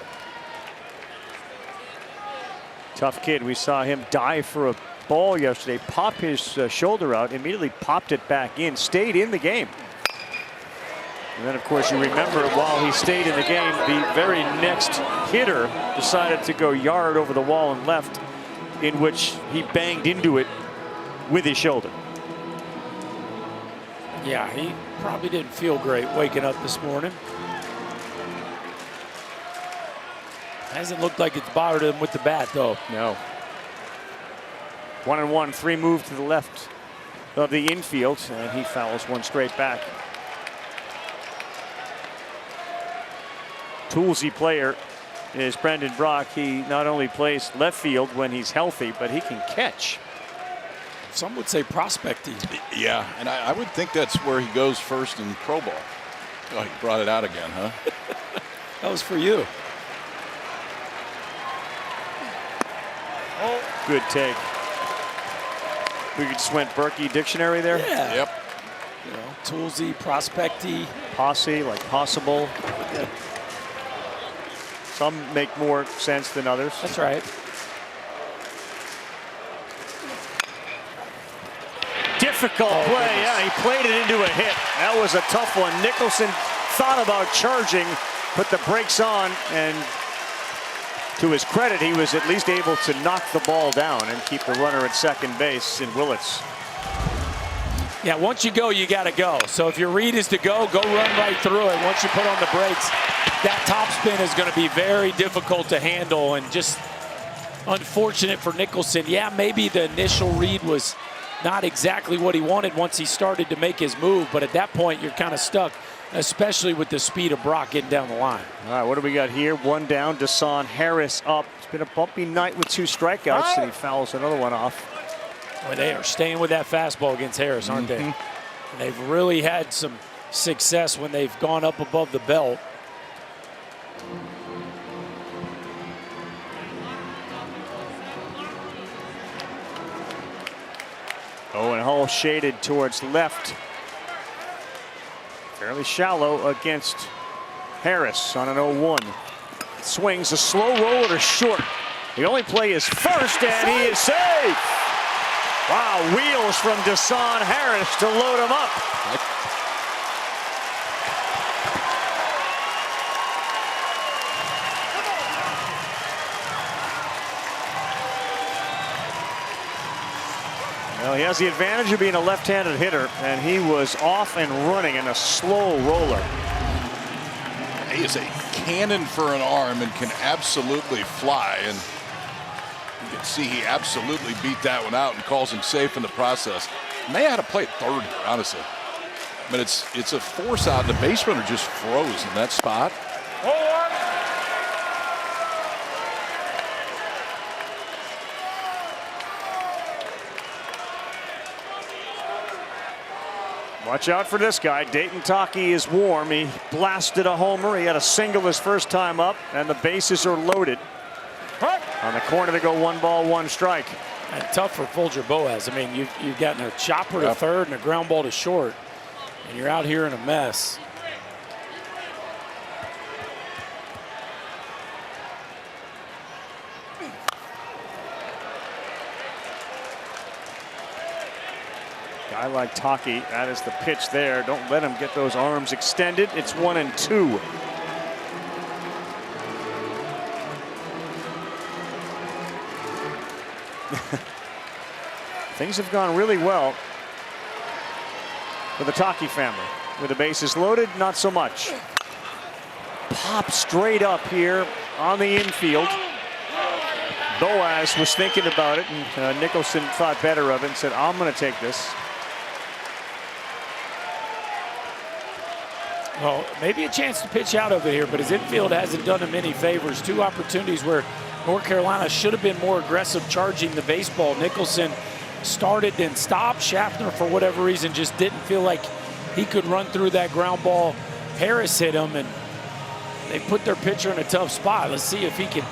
Speaker 6: Tough kid. We saw him dive for a ball yesterday, pop his shoulder out, immediately popped it back in, stayed in the game. And then, of course, you remember while he stayed in the game, the very next hitter decided to go yard over the wall and left, in which he banged into it with his shoulder.
Speaker 7: Yeah, he probably didn't feel great waking up this morning. Hasn't looked like it's bothered him with the bat, though.
Speaker 6: No. 1-1, 3 move to the left of the infield, and he fouls one straight back. Toolsy player is Brendan Brock. He not only plays left field when he's healthy, but he can catch.
Speaker 7: Some would say prospecting.
Speaker 8: Yeah, and I would think that's where he goes first in pro ball. Oh, he brought it out again, huh?
Speaker 7: That was for you.
Speaker 6: Oh, good take. We just went Berkey dictionary there.
Speaker 7: Yeah.
Speaker 8: Yep.
Speaker 7: You know, toolsy, prospecty,
Speaker 6: posse, like possible. Yeah. Some make more sense than others.
Speaker 7: That's right.
Speaker 6: Difficult play.
Speaker 7: Goodness.
Speaker 6: Yeah, he played it into a hit. That was a tough one. Nicholson thought about charging, put the brakes on, and to his credit, he was at least able to knock the ball down and keep the runner at second base in Willits.
Speaker 7: Yeah, once you go, you got to go. So if your read is to go run right through it. Once you put on the brakes, that top spin is going to be very difficult to handle, and just unfortunate for Nicholson. Yeah, maybe the initial read was not exactly what he wanted once he started to make his move, but at that point, you're kind of stuck, especially with the speed of Brock getting down the line.
Speaker 6: All right, what do we got here? One down, Deshaun Harris up. It's been a bumpy night with 2 strikeouts, and he fouls another one off.
Speaker 7: Boy, they are staying with that fastball against Harris, aren't they? And they've really had some success when they've gone up above the belt.
Speaker 6: Owen Hull shaded towards left. Fairly shallow against Harris on an 0-1. Swings a slow roller to short. The only play is first, and he is safe. Wow, wheels from Deshaun Harris to load him up. Well, he has the advantage of being a left-handed hitter, and he was off and running in a slow roller.
Speaker 8: He is a cannon for an arm and can absolutely fly. And you can see he absolutely beat that one out and calls him safe in the process. May have had to play third here, honestly. But it's a force out. The base runner just froze in that spot.
Speaker 6: Watch out for this guy. Dayton Taki is warm. He blasted a homer. He had a single his first time up, and the bases are loaded. On the corner to go 1 ball, 1 strike.
Speaker 7: And tough for Folger Boaz. I mean, you've gotten a chopper to third and a ground ball to short, and you're out here in a mess.
Speaker 6: Guy like Taki, that is the pitch there. Don't let him get those arms extended. It's 1-2. Things have gone really well for the Taki family. With the bases loaded, not so much. Pop straight up here on the infield. Boaz was thinking about it, and Nicholson thought better of it and said, I'm going to take this.
Speaker 7: Well, maybe a chance to pitch out of it here, but his infield hasn't done him any favors. 2 opportunities where North Carolina should have been more aggressive charging the baseball. Nicholson started, then stopped. Schaffner, for whatever reason, just didn't feel like he could run through that ground ball. Harris hit him, and they put their pitcher in a tough spot. Let's see if he can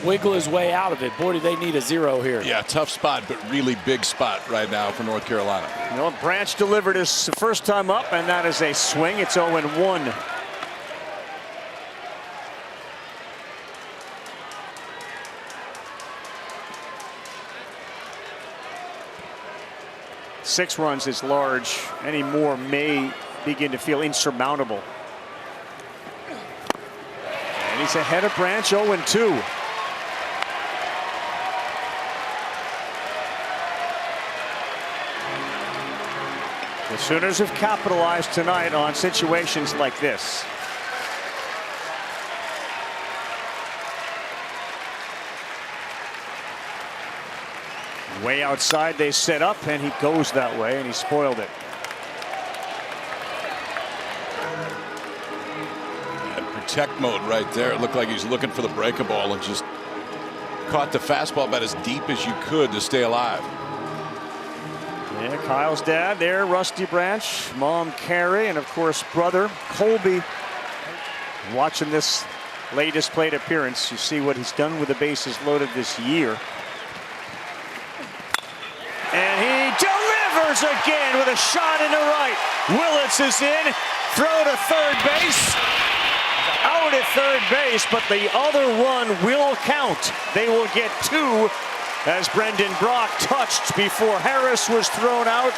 Speaker 7: wiggle his way out of it. Boy, do they need a 0 here.
Speaker 8: Yeah, tough spot, but really big spot right now for North Carolina.
Speaker 6: You know, Branch delivered his first time up, and that is a swing. It's 0-1. 6 runs is large. Any more may begin to feel insurmountable. And he's ahead of Branch, 0-2. The Sooners have capitalized tonight on situations like this. Way outside they set up, and he goes that way, and he spoiled it.
Speaker 8: And protect mode right there. It looked like he's looking for the breaker ball and just caught the fastball about as deep as you could to stay alive.
Speaker 6: Yeah, Kyle's dad there, Rusty Branch, mom Carrie, and of course brother Colby. Watching this latest plate appearance, you see what he's done with the bases loaded this year. And he delivers again with a shot into right. Willits is in, throw to third base. Out at third base, but the other run will count. They will get 2 as Brendan Brock touched before Harris was thrown out.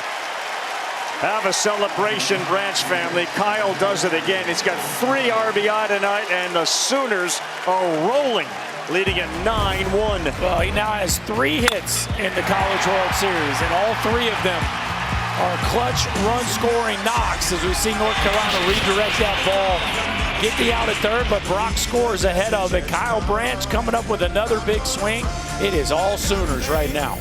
Speaker 6: Have a celebration, Branch family. Kyle does it again. He's got 3 RBI tonight, and the Sooners are rolling, leading at 9-1.
Speaker 7: Well, he now has 3 hits in the College World Series, and all 3 of them are clutch run-scoring knocks as we see North Carolina redirect that ball, get the out at third, but Brock scores ahead of it. Kyle Branch coming up with another big swing. It is all Sooners right now.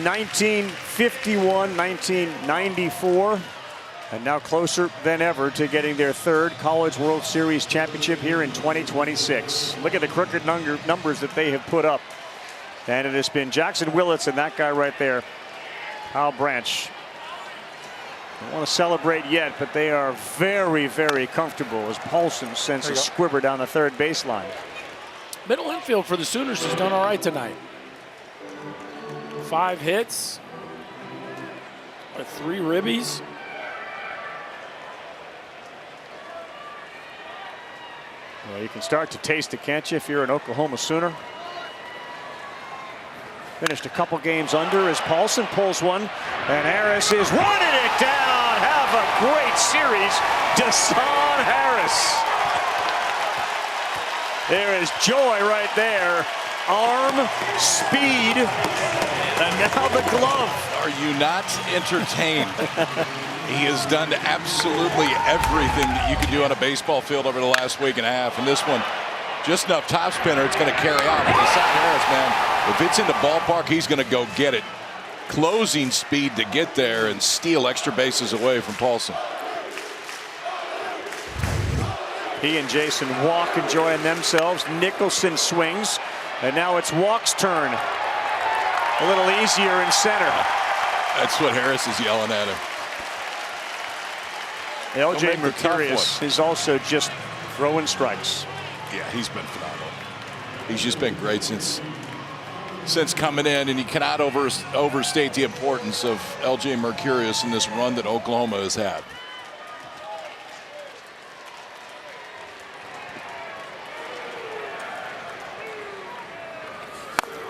Speaker 6: 1951, 1994, and now closer than ever to getting their 3rd College World Series championship here in 2026. Look at the crooked numbers that they have put up. And it has been Jackson Willits and that guy right there, Kyle Branch. Don't want to celebrate yet, but they are very, very comfortable as Paulson sends a squibber down the third baseline.
Speaker 7: Middle infield for the Sooners has done all right tonight. 5 hits, 3 ribbies.
Speaker 6: Well, you can start to taste it, can't you, if you're an Oklahoma Sooner? Finished a couple games under as Paulson pulls one, and Harris is running it down. Have a great series, Deshaun Harris. There is joy right there. Arm, speed, and now the glove.
Speaker 8: Are you not entertained? He has done absolutely everything that you can do on a baseball field over the last week and a half. And this one, just enough top spinner, it's going to carry on. But Deshaun Harris, man, if it's in the ballpark, he's going to go get it. Closing speed to get there and steal extra bases away from Paulson.
Speaker 6: He and Jason Walk enjoying themselves. Nicholson swings, and now it's Walk's turn. A little easier in center.
Speaker 8: That's what Harris is yelling at him.
Speaker 6: LJ Mercurius is also just throwing strikes.
Speaker 8: Yeah, he's been phenomenal. He's just been great since coming in, and you cannot overstate the importance of LJ Mercurius in this run that Oklahoma has had.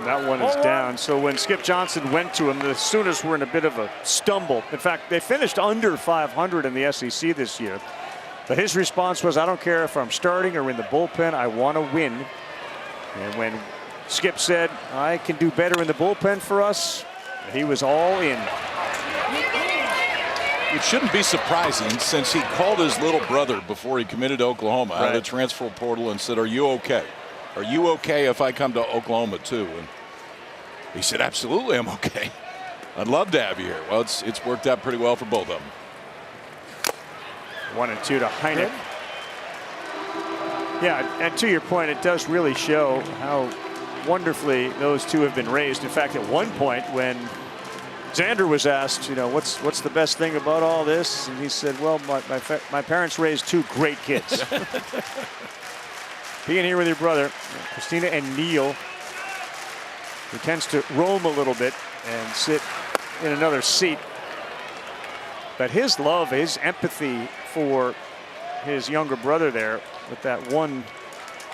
Speaker 6: That one is down. So when Skip Johnson went to him, the Sooners were in a bit of a stumble. In fact, they finished under 500 in the SEC this year. But his response was, I don't care if I'm starting or in the bullpen, I want to win. And when Skip said, I can do better in the bullpen for us, he was all in.
Speaker 8: It shouldn't be surprising since he called his little brother before he committed to Oklahoma out of the transfer portal and said, are you okay? Are you okay if I come to Oklahoma too? And he said, absolutely, I'm okay. I'd love to have you here. Well, it's worked out pretty well for both of them.
Speaker 6: 1-2 to Heineck. Yeah, and to your point, it does really show how wonderfully those two have been raised. In fact, at one point when Xander was asked, you know, what's the best thing about all this? And he said, well, my parents raised 2 great kids. Being here with your brother, Christina and Neil, who tends to roam a little bit and sit in another seat. But his love, his empathy for his younger brother there, with that one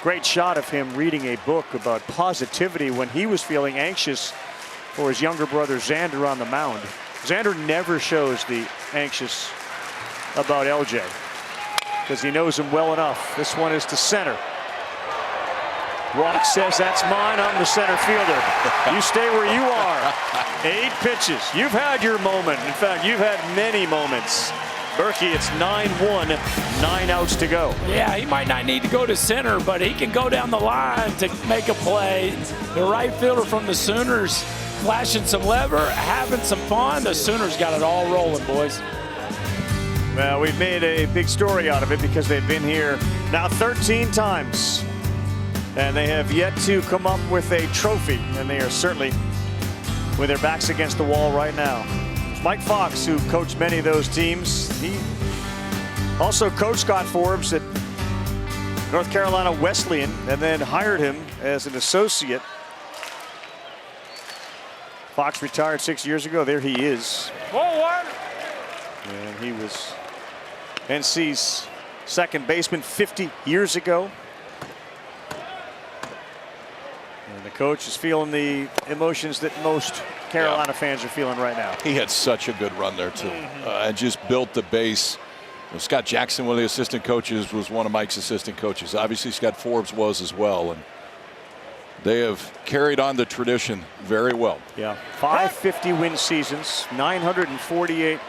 Speaker 6: great shot of him reading a book about positivity when he was feeling anxious for his younger brother Xander on the mound. Xander never shows the anxious about LJ because he knows him well enough. This one is to center. Rock says, that's mine. I'm the center fielder. You stay where you are. 8 pitches. You've had your moment. In fact, you've had many moments. Berkey, it's 9-1, 9 outs to go.
Speaker 7: Yeah, he might not need to go to center, but he can go down the line to make a play. The right fielder from the Sooners flashing some lever, having some fun. The Sooners got it all rolling, boys.
Speaker 6: Well, we've made a big story out of it because they've been here now 13 times. And they have yet to come up with a trophy. And they are certainly with their backs against the wall right now. Mike Fox, who coached many of those teams, he also coached Scott Forbes at North Carolina Wesleyan and then hired him as an associate. Fox retired 6 years ago. There he is.
Speaker 7: Forward.
Speaker 6: And he was NC's second baseman 50 years ago. And the coach is feeling the emotions that most Carolina fans are feeling right now.
Speaker 8: He had such a good run there too, and just built the base. Scott Jackson, one of the assistant coaches, was one of Mike's assistant coaches. Obviously Scott Forbes was as well, and they have carried on the tradition very well.
Speaker 6: Yeah, 550 win seasons, 948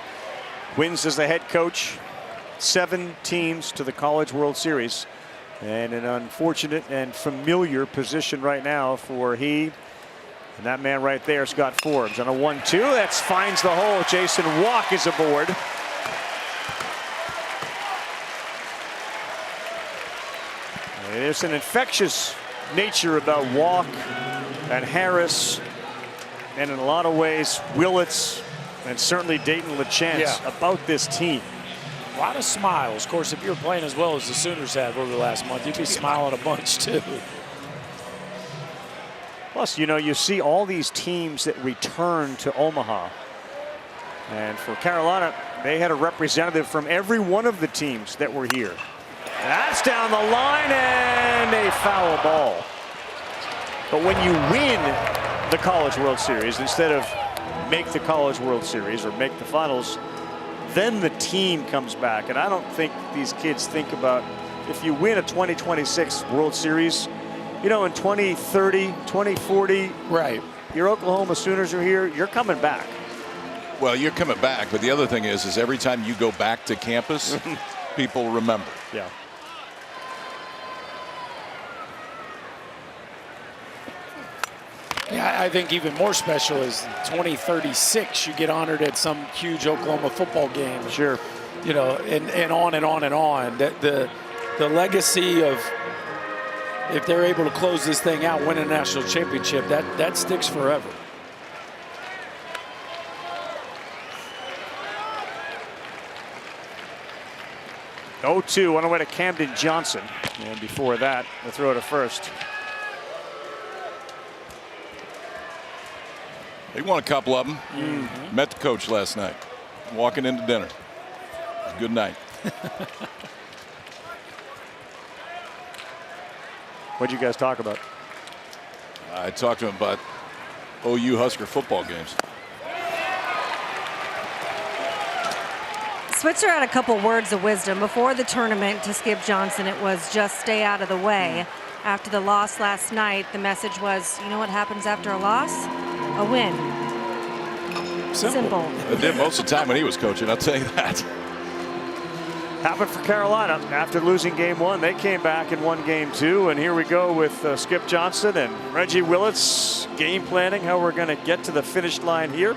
Speaker 6: wins as the head coach, 7 teams to the College World Series, and an unfortunate and familiar position right now for he. And that man right there, Scott Forbes, on a 1-2. That finds the hole. Jason Walk is aboard. There's an infectious nature about Walk and Harris, and in a lot of ways, Willits, and certainly Dayton LaChance about this team.
Speaker 7: A lot of smiles. Of course, if you're playing as well as the Sooners have over the last month, you'd be smiling a bunch too.
Speaker 6: Plus, you know, you see all these teams that return to Omaha. And for Carolina, they had a representative from every one of the teams that were here. That's down the line and a foul ball. But when you win the College World Series, instead of make the College World Series or make the finals, then the team comes back. And I don't think these kids think about if you win a 2026 World Series, you know, in 2030, 2040,
Speaker 7: right,
Speaker 6: your Oklahoma Sooners are here, you're coming back.
Speaker 8: Well, you're coming back, but the other thing is every time you go back to campus, people remember.
Speaker 6: Yeah.
Speaker 7: Yeah, I think even more special is 2036. You get honored at some huge Oklahoma football game.
Speaker 6: Sure.
Speaker 7: You know, and on and on and on. The legacy of, if they're able to close this thing out, win a national championship, that sticks forever.
Speaker 6: Oh, 2 on the way to Camden Johnson. And before that, the throw to first.
Speaker 8: They won a couple of them. Met the coach last night, walking into dinner. It was a good night.
Speaker 6: What'd you guys talk about?
Speaker 8: I talked to him about OU Husker football games.
Speaker 1: Switzer had a couple words of wisdom before the tournament to Skip Johnson. It was just stay out of the way. After the loss last night, the message was, you know what happens after a loss? A win. Simple.
Speaker 8: It did most of the time when he was coaching, I'll tell you that.
Speaker 6: Happened for Carolina. After losing game 1, they came back and won game 2. And here we go with Skip Johnson and Reggie Willits game planning how we're going to get to the finish line here.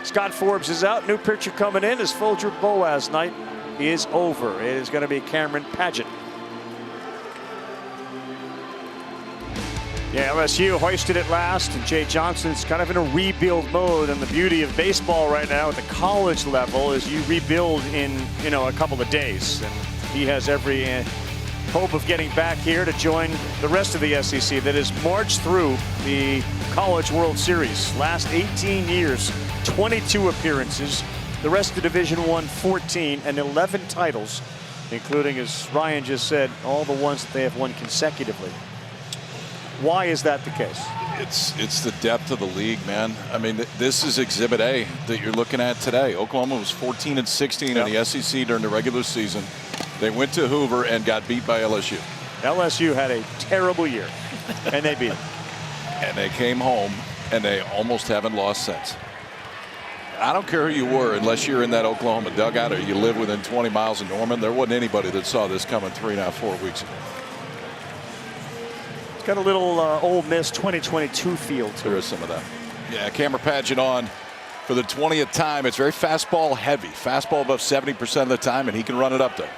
Speaker 6: Scott Forbes is out. New pitcher coming in as Folger Boas night is over. It is going to be Cameron Padgett. Yeah, LSU hoisted it last, and Jay Johnson's kind of in a rebuild mode. And the beauty of baseball right now at the college level is you rebuild in, you know, a couple of days. And he has every hope of getting back here to join the rest of the SEC that has marched through the College World Series. Last 18 years, 22 appearances. The rest of Division I, 14 and 11 titles, including, as Ryan just said, all the ones that they have won consecutively. Why is that the case?
Speaker 8: It's the depth of the league, man. I mean, this is Exhibit A that you're looking at today. Oklahoma was 14-16 in the SEC during the regular season. They went to Hoover and got beat by LSU.
Speaker 6: LSU had a terrible year, and they beat them.
Speaker 8: And they came home, and they almost haven't lost since. I don't care who you were, unless you're in that Oklahoma dugout or you live within 20 miles of Norman. There wasn't anybody that saw this coming 3.5-4 weeks ago.
Speaker 6: It's got a little Ole Miss 2022 feel to it.
Speaker 8: There is some of that. Yeah, camera pageant on for the 20th time. It's very fastball heavy. Fastball above 70% of the time, and he can run it up there.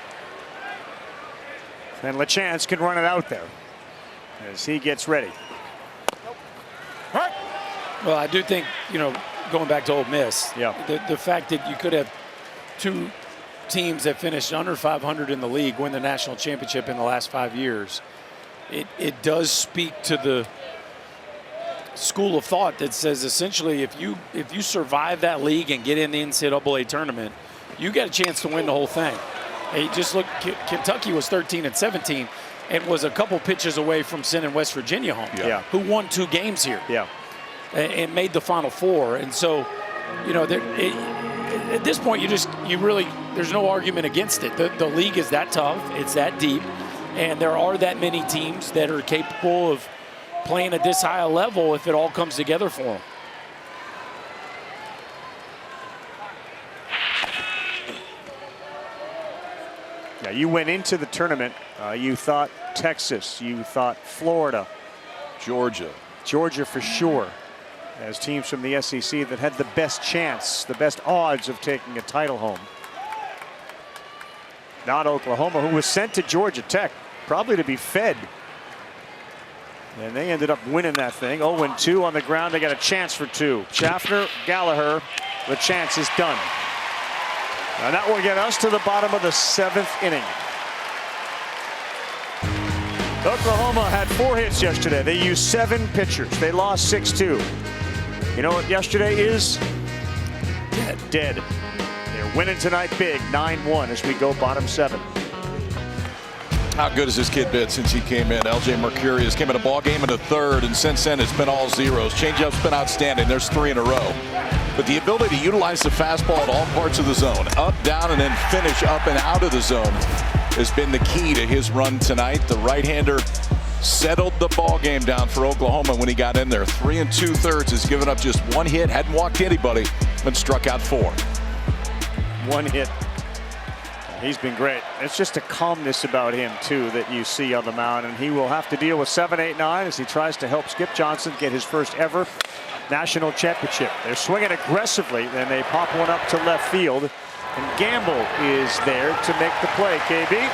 Speaker 6: And LaChance can run it out there as he gets ready.
Speaker 7: Well, I do think, going back to Ole Miss, the fact that you could have two teams that finished under 500 in the league win the national championship in the last 5 years, it does speak to the school of thought that says essentially if you survive that league and get in the NCAA tournament, you got a chance to win the whole thing. Hey, just look, Kentucky was 13-17 and was a couple pitches away from sending West Virginia home, who won 2 games here. And made the Final Four. And so, at this point, there's no argument against it. The league is that tough, it's that deep, and there are that many teams that are capable of playing at this high a level if it all comes together for them.
Speaker 6: Yeah, you went into the tournament, you thought Texas, you thought Florida. Georgia for sure, as teams from the SEC that had the best chance, the best odds of taking a title home. Not Oklahoma, who was sent to Georgia Tech, probably to be fed. And they ended up winning that thing. 0-2 on the ground. They got a chance for 2. Schaffner, Gallagher, the chance is done. And that will get us to the bottom of the 7th inning. Oklahoma had 4 hits yesterday. They used 7 pitchers. They lost 6-2. You know what yesterday is? Dead. They're winning tonight big, 9-1 as we go bottom 7.
Speaker 8: How good has this kid been since he came in? LJ Mercurius came in a ball game in the 3rd, and since then it's been all zeros. Changeup's been outstanding. There's 3 in a row. But the ability to utilize the fastball at all parts of the zone, up, down, and then finish up and out of the zone, has been the key to his run tonight. The right-hander settled the ball game down for Oklahoma when he got in there. 3 2/3 has given up just 1 hit, hadn't walked anybody, but struck out 4.
Speaker 6: 1 hit. He's been great. It's just a calmness about him too that you see on the mound, and he will have to deal with 7, 8, 9 as he tries to help Skip Johnson get his first ever national championship. They're swinging aggressively, and they pop one up to left field, and Gamble is there to make the play. KB.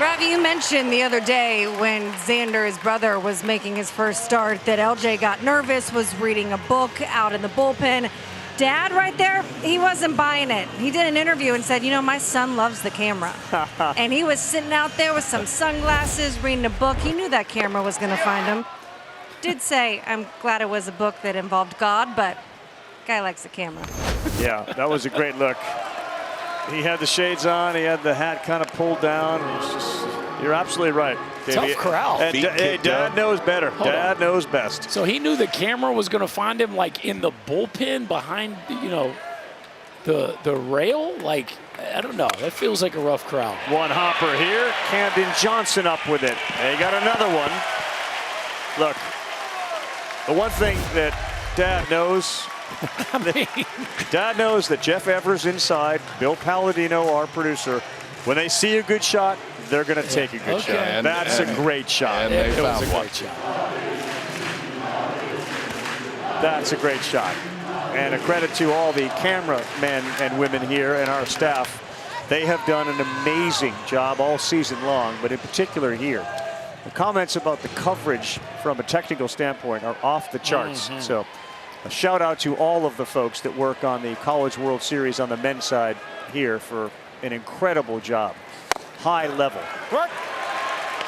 Speaker 1: Ravi, you mentioned the other day when Xander, his brother, was making his first start that LJ got nervous, was reading a book out in the bullpen. Dad right there, he wasn't buying it. He did an interview and said, my son loves the camera. And he was sitting out there with some sunglasses, reading a book. He knew that camera was going to find him. Did say, I'm glad it was a book that involved God, but guy likes the camera.
Speaker 6: Yeah, that was a great look. He had the shades on. He had the hat kind of pulled down. You're absolutely right, Davey.
Speaker 7: Tough crowd.
Speaker 6: Hey, Dad knows better. Dad knows best.
Speaker 7: So he knew the camera was going to find him like in the bullpen behind, the rail. Like, I don't know. That feels like a rough crowd.
Speaker 6: One hopper here. Camden Johnson up with it. They got another one. Look, the one thing that Dad knows. Dad knows that Jeff Evers inside, Bill Palladino, our producer, when they see a good shot, they're going to take a good shot. That's a great shot.
Speaker 8: And they found one.
Speaker 6: That's a great shot. And a credit to all the cameramen and women here and our staff. They have done an amazing job all season long, but in particular here. The comments about the coverage from a technical standpoint are off the charts. So a shout out to all of the folks that work on the College World Series on the men's side here for an incredible job. High level.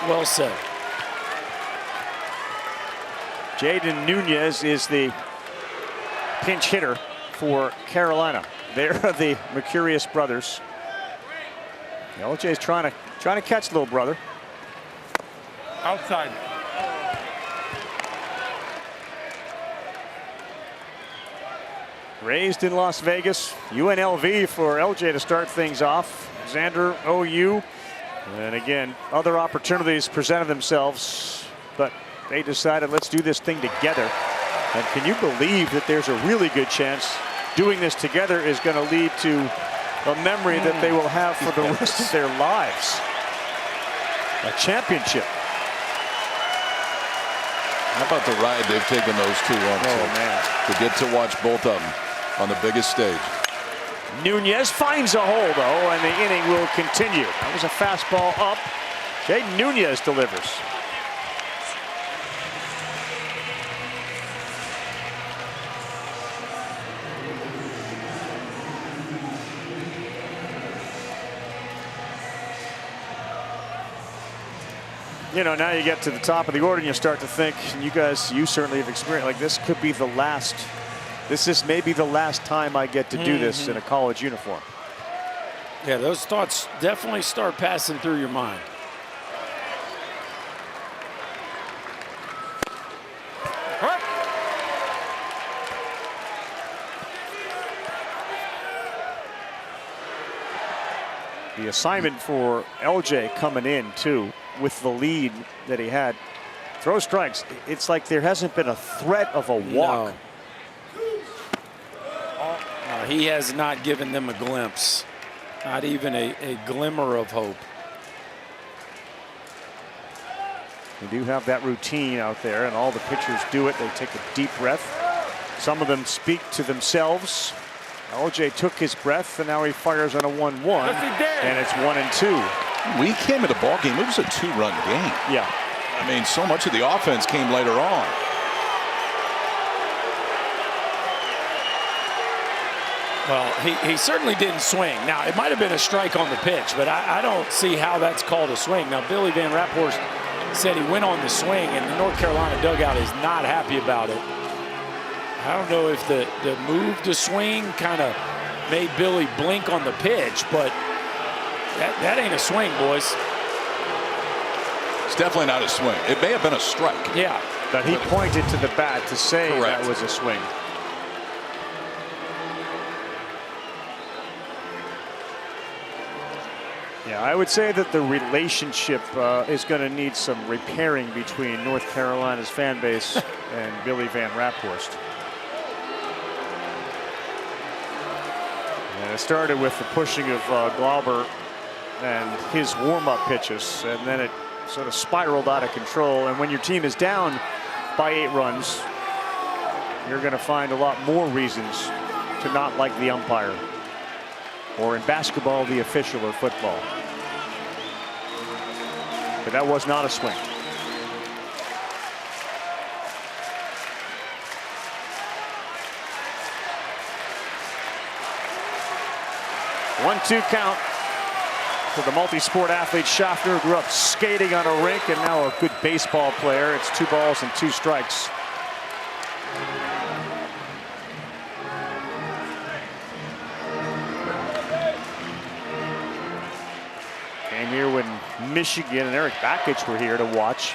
Speaker 7: Well said.
Speaker 6: Jaden Nunez is the pinch hitter for Carolina. They're the Mercurius brothers. LJ's trying to catch little brother.
Speaker 9: Outside.
Speaker 6: raised in Las Vegas. UNLV for LJ to start things off. Xander, OU. And again, other opportunities presented themselves, but they decided, let's do this thing together. And can you believe that there's a really good chance doing this together is going to lead to a memory that they will have for the rest of their lives? A championship.
Speaker 8: How about the ride they've taken those two on?
Speaker 6: Oh, man.
Speaker 8: To get to watch both of them on the biggest stage.
Speaker 6: Nunez finds a hole, though, and the inning will continue. That was a fastball up. Jaden Nunez delivers. You know, now you get to the top of the order and you start to think, and you certainly have experienced, like this could be the last, this is maybe the last time I get to do this in a college uniform.
Speaker 7: Yeah, those thoughts definitely start passing through your mind.
Speaker 6: The assignment for LJ coming in, too, with the lead that he had. Throw strikes. It's like there hasn't been a threat of a walk.
Speaker 7: No, he has not given them a glimpse. Not even a glimmer of hope.
Speaker 6: They do have that routine out there, and all the pitchers do it. They take a deep breath. Some of them speak to themselves. LJ took his breath, and now he fires on a 1-1, and it's 1-2.
Speaker 8: We came at a ball game. It was a 2-run game.
Speaker 6: Yeah.
Speaker 8: I mean, so much of the offense came later on.
Speaker 7: Well, he certainly didn't swing. Now, it might have been a strike on the pitch, but I don't see how that's called a swing. Now, Billy Van Raphorst said he went on the swing, and the North Carolina dugout is not happy about it. I don't know if the move to swing kind of made Billy blink on the pitch, but that ain't a swing, boys.
Speaker 8: It's definitely not a swing. It may have been a strike.
Speaker 6: Yeah. But he pointed to the bat to say that was a swing. Yeah, I would say that the relationship is going to need some repairing between North Carolina's fan base and Billy Van Raphorst. And it started with the pushing of Glauber and his warm-up pitches, and then it sort of spiraled out of control. And when your team is down by 8 runs, you're going to find a lot more reasons to not like the umpire, or in basketball, the official, or football. But that was not a swing. One-two count for the multi-sport athlete Schaffner, who grew up skating on a rink and now a good baseball player. It's 2 balls and 2 strikes. Came here when Michigan and Eric Bakich were here to watch.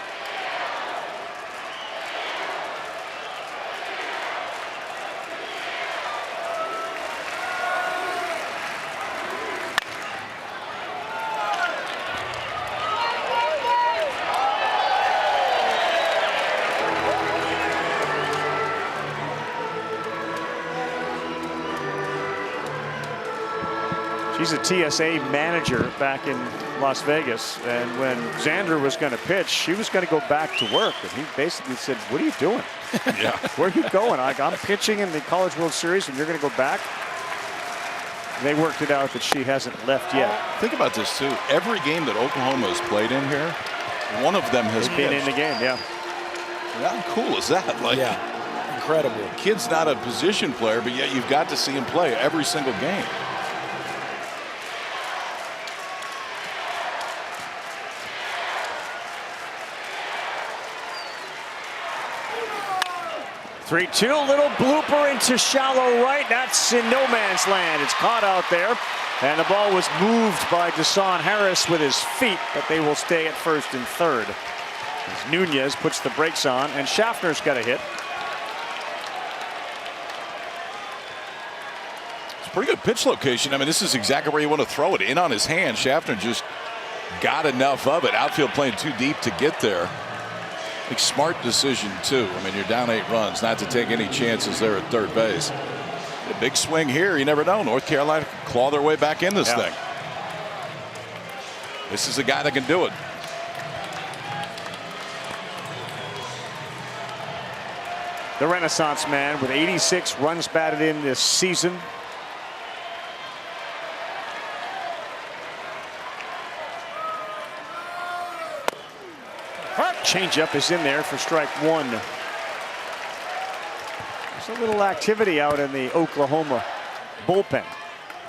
Speaker 6: She's a TSA manager back in Las Vegas, and when Xander was going to pitch, she was going to go back to work, and he basically said, what are you doing?
Speaker 8: Yeah.
Speaker 6: Where are you going? I'm pitching in the College World Series, and you're going to go back? They worked it out that she hasn't left yet.
Speaker 8: Think about this, too. Every game that Oklahoma has played in here, one of them has
Speaker 6: been in the game, yeah.
Speaker 8: How cool is that? Like,
Speaker 7: yeah, incredible.
Speaker 8: Kid's not a position player, but yet you've got to see him play every single game.
Speaker 6: 3-2, little blooper into shallow right. That's in no man's land. It's caught out there, and the ball was moved by Deshaun Harris with his feet, but they will stay at first and third. As Nunez puts the brakes on, and Schaffner's got a hit.
Speaker 8: Pretty good pitch location. I mean, this is exactly where you want to throw it. In on his hand. Schaffner just got enough of it. Outfield playing too deep to get there. I think smart decision, too. I mean, you're down 8 runs, not to take any chances there at third base. A big swing here. You never know. North Carolina can claw their way back in this thing. This is a guy that can do it.
Speaker 6: The Renaissance man with 86 runs batted in this season. Changeup is in there for strike 1. There's a little activity out in the Oklahoma bullpen.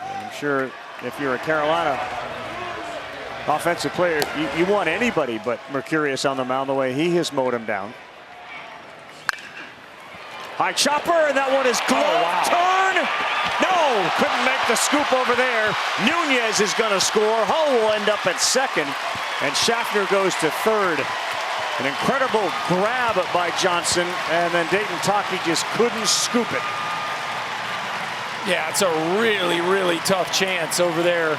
Speaker 6: And I'm sure if you're a Carolina offensive player, you want anybody but Mercurius on the mound the way he has mowed him down. High chopper, and that one is glove turn. No, couldn't make the scoop over there. Nunez is going to score. Hull will end up at second, and Schaffner goes to third. An incredible grab by Johnson, and then Dayton Taki just couldn't scoop it.
Speaker 7: Yeah, it's a really, really tough chance over there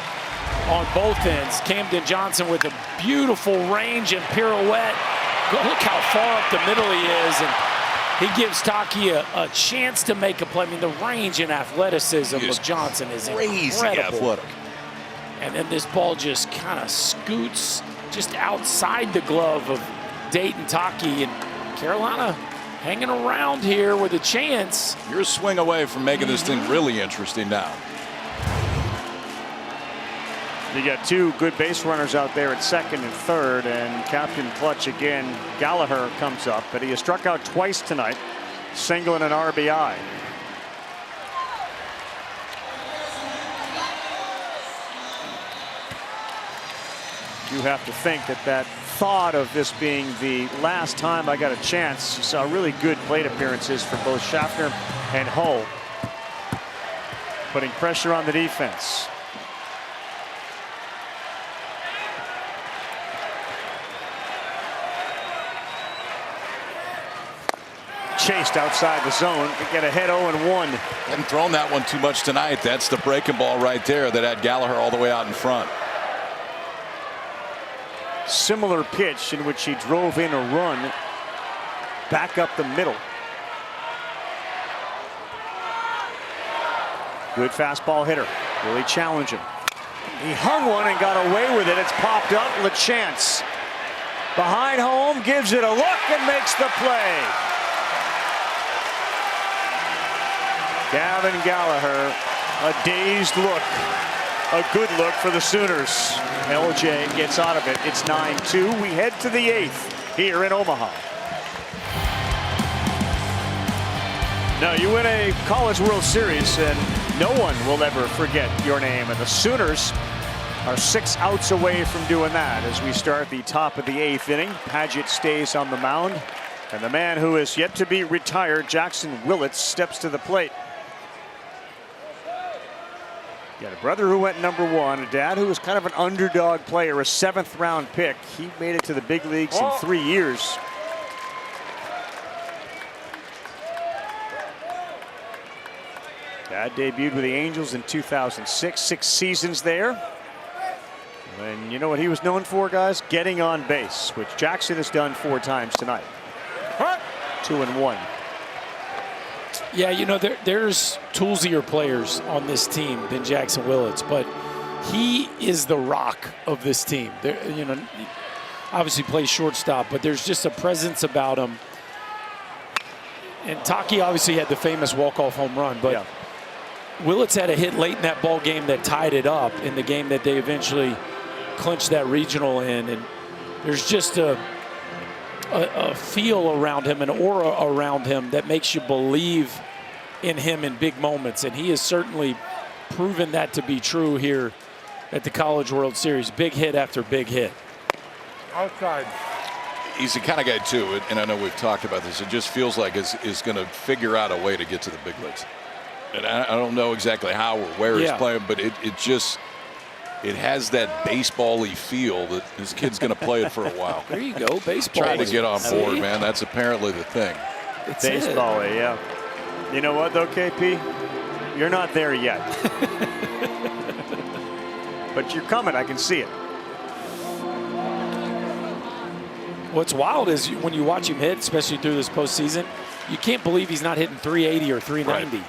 Speaker 7: on both ends. Camden Johnson with a beautiful range and pirouette. Look how far up the middle he is, and he gives Taki a chance to make a play. I mean, the range and athleticism of Johnson is incredible.
Speaker 8: Athletic.
Speaker 7: And then this ball just kind of scoots just outside the glove of Dayton Taki, and Carolina hanging around here with a chance.
Speaker 8: You're a swing away from making this thing really interesting now.
Speaker 6: You got 2 good base runners out there at second and third, and Captain Clutch again. Gallagher comes up, but he has struck out twice tonight, single and an RBI. You have to think that thought of this being the last time I got a chance. You saw really good plate appearances for both Schaffner and Hull, putting pressure on the defense. Chased outside the zone to get ahead 0-1.
Speaker 8: Hadn't thrown that one too much tonight. That's the breaking ball right there that had Gallagher all the way out in front.
Speaker 6: Similar pitch in which he drove in a run back up the middle. Good fastball hitter, really challenging. He hung one and got away with it. It's popped up. LaChance behind home, gives it a look and makes the play. Gavin Gallagher, a dazed look. A good look for the Sooners. LJ gets out of it. It's 9-2. We head to the 8th here in Omaha. Now you win a College World Series and no one will ever forget your name. And the Sooners are 6 outs away from doing that as we start the top of the 8th inning. Paget stays on the mound. And the man who is yet to be retired, Jackson Willits, steps to the plate. Got a brother who went #1, a dad who was kind of an underdog player, a 7th round pick. He made it to the big leagues in 3 years. Dad debuted with the Angels in 2006, 6 seasons there. And you know what he was known for, guys? Getting on base, which Jackson has done 4 times tonight. 2-1.
Speaker 7: Yeah, you know, there's toolsier players on this team than Jackson Willits, but he is the rock of this team. You know, he obviously plays shortstop, but there's just a presence about him. And Taki obviously had the famous walk-off home run, but Willits had a hit late in that ball game that tied it up in the game that they eventually clinched that regional in. And there's just a feel around him, an aura around him that makes you believe in him in big moments. And he has certainly proven that to be true here at the College World Series. Big hit after big hit.
Speaker 9: Outside.
Speaker 8: He's the kind of guy, too, and I know we've talked about this, it just feels like is going to figure out a way to get to the big leagues. And I don't know exactly how or where he's playing, but it has that baseball-y feel that this kid's going to play it for a while.
Speaker 7: There you go, baseball.
Speaker 8: Trying to get on board, man. That's apparently the thing.
Speaker 6: Baseball-y, yeah. You know what, though, KP? You're not there yet. But you're coming. I can see it.
Speaker 7: What's wild is when you watch him hit, especially through this postseason, you can't believe he's not hitting 380 or 390.
Speaker 6: Right.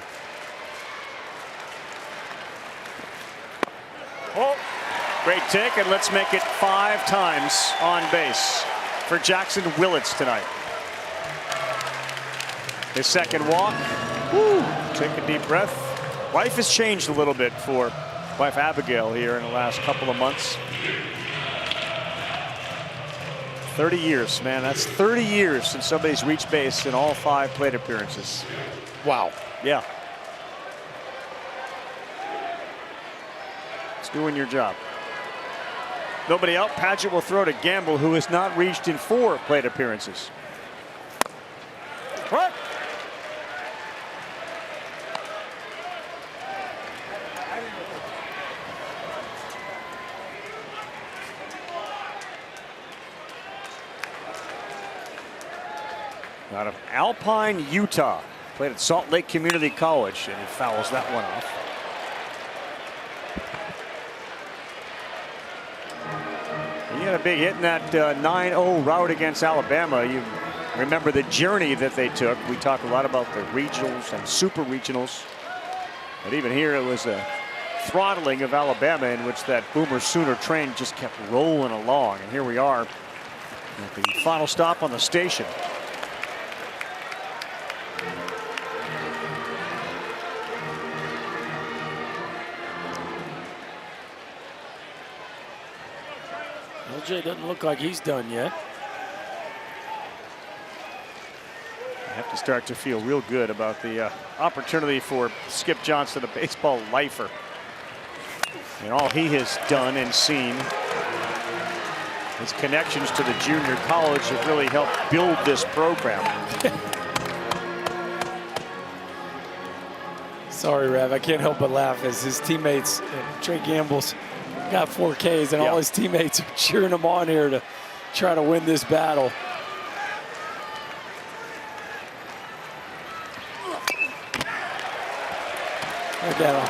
Speaker 6: Oh, great take, and let's make it 5 times on base for Jackson Willits tonight. His second walk. Woo. Take a deep breath. Life has changed a little bit for wife Abigail here in the last couple of months. 30 years, man. That's 30 years since somebody's reached base in all 5 plate appearances.
Speaker 7: Wow.
Speaker 6: Yeah. It's doing your job. Nobody out. Padgett will throw to Gamble, who has not reached in 4 plate appearances. What? Out of Alpine, Utah. Played at Salt Lake Community College, and he fouls that one off. He had a big hit in that 9-0 rout against Alabama. You remember the journey that they took. We talk a lot about the regionals and super regionals. But even here, it was a throttling of Alabama in which that Boomer Sooner train just kept rolling along. And here we are at the final stop on the station.
Speaker 7: LJ doesn't look like he's done yet.
Speaker 6: I have to start to feel real good about the opportunity for Skip Johnson, a baseball lifer. And all he has done and seen. His connections to the junior college have really helped build this program.
Speaker 7: Sorry, Rev, I can't help but laugh as his teammates, Trey Gamble's got 4 Ks, and all his teammates are cheering him on here to try to win this battle. Look at him.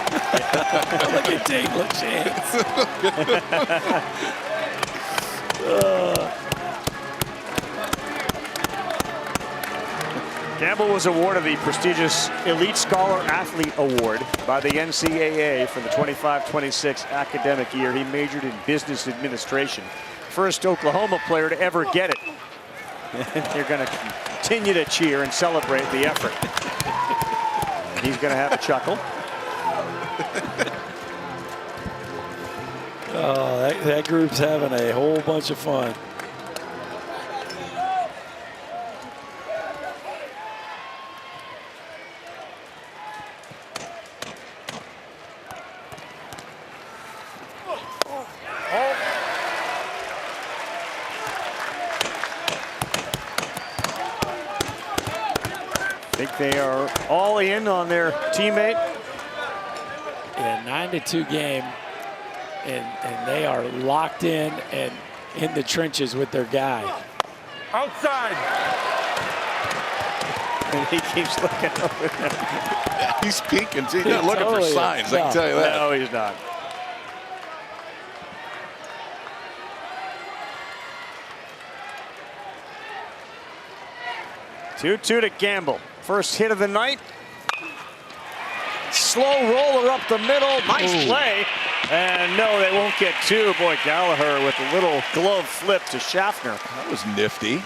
Speaker 7: Look at Dave LaChance.
Speaker 6: Gamble was awarded the prestigious Elite Scholar Athlete Award by the NCAA for the 25-26 academic year. He majored in business administration. First Oklahoma player to ever get it. And they're going to continue to cheer and celebrate the effort. And he's going to have a chuckle.
Speaker 7: Oh, that group's having a whole bunch of fun.
Speaker 6: They are all in on their teammate.
Speaker 7: In a 9-2 game, and they are locked in and in the trenches with their guy.
Speaker 9: Outside.
Speaker 6: And he keeps looking over there.
Speaker 8: He's peeking. He's not looking for signs, I can tell you that.
Speaker 6: No, he's not. Two to Gamble. First hit of the night. Slow roller up the middle. Nice play. And no, they won't get 2. Boy, Gallagher with a little glove flip to Schaffner.
Speaker 8: That was nifty.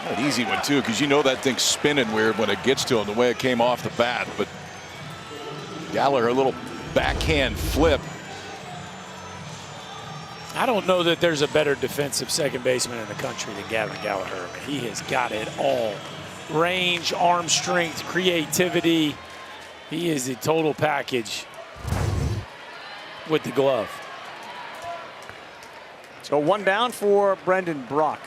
Speaker 8: An easy one, too, because you know that thing's spinning weird when it gets to him, the way it came off the bat. But Gallagher, a little backhand flip.
Speaker 7: I don't know that there's a better defensive second baseman in the country than Gavin Gallagher. He has got it all. Range, arm strength, creativity. He is a total package with the glove.
Speaker 6: So 1 down for Brendan Brock.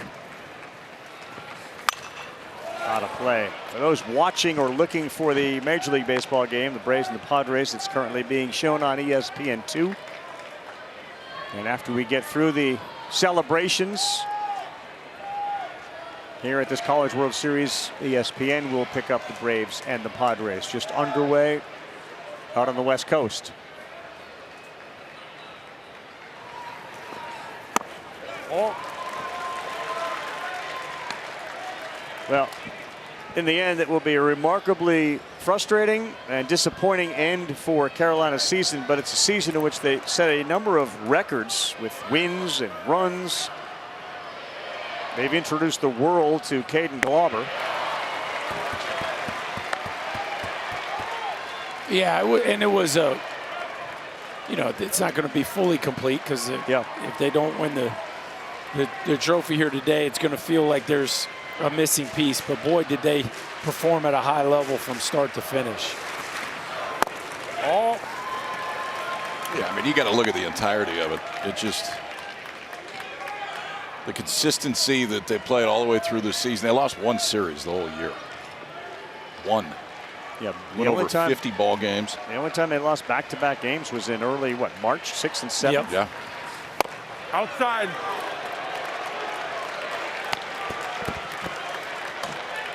Speaker 6: Out of play. For those watching or looking for the Major League Baseball game, the Braves and the Padres, it's currently being shown on ESPN2. And after we get through the celebrations here at this College World Series, ESPN will pick up the Braves and the Padres. Just underway out on the West Coast. Oh. Well, in the end, it will be a remarkably frustrating and disappointing end for Carolina's season, but it's a season in which they set a number of records with wins and runs. They've introduced the world to Caden Glauber.
Speaker 7: Yeah, and it was a, it's not going to be fully complete because if they don't win the trophy here today, it's going to feel like there's a missing piece. But boy, did they perform at a high level from start to finish.
Speaker 6: Oh.
Speaker 8: Yeah, I mean, you got to look at the entirety of it. It just, the consistency that they played all the way through the season. They lost one series the whole year. One.
Speaker 6: Yeah,
Speaker 8: went over 50 ball games.
Speaker 6: The only time they lost back-to-back games was in early, March 6th and 7th?
Speaker 8: Yep. Yeah.
Speaker 6: Outside.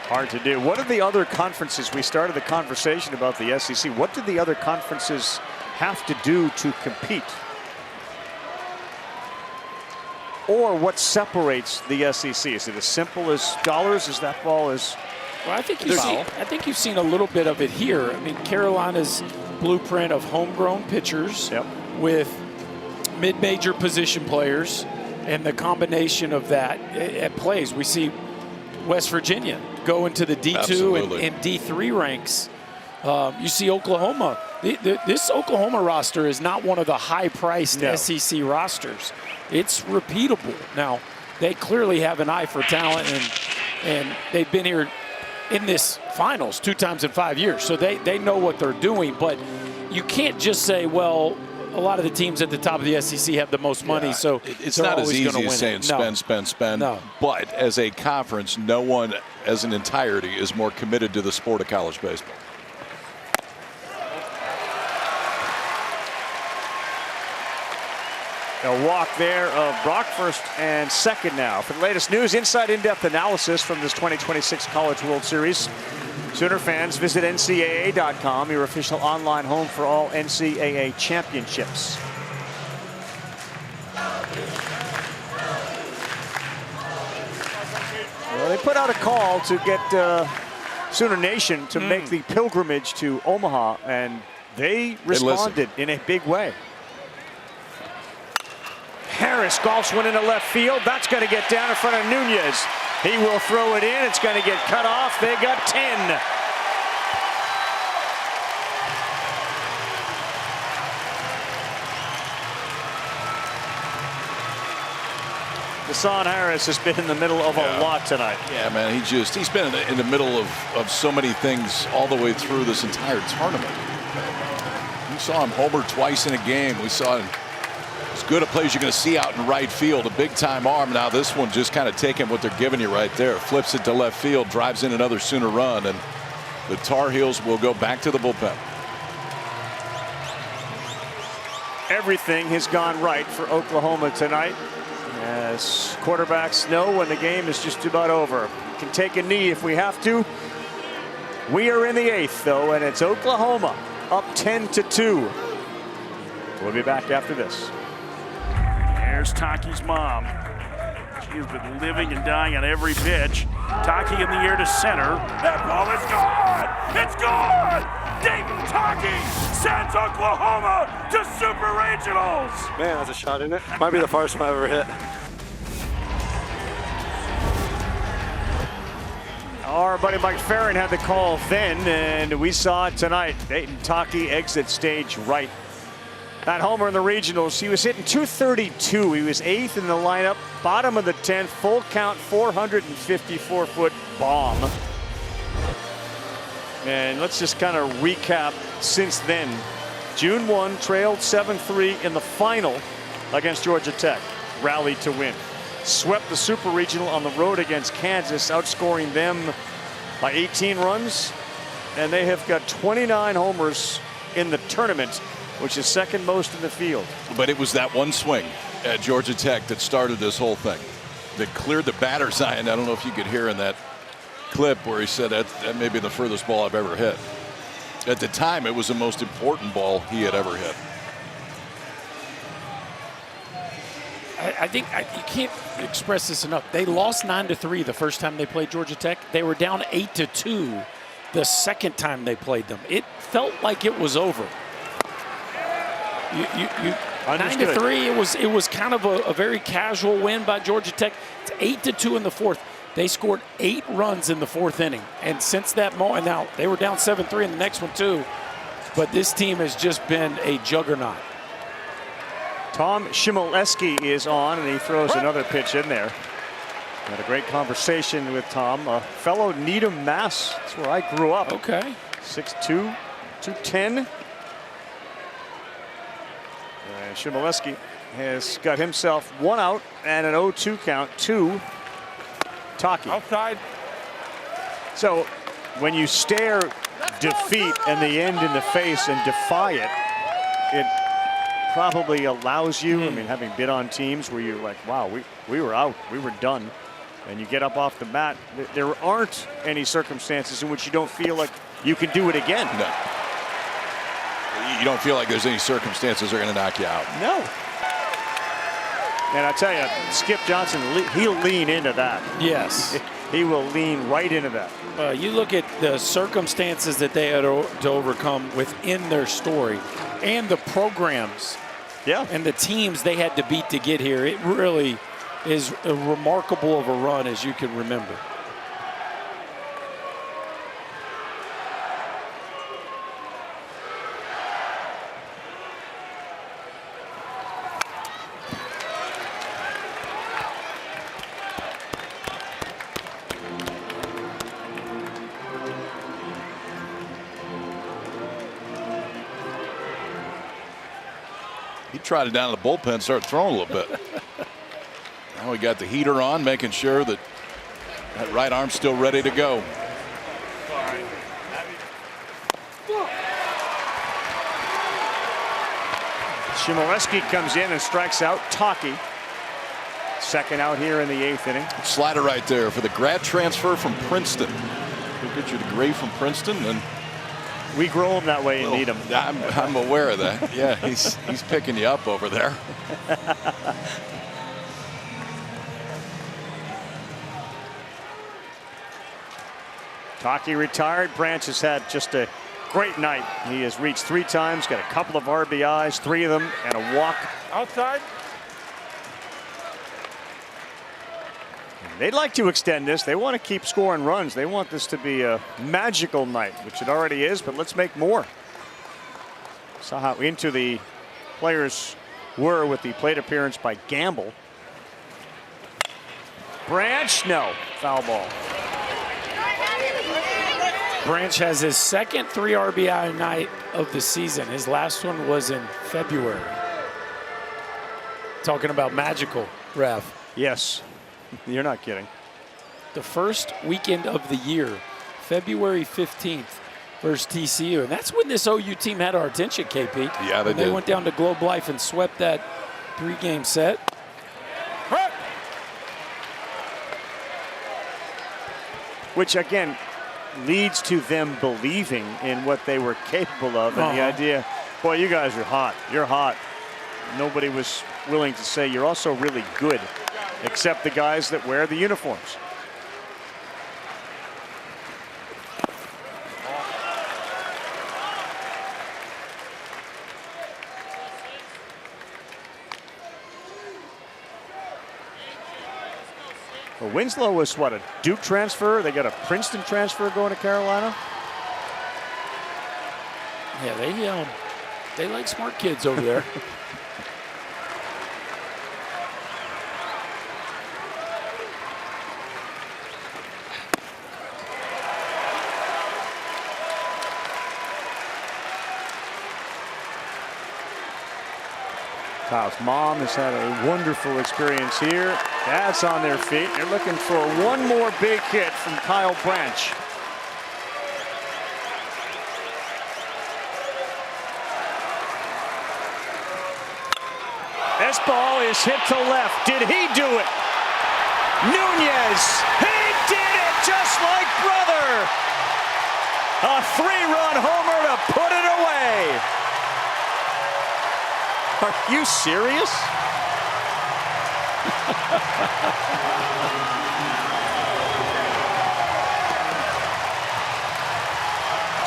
Speaker 6: Hard to do. What are the other conferences? We started the conversation about the SEC. What did the other conferences have to do to compete? Or what separates the SEC? Is it as simple as dollars as that ball is?
Speaker 7: Well, I think you've seen a little bit of it here. I mean, Carolina's blueprint of homegrown pitchers with mid-major position players, and the combination of that at plays. We see West Virginia go into the D2 and D3 ranks. You see Oklahoma. This Oklahoma roster is not one of the high-priced SEC rosters. It's repeatable. Now, they clearly have an eye for talent, and they've been here in this finals 2 times in 5 years. So they know what they're doing, but you can't just say, well, a lot of the teams at the top of the SEC have the most money, so
Speaker 8: it's not as easy as saying spend.
Speaker 7: No.
Speaker 8: But as a conference, no one as an entirety is more committed to the sport of college baseball.
Speaker 6: A walk there of Brock, first and second now. For the latest news, inside in-depth analysis from this 2026 College World Series, Sooner fans, visit NCAA.com, your official online home for all NCAA championships. Well, they put out a call to get Sooner Nation to make the pilgrimage to Omaha, and they responded in a big way. Harris golfs one into left field. That's going to get down in front of Nunez. He will throw it in. It's going to get cut off. They got 10. Deshaun Harris has been in the middle of a lot tonight.
Speaker 8: Yeah, man, he's been in the middle of so many things all the way through this entire tournament. We saw him homer twice in a game. We saw him as good a play as you're going to see out in right field, a big-time arm. Now this one just kind of taking what they're giving you right there. Flips it to left field, drives in another Sooner run, and the Tar Heels will go back to the bullpen.
Speaker 6: Everything has gone right for Oklahoma tonight, as quarterbacks know when the game is just about over. We can take a knee if we have to. We are in the 8th, though, and it's Oklahoma up 10-2. We'll be back after this.
Speaker 13: There's Taki's mom. She's been living and dying on every pitch. Taki in the air to center. That ball is gone! It's gone! Dayton Taki sends Oklahoma to Super Regionals!
Speaker 14: Man, that's a shot, isn't it? Might be the farthest one I've ever hit.
Speaker 6: Our buddy Mike Farron had the call then, and we saw it tonight. Dayton Taki exits stage right. That homer in the regionals, he was hitting .232. He was 8th in the lineup, bottom of the 10th, full count, 454-foot bomb. And let's just kind of recap since then. June 1, trailed 7-3 in the final against Georgia Tech. Rallied to win. Swept the Super Regional on the road against Kansas, outscoring them by 18 runs. And they have got 29 homers in the tournament, which is second most in the field.
Speaker 8: But it was that one swing at Georgia Tech that started this whole thing, that cleared the batter's eye. And I don't know if you could hear in that clip where he said that may be the furthest ball I've ever hit. At the time, it was the most important ball he had ever hit.
Speaker 7: I think you can't express this enough. They lost 9-3 the first time they played Georgia Tech. They were down 8-2 the second time they played them. It felt like it was over. 9-3. It was kind of a very casual win by Georgia Tech. It's 8-2 in the fourth. They scored 8 runs in the fourth inning, and since that moment, now they were down 7-3 in the next one too. But this team has just been a juggernaut.
Speaker 6: Tom Shimoleski is on, and he throws another pitch in there. Had a great conversation with Tom, a fellow Needham, Mass. That's where I grew up.
Speaker 7: Okay.
Speaker 6: 6'2", 210. And Shimoleski has got himself 1 out and an 0-2 count to Taki.
Speaker 9: Outside.
Speaker 6: So when you stare defeat and the end in the face and defy it, it probably allows you, I mean, having been on teams where you're like, wow, we were out, we were done, and you get up off the mat, there aren't any circumstances in which you don't feel like you can do it again.
Speaker 8: No. You don't feel like there's any circumstances that are going to knock you out.
Speaker 6: No. And I tell you, Skip Johnson, he'll lean into that.
Speaker 7: Yes.
Speaker 6: He will lean right into that.
Speaker 7: You look at the circumstances that they had to overcome within their story and the programs and the teams they had to beat to get here. It really is a remarkable of a run as you can remember.
Speaker 8: He trotted down to the bullpen, started throwing a little bit. Now we got the heater on, making sure that that right arm's still ready to go.
Speaker 6: Shimoleski comes in and strikes out Taki. Second out here in the 8th inning.
Speaker 8: Slider right there for the grad transfer from Princeton. Go get your degree from Princeton, and
Speaker 6: we grow them that way in Needham.
Speaker 8: I'm aware of that. Yeah, he's picking you up over there.
Speaker 6: Taki retired. Branch has had just a great night. He has reached 3 times, got a couple of RBIs, 3 of them, and a walk.
Speaker 9: Outside.
Speaker 6: They'd like to extend this. They want to keep scoring runs. They want this to be a magical night, which it already is, but let's make more. Saw how into the players were with the plate appearance by Gamble. Branch, no, foul ball.
Speaker 7: Branch has his second 3 RBI night of the season. His last one was in February. Talking about magical, Ref.
Speaker 6: Yes. You're not kidding.
Speaker 7: The first weekend of the year, February 15th versus TCU. And that's when this OU team had our attention, KP.
Speaker 8: Yeah, they did.
Speaker 7: They went down to Globe Life and swept that 3-game set.
Speaker 6: Which, again, leads to them believing in what they were capable of. And the idea, boy, you guys are hot. You're hot. Nobody was willing to say you're also really good, except the guys that wear the uniforms. Well, Winslow was what, a Duke transfer? They got a Princeton transfer going to Carolina?
Speaker 7: Yeah, they like smart kids over there.
Speaker 6: Kyle's mom has had a wonderful experience here. Dad's on their feet. They're looking for one more big hit from Kyle Branch. This ball is hit to left. Did he do it? Nunez, he did it just like brother. A 3-run homer to put it away. Are you serious?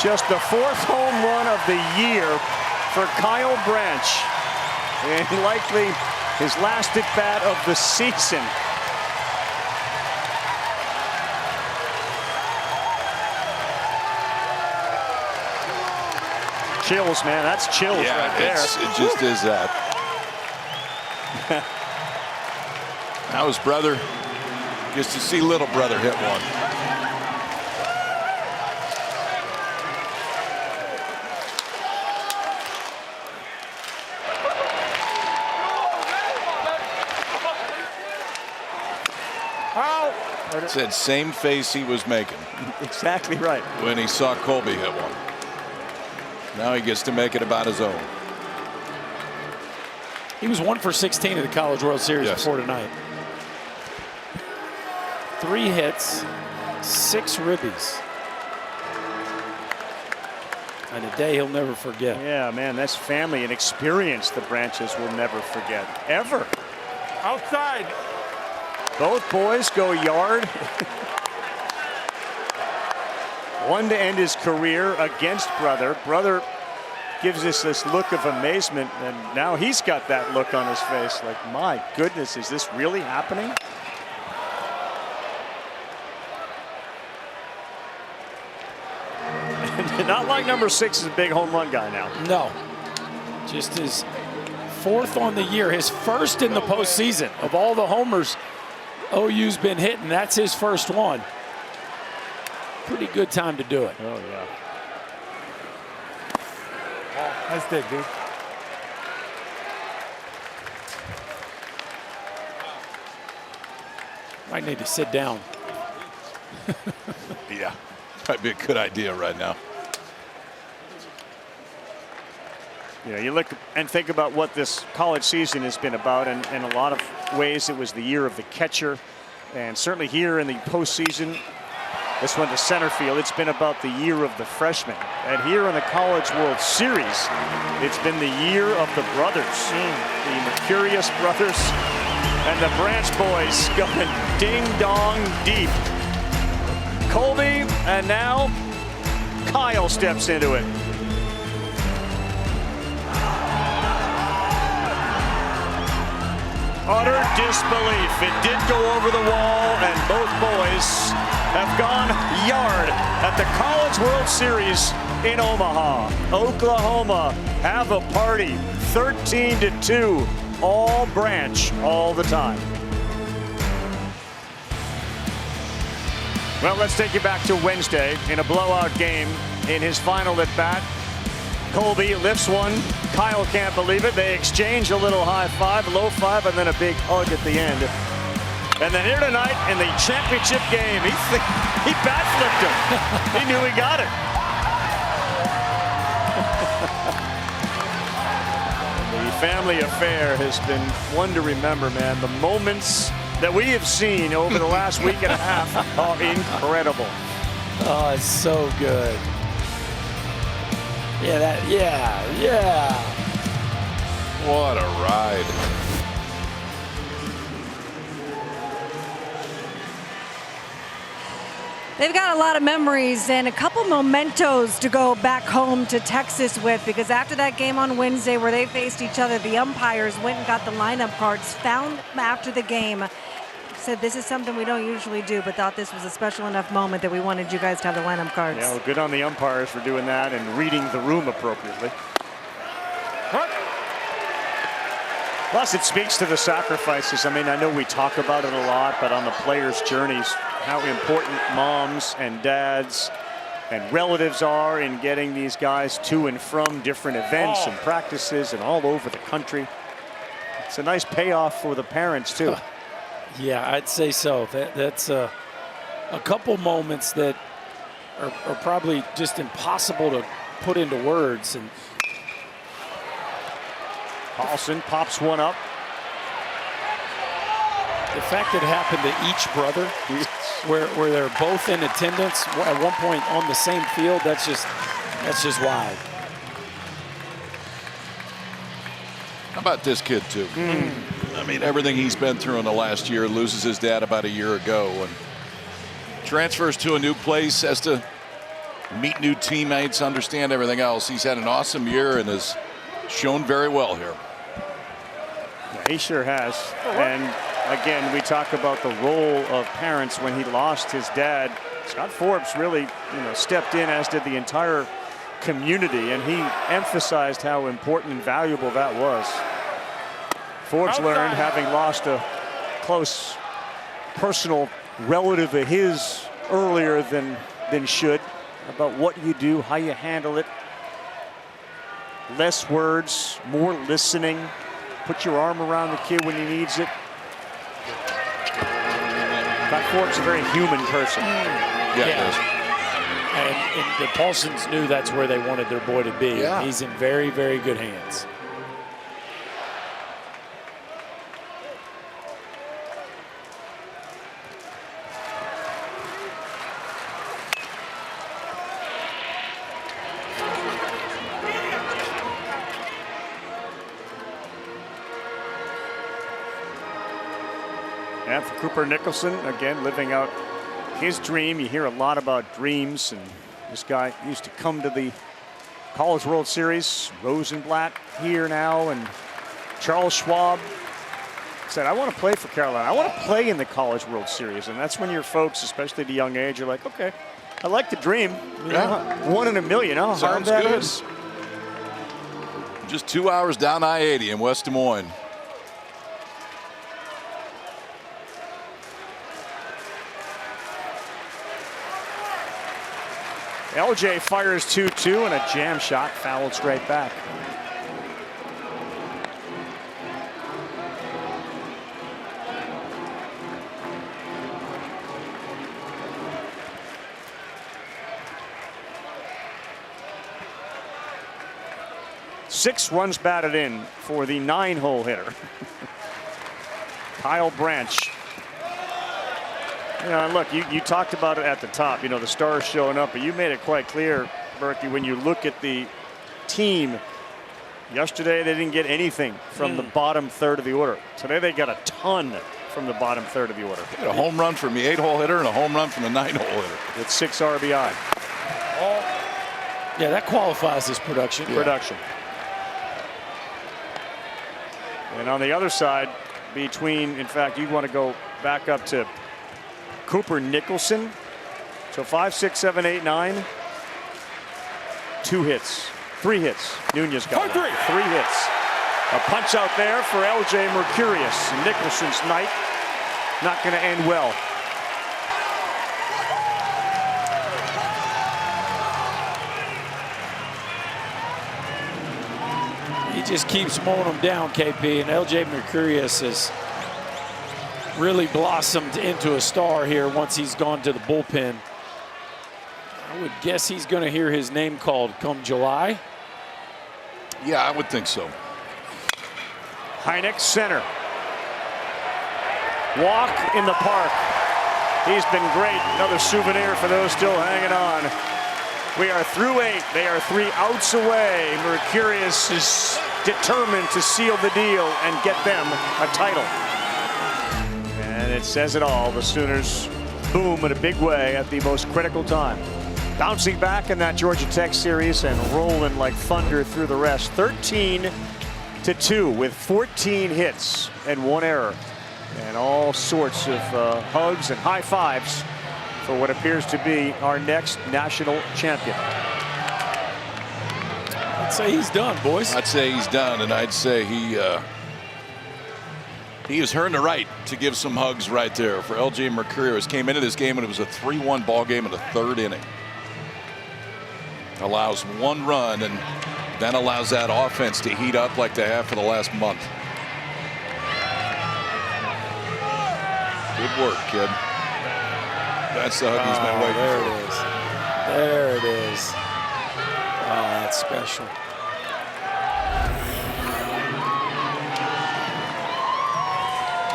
Speaker 6: Just the 4th home run of the year for Kyle Branch. And likely his last at bat of the season. Chills, man. That's chills right there.
Speaker 8: It just is that. Now his brother gets to see little brother hit one. Said same face he was making.
Speaker 6: Exactly right.
Speaker 8: When he saw Colby hit one. Now he gets to make it about his own.
Speaker 7: He was 1 for 16 in the College World Series before tonight. 3 hits, 6 ribbies. And a day he'll never forget.
Speaker 6: Yeah, man, that's family and experience the Branches will never forget, ever.
Speaker 9: Outside.
Speaker 6: Both boys go yard. One to end his career against brother. Brother gives us this look of amazement, and now he's got that look on his face like, my goodness, is this really happening? Not like number 6 is a big home run guy now.
Speaker 7: No. Just his 4th on the year, his 1st in the postseason. Of all the homers OU's been hitting, that's his first one. Pretty good time to do it.
Speaker 6: Oh, yeah.
Speaker 9: Nice dig, dude.
Speaker 7: Might need to sit down.
Speaker 8: Yeah, might be a good idea right now.
Speaker 6: You know, you look and think about what this college season has been about, and in a lot of ways it was the year of the catcher, and certainly here in the postseason, this one to center field, it's been about the year of the freshman. And here in the College World Series, it's been the year of the brothers, the Mercurius brothers and the Branch boys going ding-dong deep. Colby, and now Kyle steps into it. Utter disbelief. It did go over the wall, and both boys have gone yard at the College World Series in Omaha. Oklahoma have a party, 13-2, all Branch all the time. Well, let's take you back to Wednesday in a blowout game in his final at bat. Colby lifts one. Kyle can't believe it. They exchange a little high five, low five, and then a big hug at the end. And then here tonight in the championship game, he bat flipped him. He knew he got it. The family affair has been one to remember, man. The moments that we have seen over the last week and a half are incredible.
Speaker 7: Oh, it's so good. Yeah.
Speaker 8: What a ride.
Speaker 1: They've got a lot of memories and a couple mementos to go back home to Texas with, because after that game on Wednesday where they faced each other, the umpires went and got the lineup cards, found them after the game, said this is something we don't usually do, but thought this was a special enough moment that we wanted you guys to have the lineup cards.
Speaker 6: Yeah, well, good on the umpires for doing that and reading the room appropriately. Plus, it speaks to the sacrifices. I mean, I know we talk about it a lot, but on the players' journeys, how important moms and dads and relatives are in getting these guys to and from different events and practices and all over the country. It's a nice payoff for the parents, too.
Speaker 7: Yeah, I'd say so. That's a couple moments that are probably just impossible to put into words. And
Speaker 6: Paulson pops one up.
Speaker 7: The fact that it happened to each brother, where they're both in attendance at one point on the same field, that's just wild.
Speaker 8: How about this kid, too? I mean, everything he's been through in the last year, loses his dad about a year ago, and transfers to a new place, has to meet new teammates, understand everything else. He's had an awesome year and has shown very well here.
Speaker 6: Yeah, he sure has. And again, we talk about the role of parents when he lost his dad. Scott Forbes really, stepped in, as did the entire community, and he emphasized how important and valuable that was. Forbes learned, having lost a close personal relative of his earlier than should, about what you do, how you handle it. Less words, more listening. Put your arm around the kid when he needs it. Scott Forbes is a very human person.
Speaker 7: Yeah. And the Paulsons knew that's where they wanted their boy to be.
Speaker 8: Yeah.
Speaker 7: He's in very, very good hands.
Speaker 6: And for Cooper Nicholson, again, living out his dream. You hear a lot about dreams, and this guy used to come to the College World Series. Rosenblatt here now, and Charles Schwab said, I want to play for Carolina. I want to play in the College World Series. And that's when your folks, especially at a young age, are like, okay, I like the dream.
Speaker 8: Yeah.
Speaker 6: 1 in a million. How hard
Speaker 8: Sounds
Speaker 6: that
Speaker 8: good.
Speaker 6: is.
Speaker 8: Just 2 hours down I-80 in West Des Moines.
Speaker 6: LJ fires 2-2 and a jam shot fouled straight back. Six runs batted in for the 9-hole hitter. Kyle Branch. And look, you talked about it at the top, the stars showing up, but you made it quite clear, Berkey, when you look at the team. Yesterday, they didn't get anything from the bottom third of the order. Today, they got a ton from the bottom third of the order.
Speaker 8: They got a home run from the 8-hole hitter and a home run from the 9-hole hitter.
Speaker 6: With 6 RBI.
Speaker 7: Yeah, that qualifies as production.
Speaker 8: Yeah.
Speaker 6: Production. And on the other side, in fact, you want to go back up to Cooper Nicholson. So 5, 6, 7, 8, 9. 2 hits. 3 hits. Nunez got 3 hits. A punch out there for LJ Mercurius. Nicholson's night not going to end well.
Speaker 7: He just keeps mowing them down, KP, and LJ Mercurius has really blossomed into a star here once he's gone to the bullpen. I would guess he's going to hear his name called come July.
Speaker 8: Yeah, I would think so.
Speaker 6: Heineck center. Walk in the park. He's been great. Another souvenir for those still hanging on. We are through 8. They are 3 outs away. Mercurius is determined to seal the deal and get them a title. And it says it all. The Sooners boom in a big way at the most critical time. Bouncing back in that Georgia Tech series and rolling like thunder through the rest. 13-2 with 14 hits and 1 error. And all sorts of hugs and high fives for what appears to be our next national champion.
Speaker 7: I'd say he's done, boys.
Speaker 8: I'd say he's done, and I'd say he has earned the right to give some hugs right there for LJ Mercurius. Came into this game and it was a 3-1 ball game in the 3rd inning. Allows 1 run and then allows that offense to heat up like they have for the last month. Good work, kid. That's the hug he's been waiting for.
Speaker 7: There it is. Oh, that's special.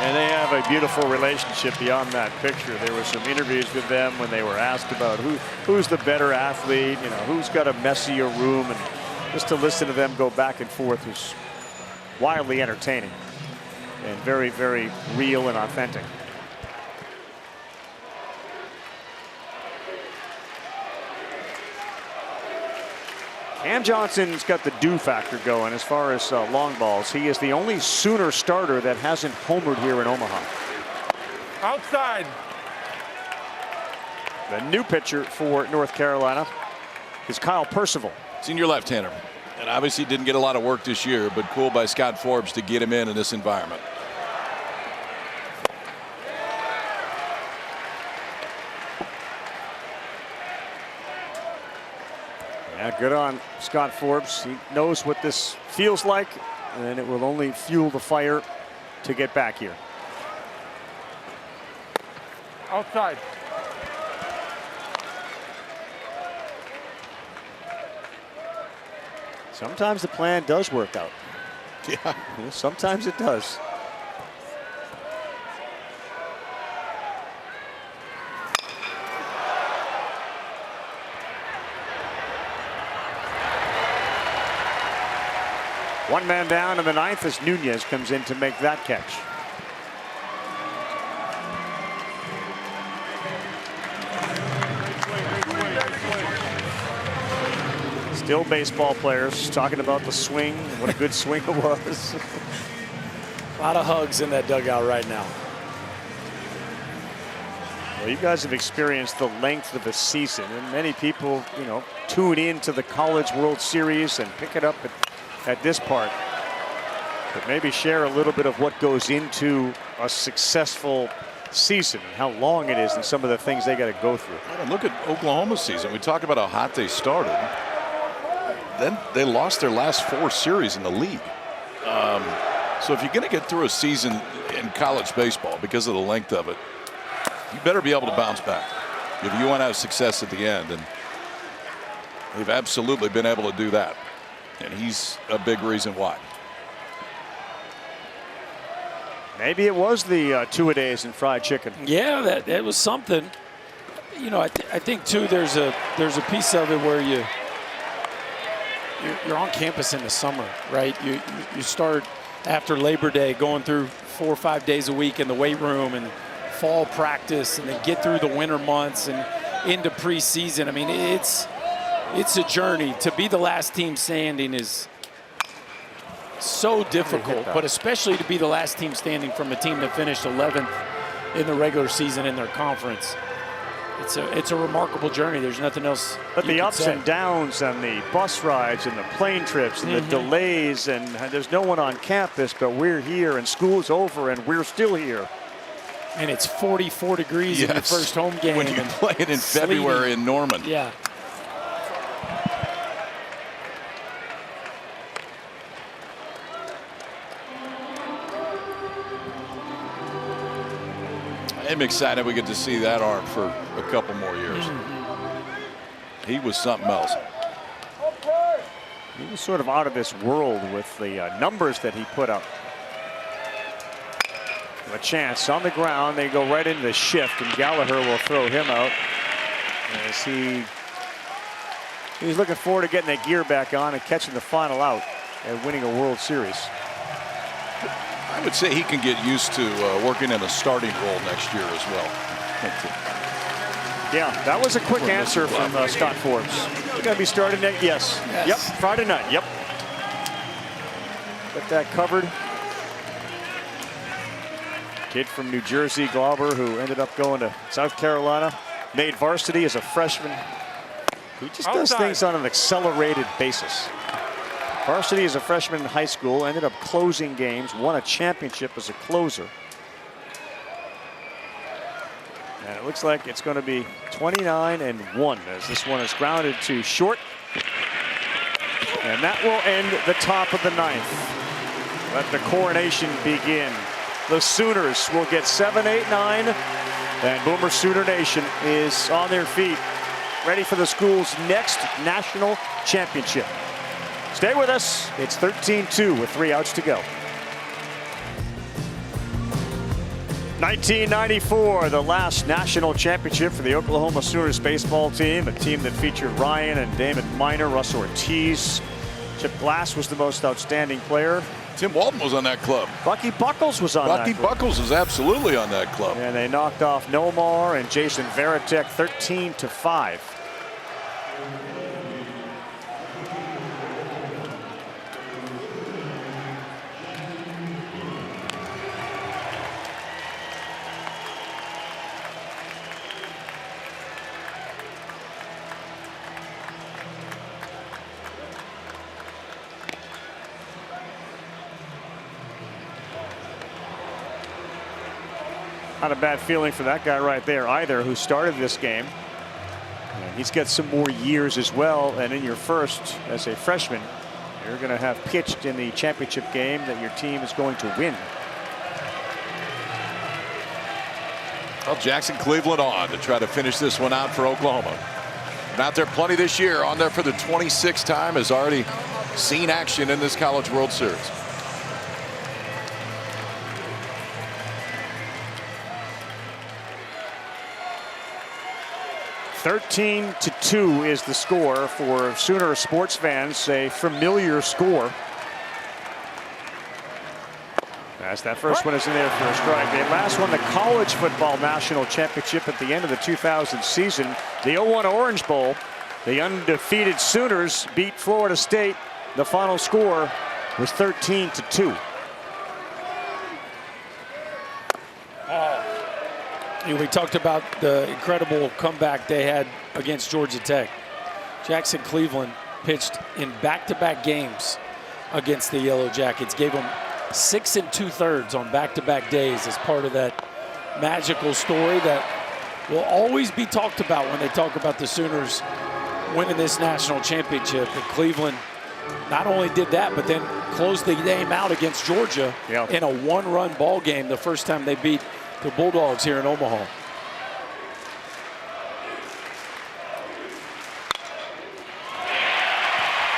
Speaker 6: And they have a beautiful relationship beyond that picture. There were some interviews with them when they were asked about who's the better athlete, you know, who's got a messier room, and just to listen to them go back and forth was wildly entertaining and very, very real and authentic. Cam Johnson's got the do factor going as far as long balls. He is the only Sooner starter that hasn't homered here in Omaha.
Speaker 9: Outside.
Speaker 6: The new pitcher for North Carolina is Kyle Percival.
Speaker 8: Senior left-hander. And obviously didn't get a lot of work this year, but cool by Scott Forbes to get him in this environment.
Speaker 6: Yeah, good on Scott Forbes. He knows what this feels like, and it will only fuel the fire to get back here.
Speaker 9: Outside.
Speaker 6: Sometimes the plan does work out.
Speaker 8: Yeah.
Speaker 6: Sometimes it does. One man down in the ninth as Nunez comes in to make that catch. Still baseball players talking about the swing and what a good swing it was.
Speaker 7: A lot of hugs in that dugout right now.
Speaker 6: Well, you guys have experienced the length of a season, and many people, you know, tune in to the College World Series and pick it up at this part. But maybe share a little bit of what goes into a successful season and how long it is and some of the things they got to go through.
Speaker 8: And look at Oklahoma's season. We talk about how hot they started. Then they lost their last 4 series in the league. So if you're going to get through a season in college baseball because of the length of it, you better be able to bounce back if you want to have success at the end. And they've absolutely been able to do that. And he's a big reason why.
Speaker 6: Maybe it was the 2-a-days and fried chicken.
Speaker 7: Yeah, that was something. You know, I think too there's a piece of it where you're on campus in the summer, right? You start after Labor Day going through 4 or 5 days a week in the weight room and fall practice, and then get through the winter months and into preseason. I mean, it's a journey. To be the last team standing is so difficult, but especially to be the last team standing from a team that finished 11th in the regular season in their conference. It's a remarkable journey. There's nothing else.
Speaker 6: But the ups and downs and the bus rides and the plane trips and the delays, and there's no one on campus, but we're here and school's over and we're still here.
Speaker 7: And it's 44 degrees in your first home game.
Speaker 8: When you play it in February in Norman.
Speaker 7: Yeah.
Speaker 8: I'm excited we get to see that arm for a couple more years. He was something else.
Speaker 6: He was sort of out of this world with the numbers that he put up. A chance on the ground. They go right into the shift, and Gallagher will throw him out as he's looking forward to getting that gear back on and catching the final out and winning a World Series.
Speaker 8: I would say he can get used to working in a starting role next year as well.
Speaker 6: Yeah, that was a quick answer from Scott Forbes. You're going to be starting next? Yes. Yep, Friday night. Yep. Got that covered. Kid from New Jersey, Glauber, who ended up going to South Carolina, made varsity as a freshman. He just does things on an accelerated basis. Varsity as a freshman in high school, ended up closing games, won a championship as a closer. And it looks like it's going to be 29-1 as this one is grounded to short. And that will end the top of the ninth. Let the coronation begin. The Sooners will get 7, 8, 9. And Boomer Sooner Nation is on their feet, ready for the school's next national championship. Stay with us. It's 13-2 with 3 outs to go. 1994, the last national championship for the Oklahoma Sooners baseball team, a team that featured Ryan and Damon Minor, Russ Ortiz. Chip Glass was the most outstanding player.
Speaker 8: Tim Walton was on that club.
Speaker 6: Bucky Buckles was on that club.
Speaker 8: Bucky Buckles was absolutely on that club.
Speaker 6: And they knocked off Nomar and Jason Varitek 13-5. Not a bad feeling for that guy right there either, who started this game. And he's got some more years as well. And in your first as a freshman, you're going to have pitched in the championship game that your team is going to win.
Speaker 8: Well, Jackson Cleveland on to try to finish this one out for Oklahoma. Been out there plenty this year, on there for the 26th time, has already seen action in this College World Series. (13-2) is the score for Sooner sports fans, a familiar score. As that first one is in there for a strike. They last won the college football national championship at the end of the 2000 season. The 0-1 Orange Bowl. The undefeated Sooners beat Florida State. The final score was 13-2.
Speaker 7: We talked about the incredible comeback they had against Georgia Tech. Jackson Cleveland pitched in back-to-back games against the Yellow Jackets. Gave them 6 2/3 on back-to-back days as part of that magical story that will always be talked about when they talk about the Sooners winning this national championship. And Cleveland not only did that, but then closed the game out against Georgia in a one-run ball game the first time they beat the Bulldogs here in Omaha.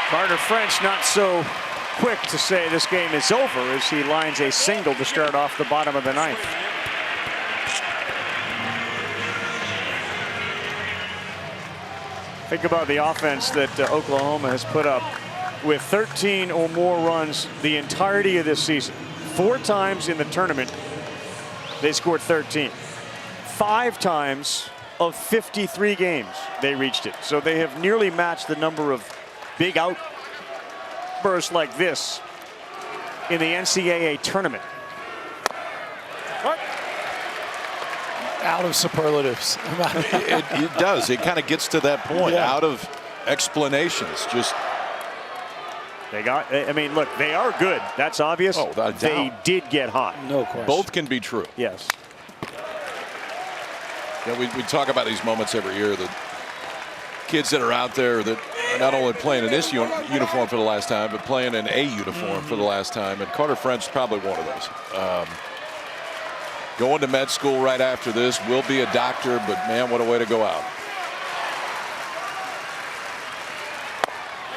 Speaker 6: Carter French not so quick to say this game is over as he lines a single to start off the bottom of the ninth. Think about the offense that Oklahoma has put up with 13 or more runs the entirety of this season. 4 times in the tournament they scored 13. 5 times of 53 games they reached it. So they have nearly matched the number of big outbursts like this in the NCAA tournament.
Speaker 7: Out of superlatives.
Speaker 8: it does. It kind of gets to that point. Out of explanations. Just.
Speaker 6: They got, I mean, look, they are good. That's obvious.
Speaker 8: Oh, without a
Speaker 6: they
Speaker 8: doubt.
Speaker 6: did get hot.
Speaker 7: No question.
Speaker 8: Both can be true.
Speaker 6: Yes.
Speaker 8: Yeah, we talk about these moments every year. The kids that are out there that are not only playing in this uniform for the last time, but playing in a uniform for the last time. And Carter French is probably one of those. Going to med school right after this, will be a doctor, but man, what a way to go out.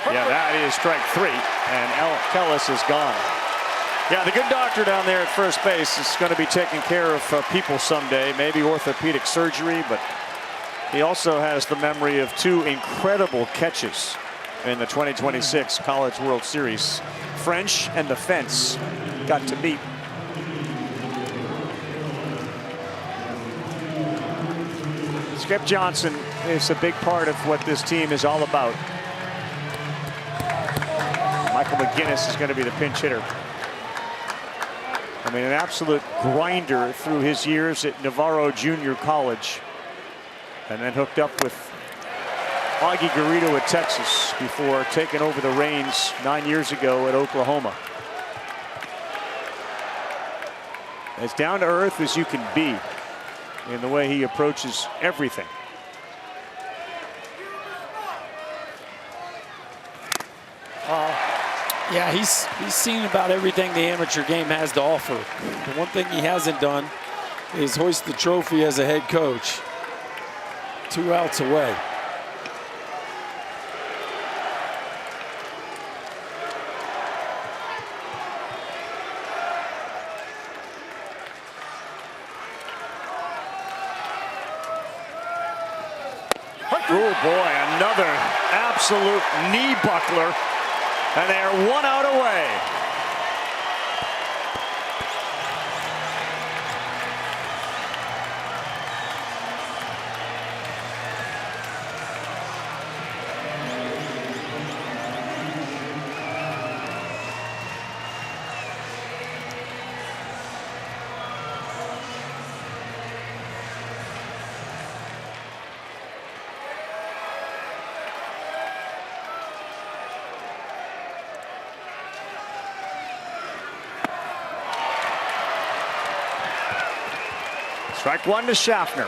Speaker 6: Yeah, that is strike 3, and Kellis is gone. Yeah, the good doctor down there at first base is going to be taking care of people someday, maybe orthopedic surgery, but he also has the memory of 2 incredible catches in the 2026 College World Series. French and the fence got to meet. Skip Johnson is a big part of what this team is all about. Michael McGinnis is going to be the pinch hitter. I mean, an absolute grinder through his years at Navarro Junior College. And then hooked up with Augie Garrido at Texas before taking over the reins 9 years ago at Oklahoma. As down to earth as you can be in the way he approaches everything.
Speaker 7: Yeah, he's seen about everything the amateur game has to offer. The one thing he hasn't done is hoist the trophy as a head coach. 2 outs away.
Speaker 6: Oh boy, another absolute knee buckler. And they are 1 out away. Strike one to Schaffner.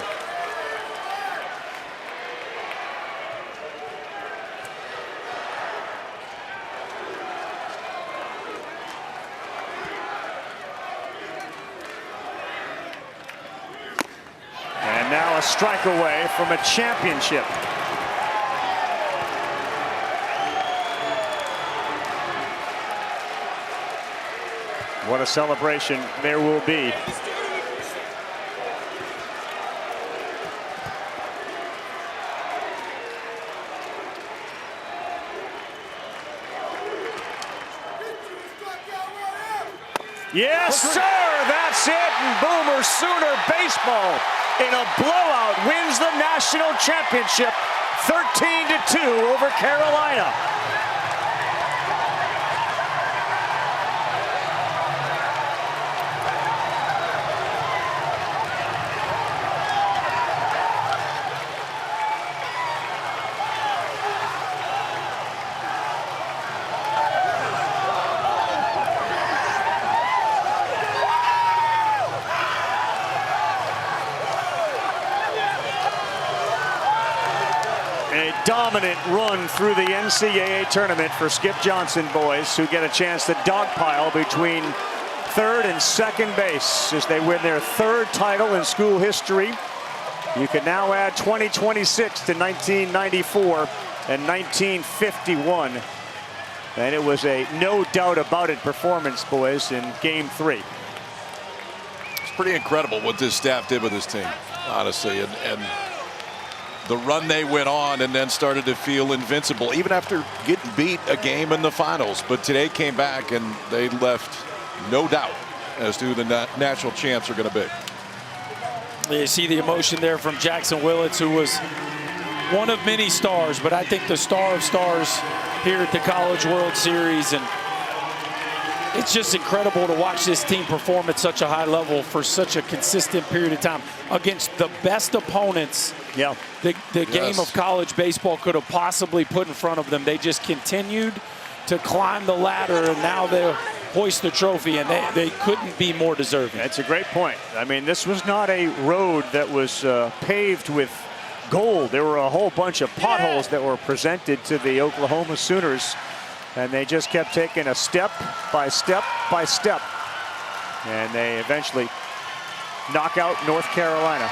Speaker 6: And now a strike away from a championship. What a celebration there will be. Yes, sir, that's it. And Boomer Sooner baseball in a blowout wins the national championship 13-2 over Carolina. A dominant run through the NCAA tournament for Skip Johnson boys, who get a chance to dogpile between third and second base as they win their third title in school history. You can now add 2026 to 1994 and 1951. And it was a no doubt about it performance, boys, in game 3.
Speaker 8: It's pretty incredible what this staff did with this team, honestly. And the run they went on and then started to feel invincible, even after getting beat a game in the finals. But today came back and they left no doubt as to who the national champs are going to be.
Speaker 7: You see the emotion there from Jackson Willits, who was one of many stars, but I think the star of stars here at the College World Series. And it's just incredible to watch this team perform at such a high level for such a consistent period of time against the best opponents the game of college baseball could have possibly put in front of them. They just continued to climb the ladder, and now they'll hoist the trophy, and they couldn't be more deserving.
Speaker 6: That's a great point. I mean, this was not a road that was paved with gold. There were a whole bunch of potholes that were presented to the Oklahoma Sooners, and they just kept taking a step by step by step, and they eventually knock out North Carolina.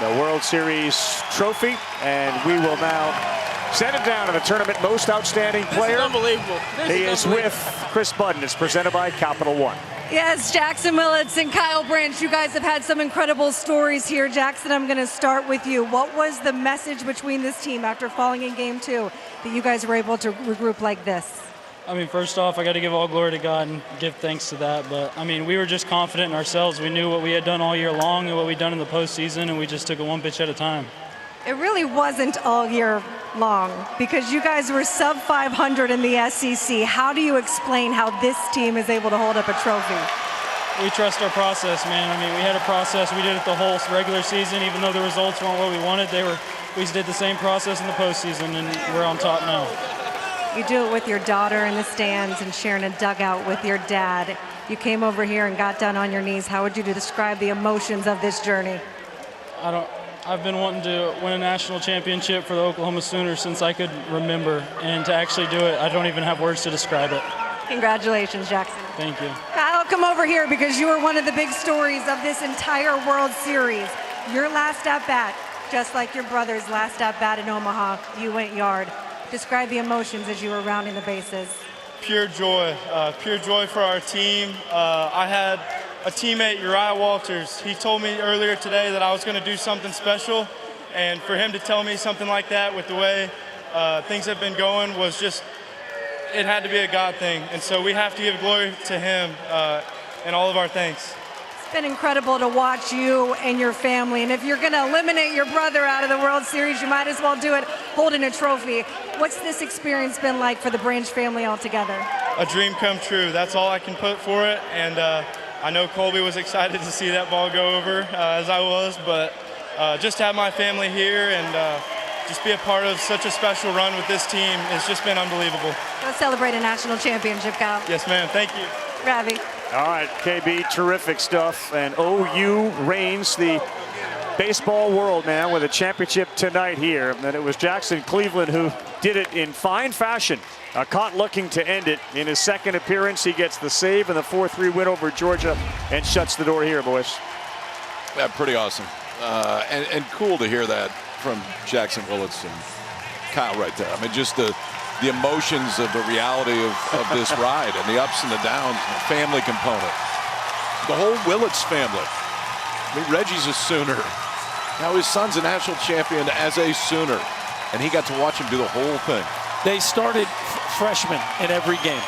Speaker 6: The World Series trophy, and we will now send it down to the tournament most outstanding player.
Speaker 15: This is unbelievable.
Speaker 6: He is with Chris Budden. It's presented by Capital One.
Speaker 1: Yes, Jackson Willits and Kyle Branch, you guys have had some incredible stories here. Jackson, I'm going to start with you. What was the message between this team after falling in game 2 that you guys were able to regroup like this?
Speaker 16: I mean, first off, I got to give all glory to God and give thanks to that. But, I mean, we were just confident in ourselves. We knew what we had done all year long and what we'd done in the postseason, and we just took it one pitch at a time.
Speaker 1: It really wasn't all year long because you guys were sub 500 in the SEC. How do you explain how this team is able to hold up a trophy?
Speaker 16: We trust our process, man. I mean, we had a process. We did it the whole regular season. Even though the results weren't what we wanted, we did the same process in the postseason, and we're on top now.
Speaker 1: You do it with your daughter in the stands and sharing a dugout with your dad. You came over here and got down on your knees. How would you describe the emotions of this journey?
Speaker 16: I've been wanting to win a national championship for the Oklahoma Sooners since I could remember, and to actually do it, I don't even have words to describe it.
Speaker 1: Congratulations, Jackson.
Speaker 16: Thank you.
Speaker 1: Kyle, come over here because you were one of the big stories of this entire World Series. Your last at-bat, just like your brother's last at-bat in Omaha, you went yard. Describe the emotions as you were rounding the bases.
Speaker 16: pure joy for our team. I had a teammate, Uriah Walters. He told me earlier today that I was going to do something special, and for him to tell me something like that with the way things have been going was just, it had to be a God thing. And so we have to give glory to him and all of our thanks.
Speaker 1: It's been incredible to watch you and your family. And if you're going to eliminate your brother out of the World Series, you might as well do it holding a trophy. What's this experience been like for the Branch family altogether?
Speaker 16: A dream come true. That's all I can put for it. And I know Colby was excited to see that ball go over, as I was. But just to have my family here and just be a part of such a special run with this team has just been unbelievable.
Speaker 1: Let's celebrate a national championship, Kyle.
Speaker 16: Yes, ma'am. Thank you.
Speaker 1: Ravi.
Speaker 6: All right, KB, terrific stuff. And OU reigns the baseball world now with a championship tonight here. And it was Jackson Cleveland who did it in fine fashion. Caught looking to end it. In his second appearance, he gets the save and the 4-3 win over Georgia and shuts the door here, boys.
Speaker 8: Yeah, pretty awesome. And cool to hear that from Jackson Willits and Kyle right there. I mean, just the emotions of the reality of this ride and the ups and the downs, and the family component. The whole Willits family. I mean, Reggie's a Sooner. Now his son's a national champion as a Sooner, and he got to watch him do the whole thing.
Speaker 7: They started freshmen in every game.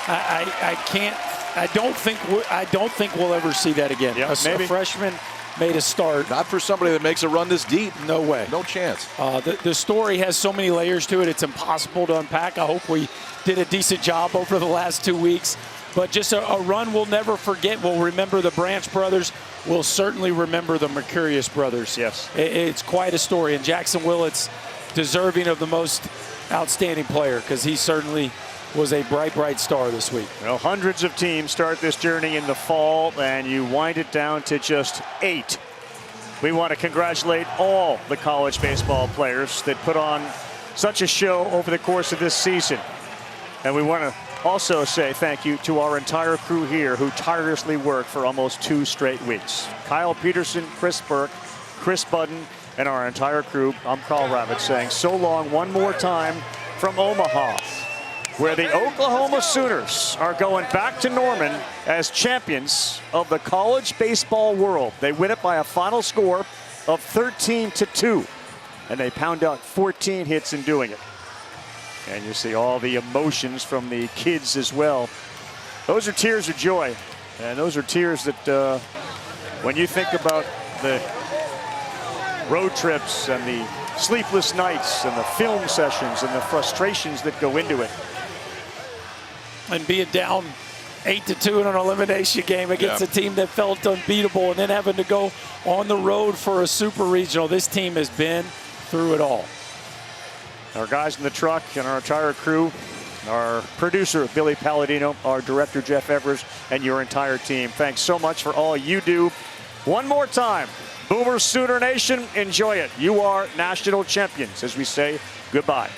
Speaker 7: I don't think we'll ever see that again.
Speaker 6: Yeah, maybe.
Speaker 7: A freshman made a start.
Speaker 8: Not for somebody that makes a run this deep.
Speaker 7: No way.
Speaker 8: No chance.
Speaker 7: The story has so many layers to it, it's impossible to unpack. I hope we did a decent job over the last 2 weeks. But just a run we'll never forget. We'll remember the Branch brothers. We'll certainly remember the Mercurius brothers.
Speaker 6: Yes.
Speaker 7: It's quite a story. And Jackson Willits deserving of the most outstanding player because he certainly was a bright, bright star this week.
Speaker 6: Well, hundreds of teams start this journey in the fall, and you wind it down to just 8. We want to congratulate all the college baseball players that put on such a show over the course of this season. And we want to also say thank you to our entire crew here who tirelessly worked for almost 2 straight weeks. Kyle Peterson, Chris Burke, Chris Budden, and our entire crew. I'm Carl Ravitch saying so long one more time from Omaha, where the Oklahoma Sooners are going back to Norman as champions of the college baseball world. They win it by a final score of 13-2, and they pound out 14 hits in doing it. And you see all the emotions from the kids as well. Those are tears of joy, and those are tears that when you think about the road trips and the sleepless nights and the film sessions and the frustrations that go into it.
Speaker 7: And being down 8-2 in an elimination game against a team that felt unbeatable and then having to go on the road for a super regional. This team has been through it all.
Speaker 6: Our guys in the truck and our entire crew, our producer Billy Palladino, our director Jeff Evers, and your entire team. Thanks so much for all you do. One more time, Boomer Sooner Nation, enjoy it. You are national champions as we say goodbye.